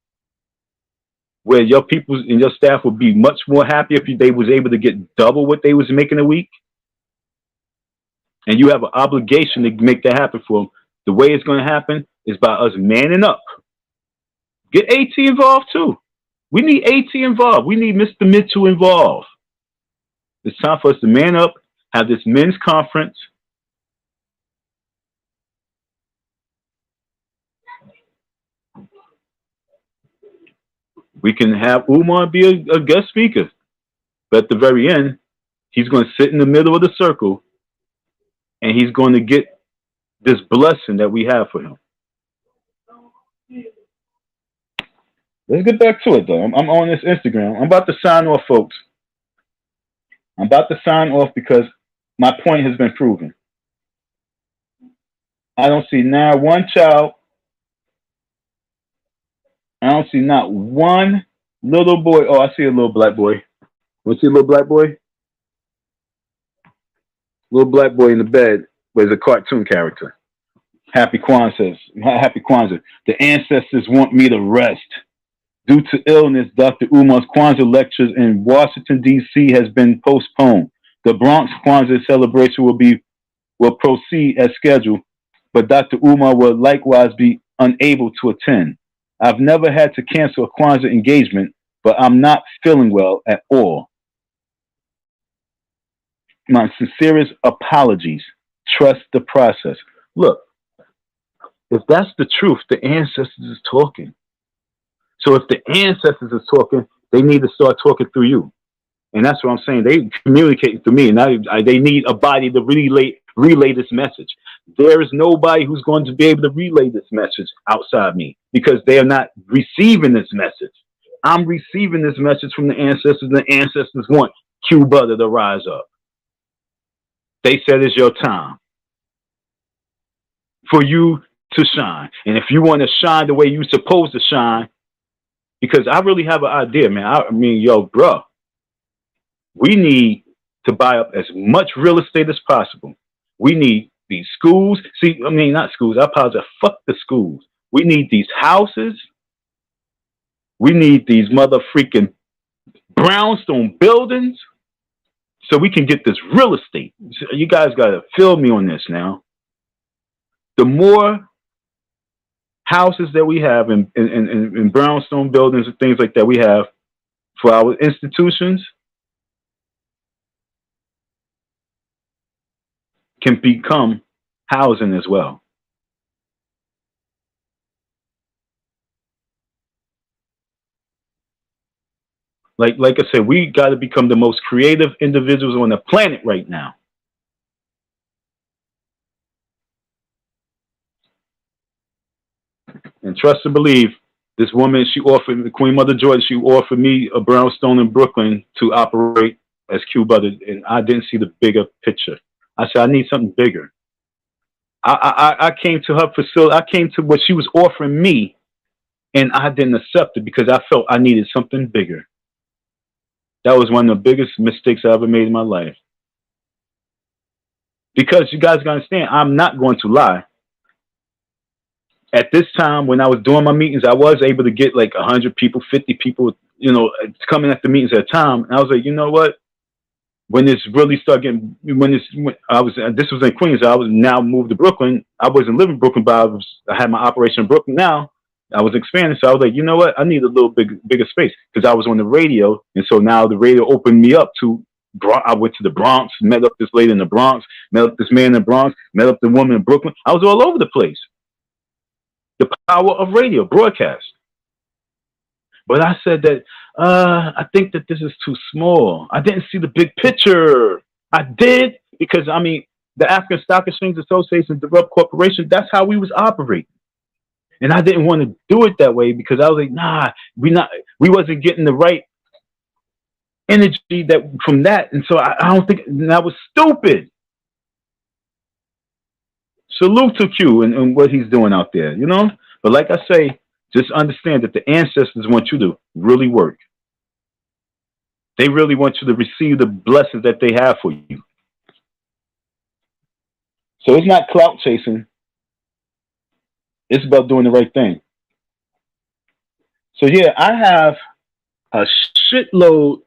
where your people and your staff would be much more happy if they was able to get double what they was making a week. And you have an obligation to make that happen for them. The way it's going to happen is by us manning up. Get AT involved too. We need AT involved. We need Mr. Mitchell involved. It's time for us to man up, have this men's conference. We can have Umar be a guest speaker. But at the very end, he's going to sit in the middle of the circle and he's going to get this blessing that we have for him. Let's get back to it, though. I'm on this Instagram. I'm about to sign off, folks. I'm about to sign off because my point has been proven. I don't see now one child. I don't see not one little boy. Oh, I see a little black boy. Want to see a little black boy? Little black boy in the bed was a cartoon character. Happy Kwanzaa. Happy Kwanzaa. The ancestors want me to rest. Due to illness, Dr. Umar's Kwanzaa lectures in Washington, D.C. has been postponed. The Bronx Kwanzaa celebration will proceed as scheduled, but Dr. Umar will likewise be unable to attend. I've never had to cancel a Kwanzaa engagement, but I'm not feeling well at all. My sincerest apologies. Trust the process. Look, if that's the truth, the ancestors is talking. So if the ancestors is talking, they need to start talking through you. And that's what I'm saying. They communicate through me, and they need a body to relay this message. There is nobody who's going to be able to relay this message outside me because they are not receiving this message. I'm receiving this message from the ancestors, and the ancestors want Q Butter to rise up. They said it's your time for you to shine. And if you want to shine the way you're supposed to shine, because I really have an idea, man. I mean, yo, bro, we need to buy up as much real estate as possible. We need these schools. See, I mean, not schools. I apologize. Fuck the schools. We need these houses. We need these mother freaking brownstone buildings so we can get this real estate. You guys got to feel me on this now. The more houses that we have in brownstone buildings and things like that we have for our institutions can become housing as well. Like I said, we got to become the most creative individuals on the planet right now. And trust and believe, this woman, she offered, Queen Mother Georgia, she offered me a brownstone in Brooklyn to operate as Q Butter, and I didn't see the bigger picture. I said, I need something bigger. I came to her facility, I came to what she was offering me, and I didn't accept it because I felt I needed something bigger. That was one of the biggest mistakes I ever made in my life. Because you guys gotta understand, I'm not going to lie. At this time, when I was doing my meetings, I was able to get like 100 people, 50 people, you know, coming at the meetings at a time. And I was like, you know what? When this really started getting, this was in Queens. I was now moved to Brooklyn. I wasn't living in Brooklyn, but I had my operation in Brooklyn now. I was expanding. So I was like, you know what? I need a little bigger space because I was on the radio. And so now the radio opened me up to, I went to the Bronx, met up this lady in the Bronx, met up this man in the Bronx, met up the woman in Brooklyn. I was all over the place. The power of radio broadcast. But I said that, I think that this is too small. I didn't see the big picture. I did because, I mean, the African Stock Exchange Association, Developed Corporation, that's how we was operating. And I didn't want to do it that way because I was like, nah, we wasn't getting the right energy that from that. And so I don't think that was stupid. Salute to Q and what he's doing out there, you know? But like I say, just understand that the ancestors want you to really work. They really want you to receive the blessings that they have for you. So it's not clout chasing. It's about doing the right thing. So yeah, I have a shitload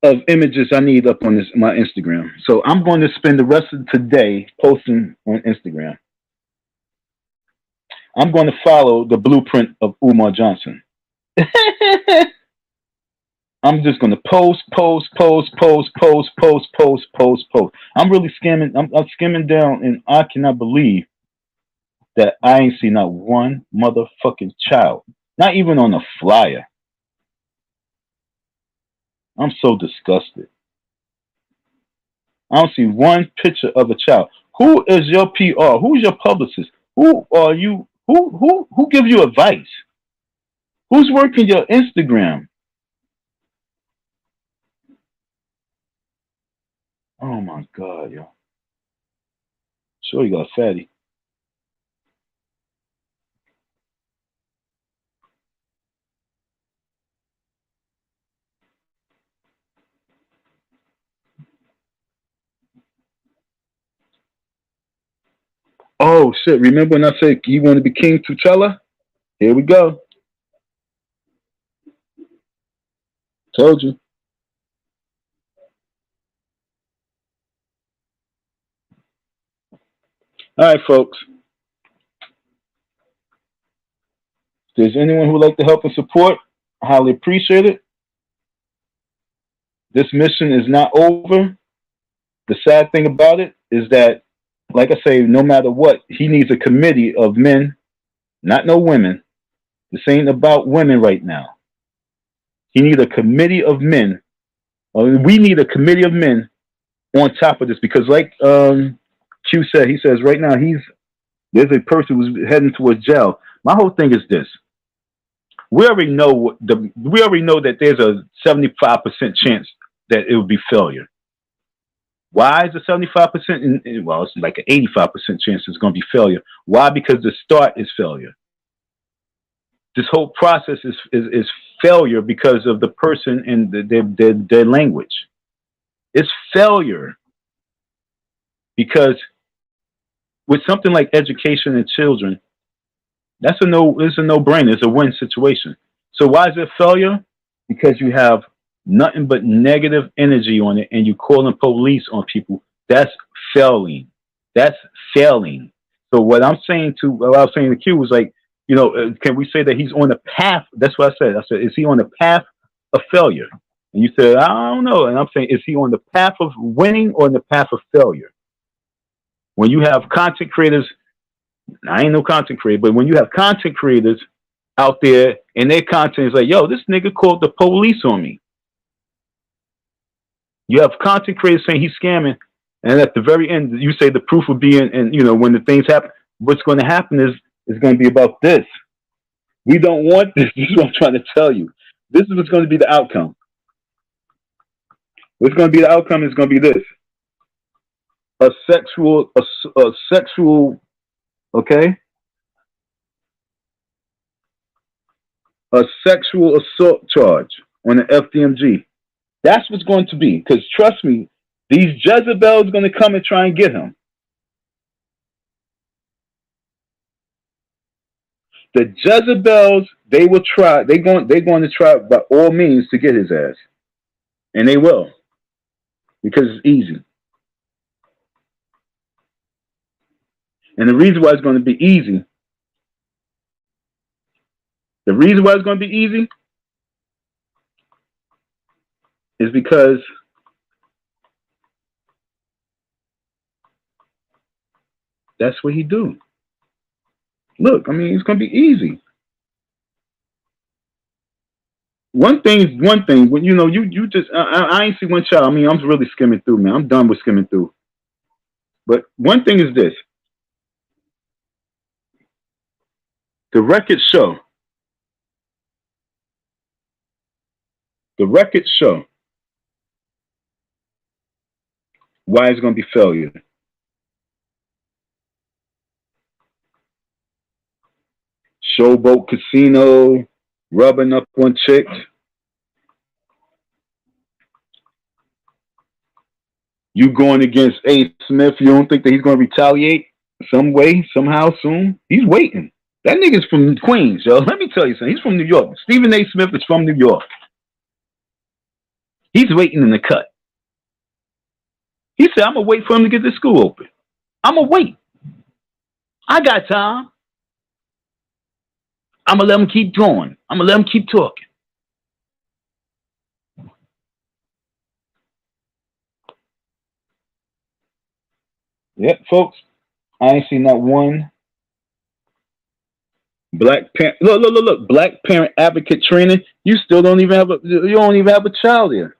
of images I need up on my Instagram. So I'm going to spend the rest of today posting on Instagram. I'm going to follow the blueprint of Umar Johnson. I'm just going to post. I'm really skimming. I'm skimming down, and I cannot believe that I ain't seen not one motherfucking child, not even on a flyer. I'm so disgusted. I don't see one picture of a child. Who is your PR? Who's your publicist? Who are you? Who gives you advice? Who's working your Instagram? Oh my God, yo. Sure, you got a fatty. Oh shit! Remember when I said you want to be King T'Challa? Here we go. Told you. All right, folks. If there's anyone who would like to help and support, I highly appreciate it. This mission is not over. The sad thing about it is that, like I say, no matter what, he needs a committee of men, not no women. This ain't about women right now. He needs a committee of men. We need a committee of men on top of this because, like Q said, he says right now there's a person who's heading towards jail. My whole thing is this: we already know that there's a 75% chance that it will be failure. Why is it 75%? Well, it's like an 85% chance it's going to be failure. Why? Because the start is failure. This whole process is failure because of the person and their language. It's failure because with something like education and children, it's a no-brainer. It's a win situation. So why is it failure? Because you have nothing but negative energy on it and you calling police on people. That's failing. That's failing. So what I was saying to Q was like, you know, can we say that he's on the path? That's what I said. I said, is he on the path of failure? And you said, I don't know. And I'm saying, is he on the path of winning or on the path of failure? When you have content creators, I ain't no content creator, but when you have content creators out there and their content is like, yo, this nigga called the police on me. You have content creators saying he's scamming, and at the very end, you say the proof will be in, and you know, when the things happen, what's going to happen is going to be about this. We don't want this. This is what I'm trying to tell you. This is what's going to be the outcome. What's going to be the outcome is going to be this: a sexual, okay, a sexual assault charge on the FDMG. That's what's going to be. Because trust me, these Jezebels are going to come and try and get him. The Jezebels, they will try. They're going to try by all means to get his ass, and they will, because it's easy. And the reason why it's going to be easy, is because that's what he do. Look, I mean, it's going to be easy. One thing, when you know, you just, I ain't see one child. I mean, I'm really skimming through, man. I'm done with skimming through. But one thing is this: the records show why it's going to be failure. Showboat casino, rubbing up on chicks. You going against A. Smith, you don't think that he's going to retaliate some way, somehow, soon? He's waiting. That nigga's from Queens, yo. Let me tell you something. He's from New York. Stephen A. Smith is from New York. He's waiting in the cut. He said, I'm going to wait for him to get the school open. I'm going to wait. I got time. I'm going to let him keep going. I'm going to let him keep talking. Yep, folks. I ain't seen not one black parent. Look. Black parent advocate training. You still don't even have a child there.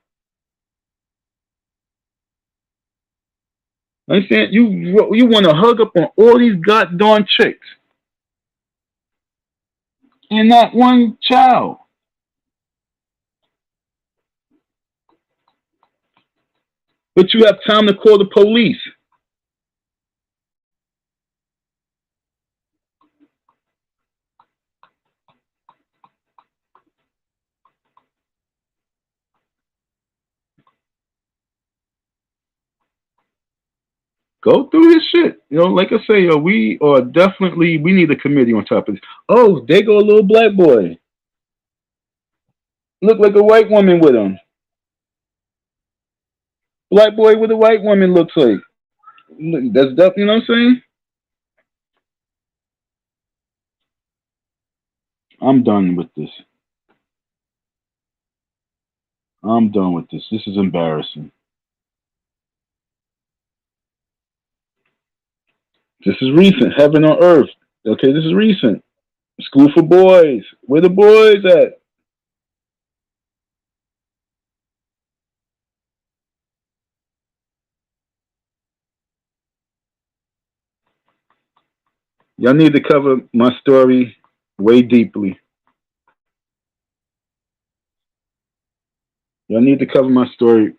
Understand? You want to hug up on all these goddamn chicks and not one child. But you have time to call the police. Go through his shit. You know, like I say, we need a committee on top of this. Oh, there go a little black boy. Look like a white woman with him. Black boy with a white woman looks like. That's definitely, you know what I'm saying? I'm done with this. I'm done with this. This is embarrassing. This is recent. Heaven on earth. Okay, this is recent. School for boys. Where the boys at? Y'all need to cover my story way deeply. Y'all need to cover my story.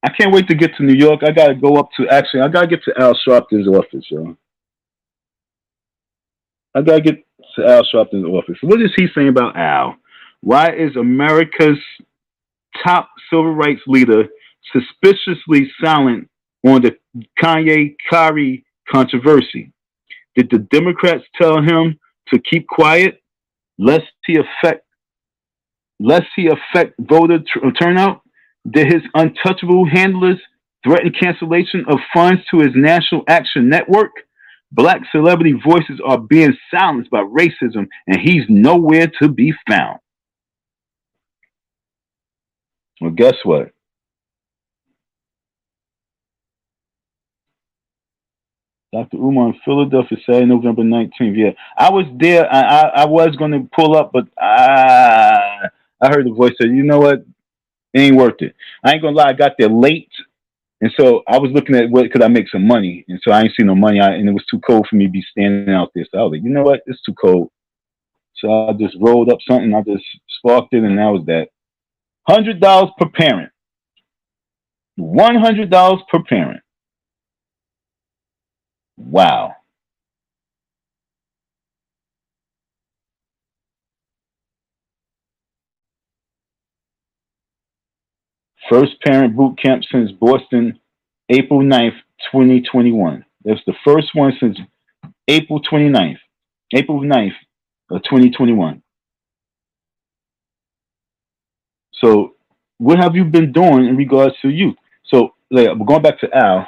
I can't wait to get to New York. I got to get to Al Sharpton's office, yo. I got to get to Al Sharpton's office. What is he saying about Al? Why is America's top civil rights leader suspiciously silent on the Kanye-Kyrie controversy? Did the Democrats tell him to keep quiet lest he affect voter turnout? Did his untouchable handlers threaten cancellation of funds to his National Action Network? Black celebrity voices are being silenced by racism, and he's nowhere to be found. Well, guess what? Dr. Umar in Philadelphia, Saturday, November 19th. Yeah, I was there. I was going to pull up, but I heard the voice say, you know what? It ain't worth it. I ain't going to lie. I got there late. And so I was looking at what could I make some money. And so I ain't see no money. And it was too cold for me to be standing out there. So I was like, you know what? It's too cold. So I just rolled up something. I just sparked it, and that was that. $100 per parent. $100 per parent. Wow. First parent boot camp since Boston, April 9th, 2021. That's the first one since April 29th, April 9th of 2021. So what have you been doing in regards to youth? So like, we're going back to Al.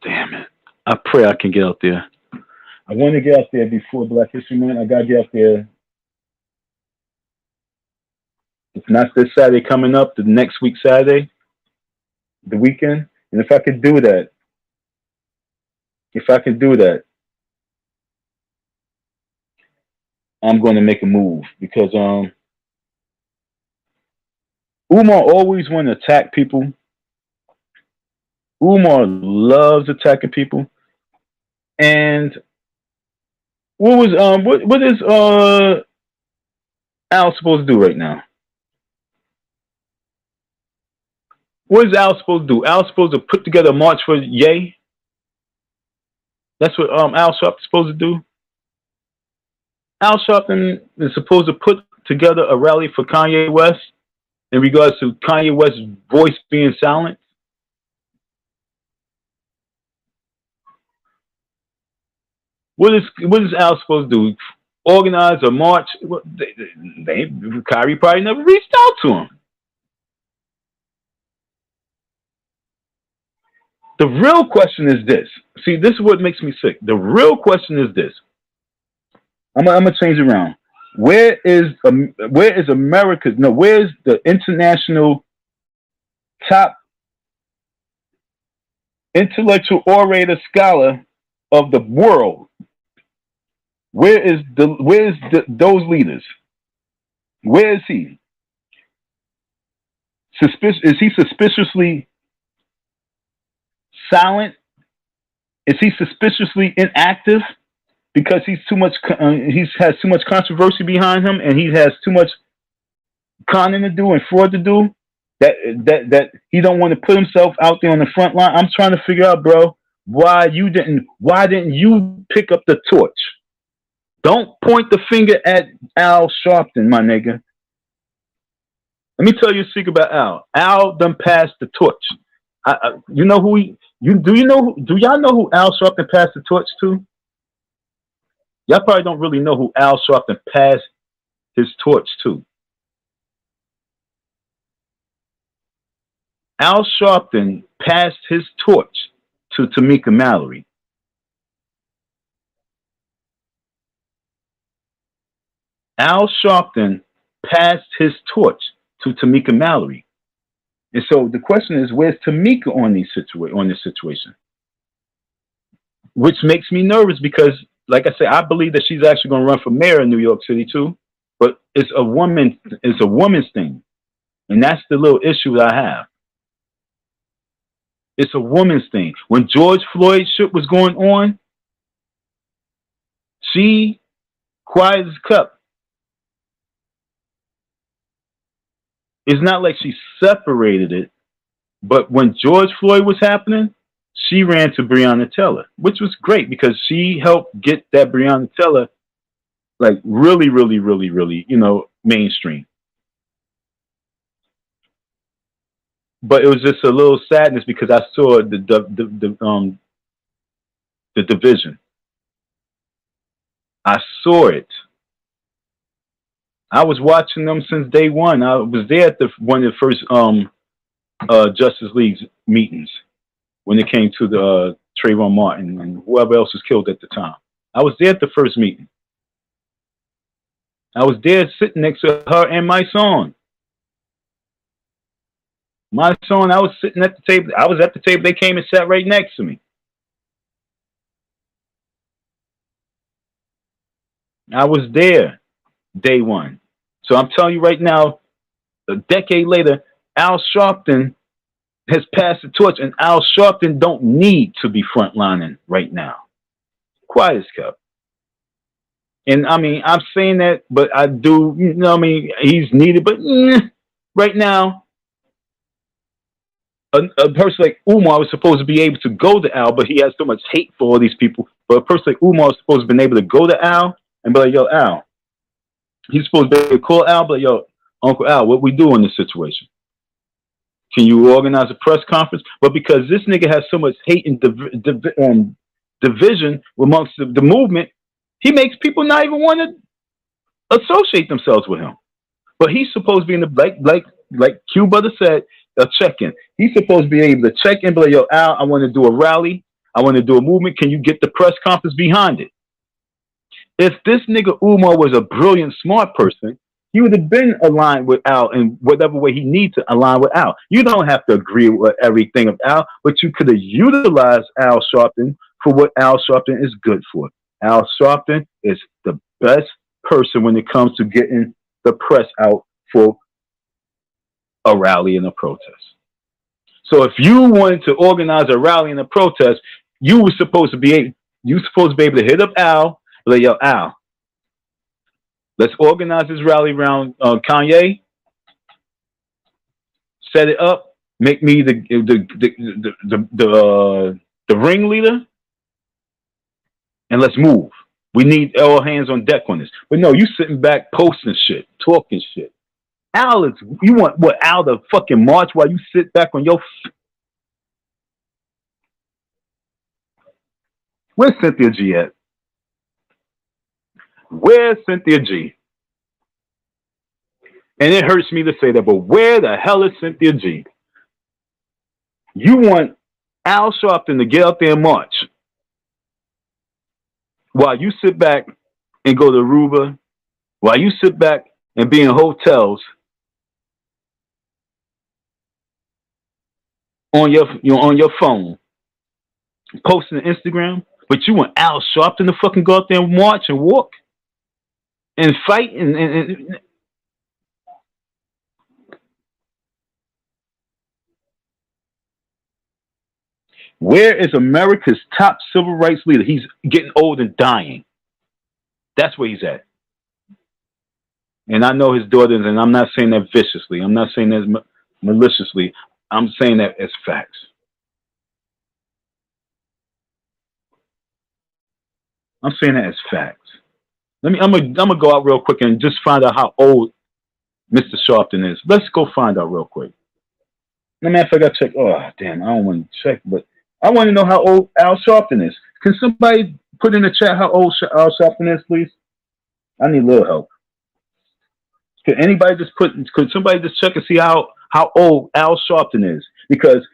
Damn it. I pray I can get out there. I want to get out there before Black History Month. I got to get out there. It's not this Saturday coming up, the next week Saturday, the weekend. And if I could do that, I'm going to make a move because Umar always want to attack people. Umar loves attacking people. And what is Al supposed to do right now? What is Al supposed to do? Al supposed to put together a march for Ye? That's what Al Sharpton's supposed to do. Al Sharpton is supposed to put together a rally for Kanye West in regards to Kanye West's voice being silent. What is Al supposed to do? Organize a march? Kyrie probably never reached out to him. The real question is this. See, this is what makes me sick. The real question is this. I'm gonna change it around. Where is America? No, where's the international top intellectual orator scholar of the world? Where's those leaders? Where is he? Is he suspiciously silent? Is he suspiciously inactive because he's too much? He has too much controversy behind him, and he has too much conning to do and fraud to do. That he don't want to put himself out there on the front line. I'm trying to figure out, bro, why didn't you pick up the torch? Don't point the finger at Al Sharpton, my nigga. Let me tell you a secret about Al. Al done passed the torch. You know who do y'all know who Al Sharpton passed the torch to? Y'all probably don't really know who Al Sharpton passed his torch to. Al Sharpton passed his torch to Tamika Mallory. Al Sharpton passed his torch to Tamika Mallory. And so the question is, where's Tamika on this situation? Which makes me nervous because, like I said, I believe that she's actually going to run for mayor in New York City too. But it's a woman's thing. And that's the little issue that I have. It's a woman's thing. When George Floyd shit was going on, she quiet as kept. It's not like she separated it, but when George Floyd was happening, she ran to Breonna Taylor, which was great because she helped get that Breonna Taylor like really, really, really, really, mainstream. But it was just a little sadness because I saw the the division. I saw it. I was watching them since day one. I was there at one of the first Justice League meetings when it came to the Trayvon Martin and whoever else was killed at the time. I was there at the first meeting. I was there sitting next to her and my son. My son, I was sitting at the table. I was at the table. They came and sat right next to me. I was there day one. So I'm telling you right now, a decade later, Al Sharpton has passed the torch, and Al Sharpton don't need to be frontlining right now. Quiet as kept. And I mean, I'm saying that, but I do, you know what I mean? He's needed, but right now, a person like Umar was supposed to be able to go to Al, but he has so much hate for all these people. But a person like Umar was supposed to have been able to go to Al and be like, yo, Al. He's supposed to be able to call Al, but yo, Uncle Al, what we do in this situation? Can you organize a press conference? But because this nigga has so much hate and division amongst the movement, he makes people not even want to associate themselves with him. But he's supposed to be in the like Q Brother said, a check-in. He's supposed to be able to check in, but like, yo, Al, I want to do a rally. I want to do a movement. Can you get the press conference behind it? If this nigga Umar was a brilliant, smart person, he would have been aligned with Al in whatever way he needs to align with Al. You don't have to agree with everything of Al, but you could have utilized Al Sharpton for what Al Sharpton is good for. Al Sharpton is the best person when it comes to getting the press out for a rally and a protest. So if you wanted to organize a rally and a protest, you were supposed to be able to hit up Al, like, yo, Al, let's organize this rally around Kanye. Set it up. Make me the ringleader, and let's move. We need all hands on deck on this. But no, you sitting back posting shit, talking shit. Al, you want what? Al to fucking march while you sit back on your. Where's Cynthia G at? Where's Cynthia G? And it hurts me to say that, but where the hell is Cynthia G? You want Al Sharpton to get out there and march while you sit back and go to Aruba, while you sit back and be in hotels on your phone, posting on Instagram, but you want Al Sharpton to fucking go out there and march and walk and fight and where is America's top civil rights leader? He's getting old and dying. That's where he's at. And I know his daughters, and I'm not saying that viciously. I'm not saying that maliciously. I'm saying that as facts. I'm saying that as facts. I'm gonna go out real quick and just find out how old Mr. Sharpton is. Let's go find out real quick. No matter if I got to check. Oh damn, I don't want to check, but I want to know how old Al Sharpton is. Can somebody put in the chat how old Al Sharpton is, please? I need a little help. Could somebody just check and see how old Al Sharpton is? Because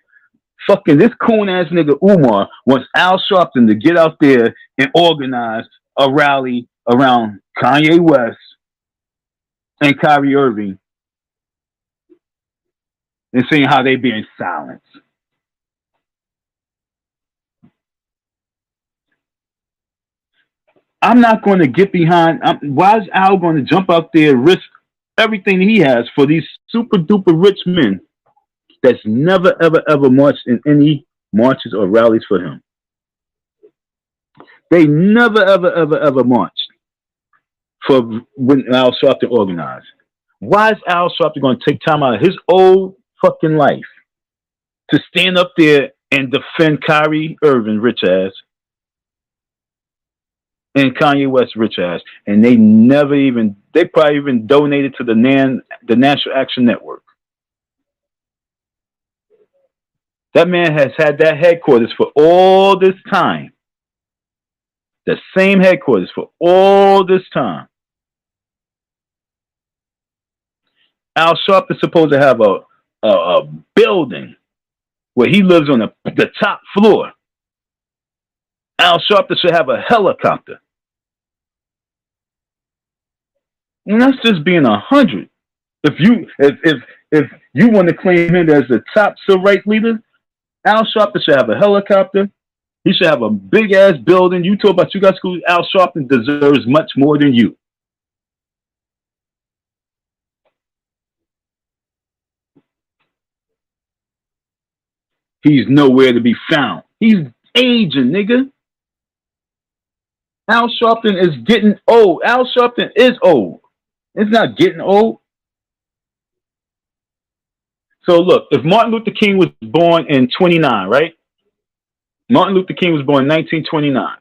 fucking this coon ass nigga Umar wants Al Sharpton to get out there and organize a rally around Kanye West and Kyrie Irving and seeing how they being silenced. I'm not going to get behind. Why is Al going to jump out there and risk everything he has for these super duper rich men that's never, ever, ever marched in any marches or rallies for him? They never, ever, ever, ever marched for when Al Sharpton organized. Why is Al Sharpton going to take time out of his old fucking life to stand up there and defend Kyrie Irving, rich ass, and Kanye West, rich ass? And they probably even donated to the National Action Network. That man has had that headquarters for all this time. The same headquarters for all this time. Al Sharpton's supposed to have a building where he lives on the top floor. Al Sharpton should have a helicopter. And that's just being 100. If you want to claim him as the top civil rights leader, Al Sharpton should have a helicopter. He should have a big ass building. You talk about you got schools. Al Sharpton deserves much more than you. He's nowhere to be found. He's aging, nigga. Al Sharpton is getting old. Al Sharpton is old. It's not getting old. So look, if Martin Luther King was born in 29, right? Martin Luther King was born in 1929.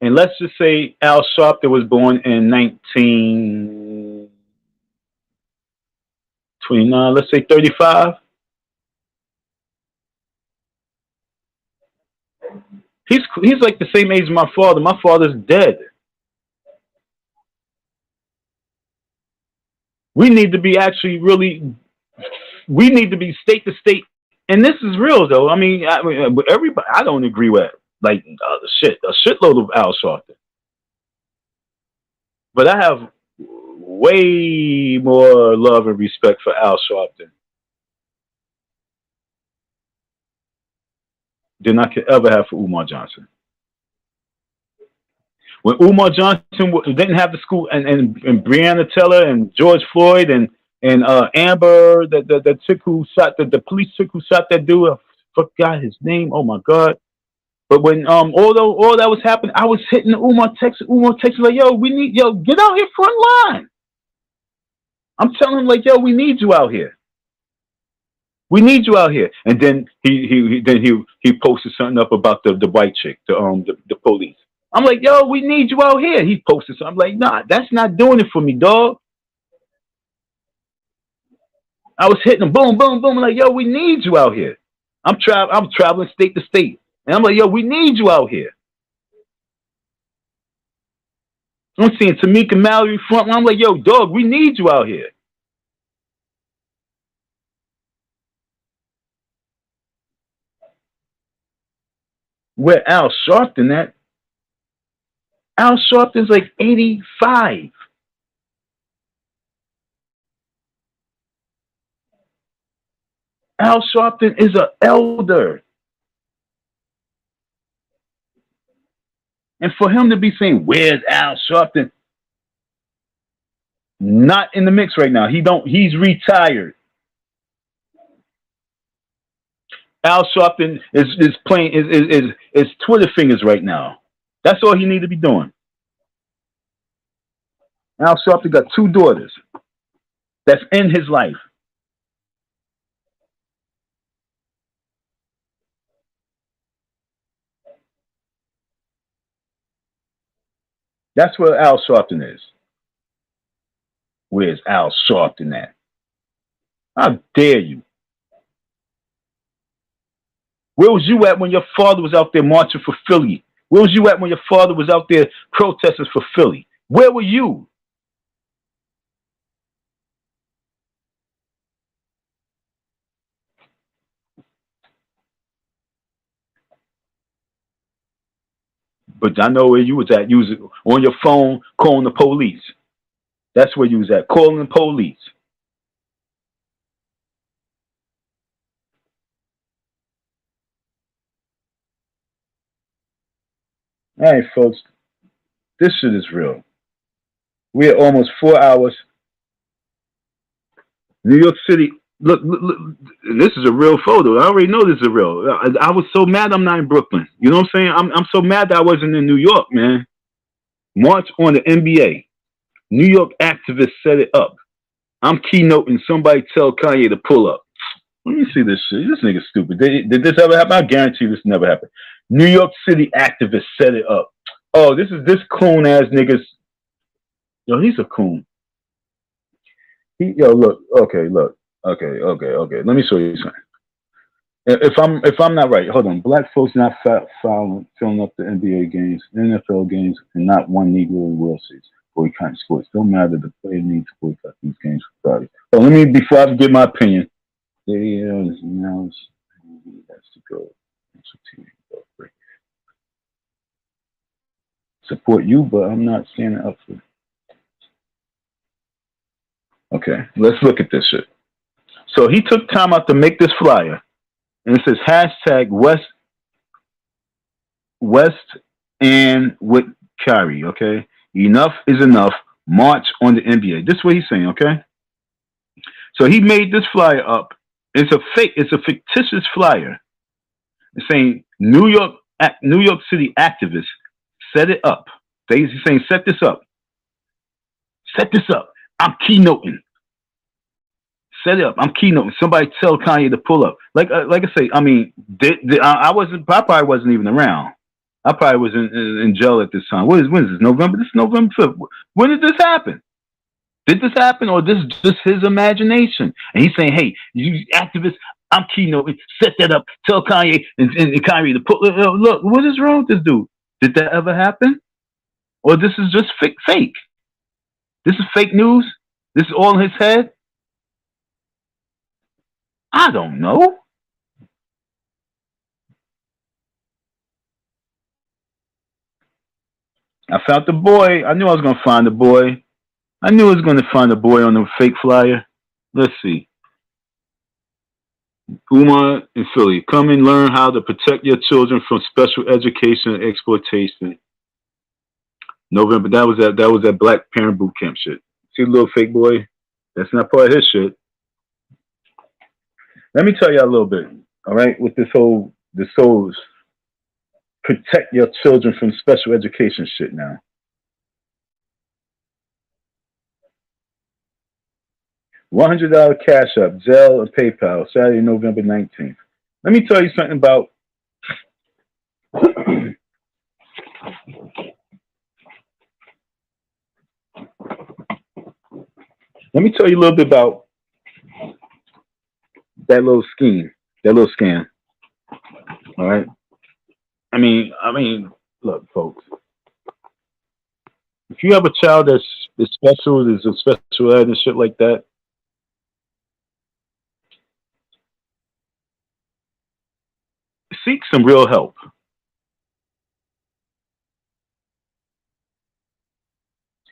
And let's just say Al Sharpton was born in 1929, let's say 35. He's like the same age as my father. My father's dead. We need to be we need to be state to state. And this is real though. I mean everybody, I don't agree with like a shitload of Al Sharpton. But I have way more love and respect for Al Sharpton than I could ever have for Umar Johnson. When Umar Johnson didn't have the school, and Breonna Taylor and George Floyd and Amber, the chick who shot the police chick who shot that dude, I forgot his name. Oh my God! But when all that was happening, I was hitting Umar text like, yo, get out here front line. I'm telling him like, yo, we need you out here. We need you out here. And then he posted something up about the white chick, the police. I'm like, yo, we need you out here. He posted something. I'm like, nah, that's not doing it for me, dog. I was hitting him, boom, boom, boom. I'm like, yo, we need you out here. I'm traveling state to state. And I'm like, yo, we need you out here. I'm seeing Tamika Mallory front line. I'm like, yo, dog, we need you out here. Where Al Sharpton at? Al Sharpton's like 85. Al Sharpton is an elder. And for him to be saying, where's Al Sharpton? Not in the mix right now. He's retired. Al Sharpton is playing is Twitter fingers right now. That's all he need to be doing. Al Sharpton got 2 daughters that's in his life. That's where Al Sharpton is. Where's Al Sharpton at? How dare you? Where was you at when your father was out there marching for Philly? Where was you at when your father was out there protesting for Philly? Where were you? But I know where you was at. You was on your phone calling the police. That's where you was at, calling the police. All right, folks. This shit is real. We're almost 4 hours. New York City. Look, this is a real photo. I already know this is real. I was so mad I'm not in Brooklyn. You know what I'm saying? I'm so mad that I wasn't in New York, man. March on the NBA. New York activists set it up. I'm keynoting. Somebody tell Kanye to pull up. Let me see this shit. This nigga's stupid. Did this ever happen? I guarantee you this never happened. New York City activists set it up. Oh, this coon ass niggas. Yo, he's a coon. Look. Okay. Let me show you something. if I'm not right, hold on. Black folks not filling up the NBA games, NFL games, and not one Negro in World Series. Boycotting sports. Don't matter. The player needs to boycott these games for Friday. So let me, before I give my opinion, now that's to go. Support you, but I'm not standing up for it. Okay, let's look at this shit. So he took time out to make this flyer, and it says hashtag West and with Kyrie. Okay, enough is enough. March on the NBA. This is what he's saying. Okay, so he made this flyer up. It's a fictitious flyer. It's saying New York City activists set it up. He's saying set this up. Set this up. I'm keynoting. Set it up. I'm keynoting. Somebody tell Kanye to pull up. Like I say, I mean, I probably wasn't even around. I probably was in jail at this time. When is this? November? This is November 5th. When did this happen? Did this happen, or this is just his imagination? And he's saying, hey, you activists, I'm keynoting. Set that up. Tell Kanye and Kanye to pull. Look, what is wrong with this dude? Did that ever happen? Or this is just fake? This is fake news? This is all in his head? I don't know. I found the boy. I knew I was going to find the boy. I knew I was going to find the boy on the fake flyer. Let's see. Umar in Philly. Come and learn how to protect your children from special education and exploitation. November. That was that Black Parent Boot Camp shit. See the little fake boy? That's not part of his shit. Let me tell you a little bit, all right, with this whole protect your children from special education shit now. $100 Cash App, Zelle, and PayPal, Saturday, November 19th. Let me tell you something about let me tell you a little bit about that little scheme, that little scam. All right. I mean, look, folks. If you have a child that's special, there's a special ed and shit like that, seek some real help.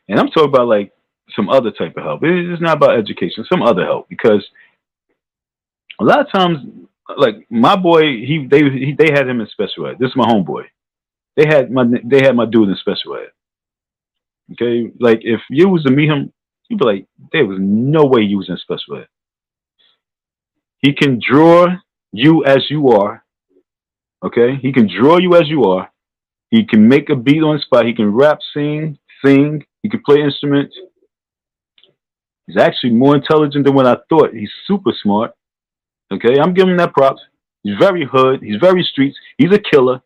And I'm talking about like some other type of help. It's not about education, some other help, because a lot of times, like my boy, they had him in special ed. This is my homeboy. They had my dude in special ed. Okay, like if you was to meet him, you'd be like, there was no way you was in special ed. He can draw you as you are. Okay, he can draw you as you are. He can make a beat on the spot. He can rap, sing. He can play instruments. He's actually more intelligent than what I thought. He's super smart. Okay, I'm giving him that props. He's very hood. He's very streets. He's a killer.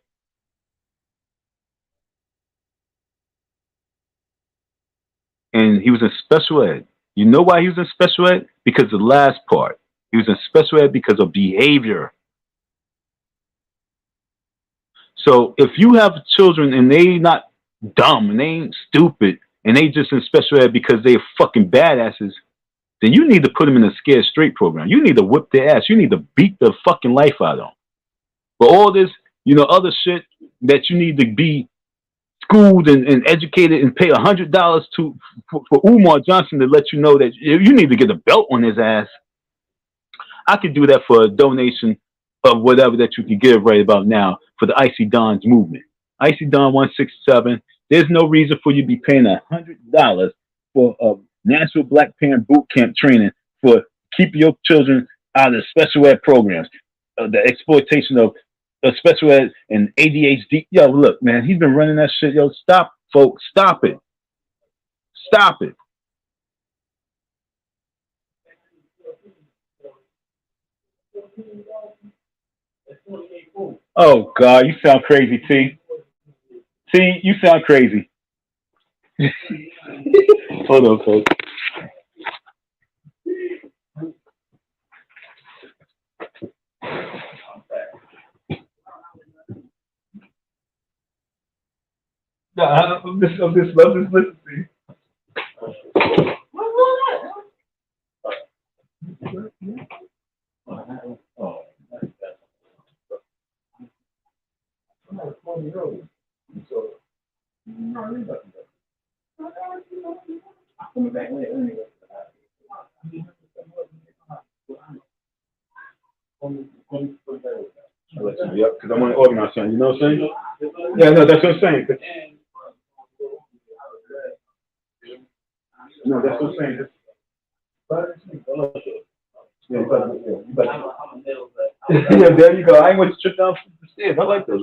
And he was in special ed. You know why he was in special ed? Because the last part. He was in special ed because of behavior. So if you have children and they not dumb and they ain't stupid and they just in special ed because they're fucking badasses, then you need to put them in a scared straight program. You need to whip their ass. You need to beat the fucking life out of them. But all this, other shit that you need to be schooled and educated and pay $100 for Umar Johnson to let you know that you need to get a belt on his ass. I could do that for a donation of whatever that you can give right about now for the Icy Dons movement. Icy Don 167. There's no reason for you to be paying $100 for a National Black Parent Boot Camp training for keeping your children out of special ed programs, the exploitation of special ed and ADHD. Yo, look, man, he's been running that shit. Yo, stop, folks. Stop it. Stop it. Oh, God, you sound crazy, T. T, you sound crazy. Hold on, folks. Nah, I'm just listening to you. Yep, because I want to organize something. You know what I'm saying? Yeah, no, that's what I'm saying. No, that's what I'm saying. Yeah, yeah, there you go. I ain't want to trip down the stairs. I like those.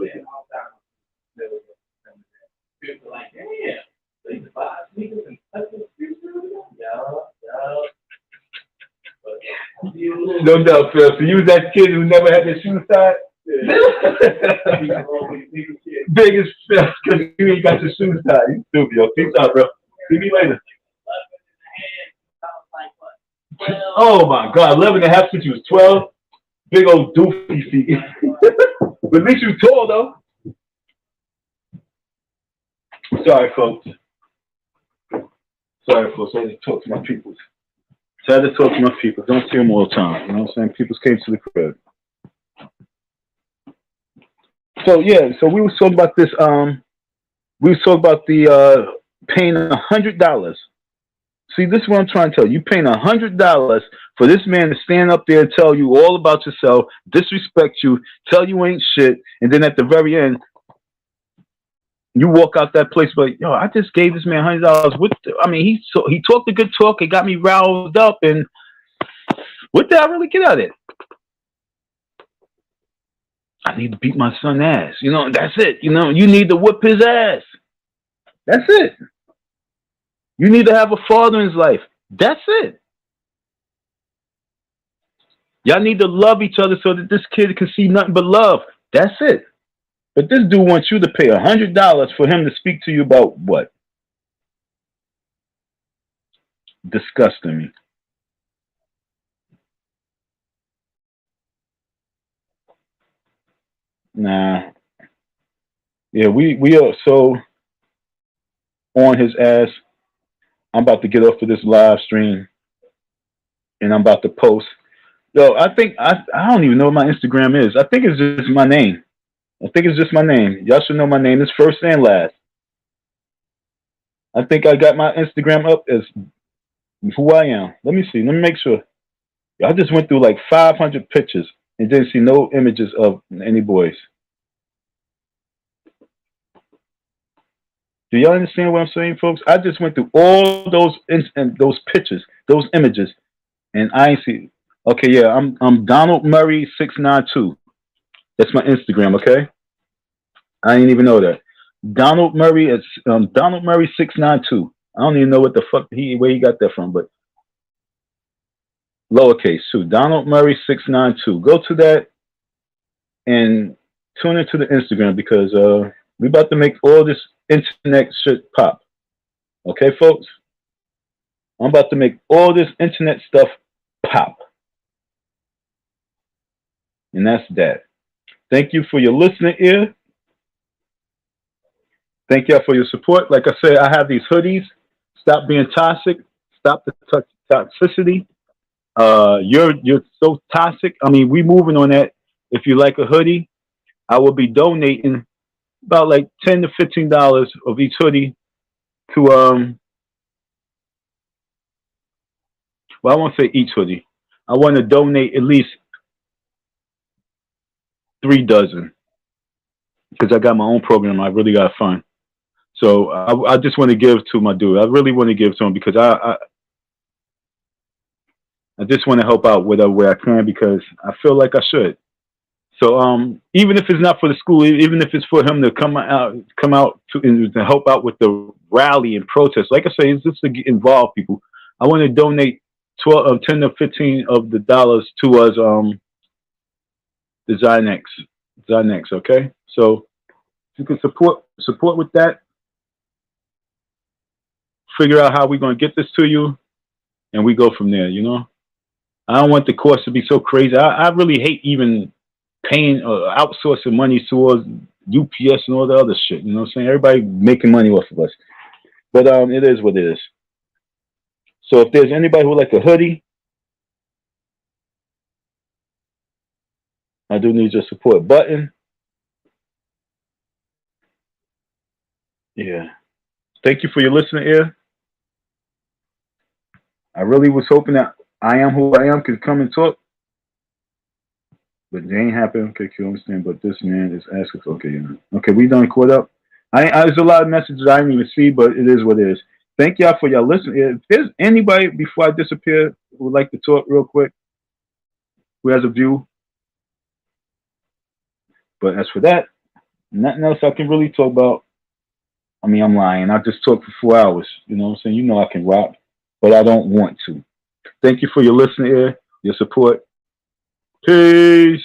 No doubt, Phil. So you was that kid who never had their shoes tied? Biggest Phil, because you ain't got your shoes tied. You stupid, yo. Peace out, bro. See me later. Oh my God, 11 and a half since you was 12. Big old doofy feet. But at least you tall, though. Sorry, folks. I had to talk to my people. Don't see them all the time. You know what I'm saying? People came to the crib. So yeah, so we was talking about this. We was talking about the paying $100. See, this is what I'm trying to tell you. You paying $100 for this man to stand up there and tell you all about yourself, disrespect you, tell you ain't shit, and then at the very end, you walk out that place like, yo, I just gave this man $100. He talked a good talk. It got me riled up, and what did I really get out of it? I need to beat my son's ass. You know, that's it. You know, you need to whip his ass. That's it. You need to have a father in his life. That's it. Y'all need to love each other so that this kid can see nothing but love. That's it. But this dude wants you to pay $100 for him to speak to you about what? Disgusting me. Nah. Yeah, we are so on his ass. I'm about to get off of this live stream and I'm about to post. Yo, I think I don't even know what my Instagram is. I think it's just my name. Y'all should know my name. It's first and last. I think I got my Instagram up as who I am. Let me see. Let me make sure. I just went through like 500 pictures and didn't see no images of any boys. Do y'all understand what I'm saying, folks? I just went through all those pictures, those images, and I ain't see. Okay, yeah, I'm Donald Murray 692. That's my Instagram. Okay, I didn't even know that. Donald Murray is Donald Murray 692. I don't even know what the fuck where he got that from, but lowercase too. Donald Murray 692. Go to that and tune into the Instagram because we about to make all this internet shit pop. Okay, folks? I'm about to make all this internet stuff pop. And that's that. Thank you for your listening ear. Thank y'all for your support. Like I said, I have these hoodies. Stop being toxic. Stop the toxicity. You're so toxic. I mean, we moving on that. If you like a hoodie, I will be donating about like $10 to $15 of each hoodie to well, I won't say each hoodie. I want to donate at least 3 dozen because I got my own program. I really got fun. So I just want to give to my dude. I really want to give to him because I just want to help out whatever way I can because I feel like I should. So even if it's not for the school, even if it's for him to come out to help out with the rally and protest, like I say, it's just to involve people. I want to donate 10 to 15 of the dollars towards the Zynex. Okay, so if you can support with that, figure out how we're going to get this to you, and we go from there. You know, I don't want the cost to be so crazy. I really hate even paying or outsourcing money towards UPS and all the other shit. You know what I'm saying? Everybody making money off of us. But it is what it is. So if there's anybody who would like a hoodie, I do need your support button. Yeah. Thank you for your listening ear. I really was hoping that I Am Who I Am could come and talk. But they ain't happen. Okay, you understand. But this man is asking for, okay, you know. Okay, we done caught up. There's a lot of messages I didn't even see, but it is what it is. Thank y'all for y'all listening. If there's anybody before I disappear who would like to talk real quick, who has a view. But as for that, nothing else I can really talk about. I mean, I'm lying. I just talked for 4 hours. You know what I'm saying? You know I can rock, but I don't want to. Thank you for your listening ear, your support. Peace.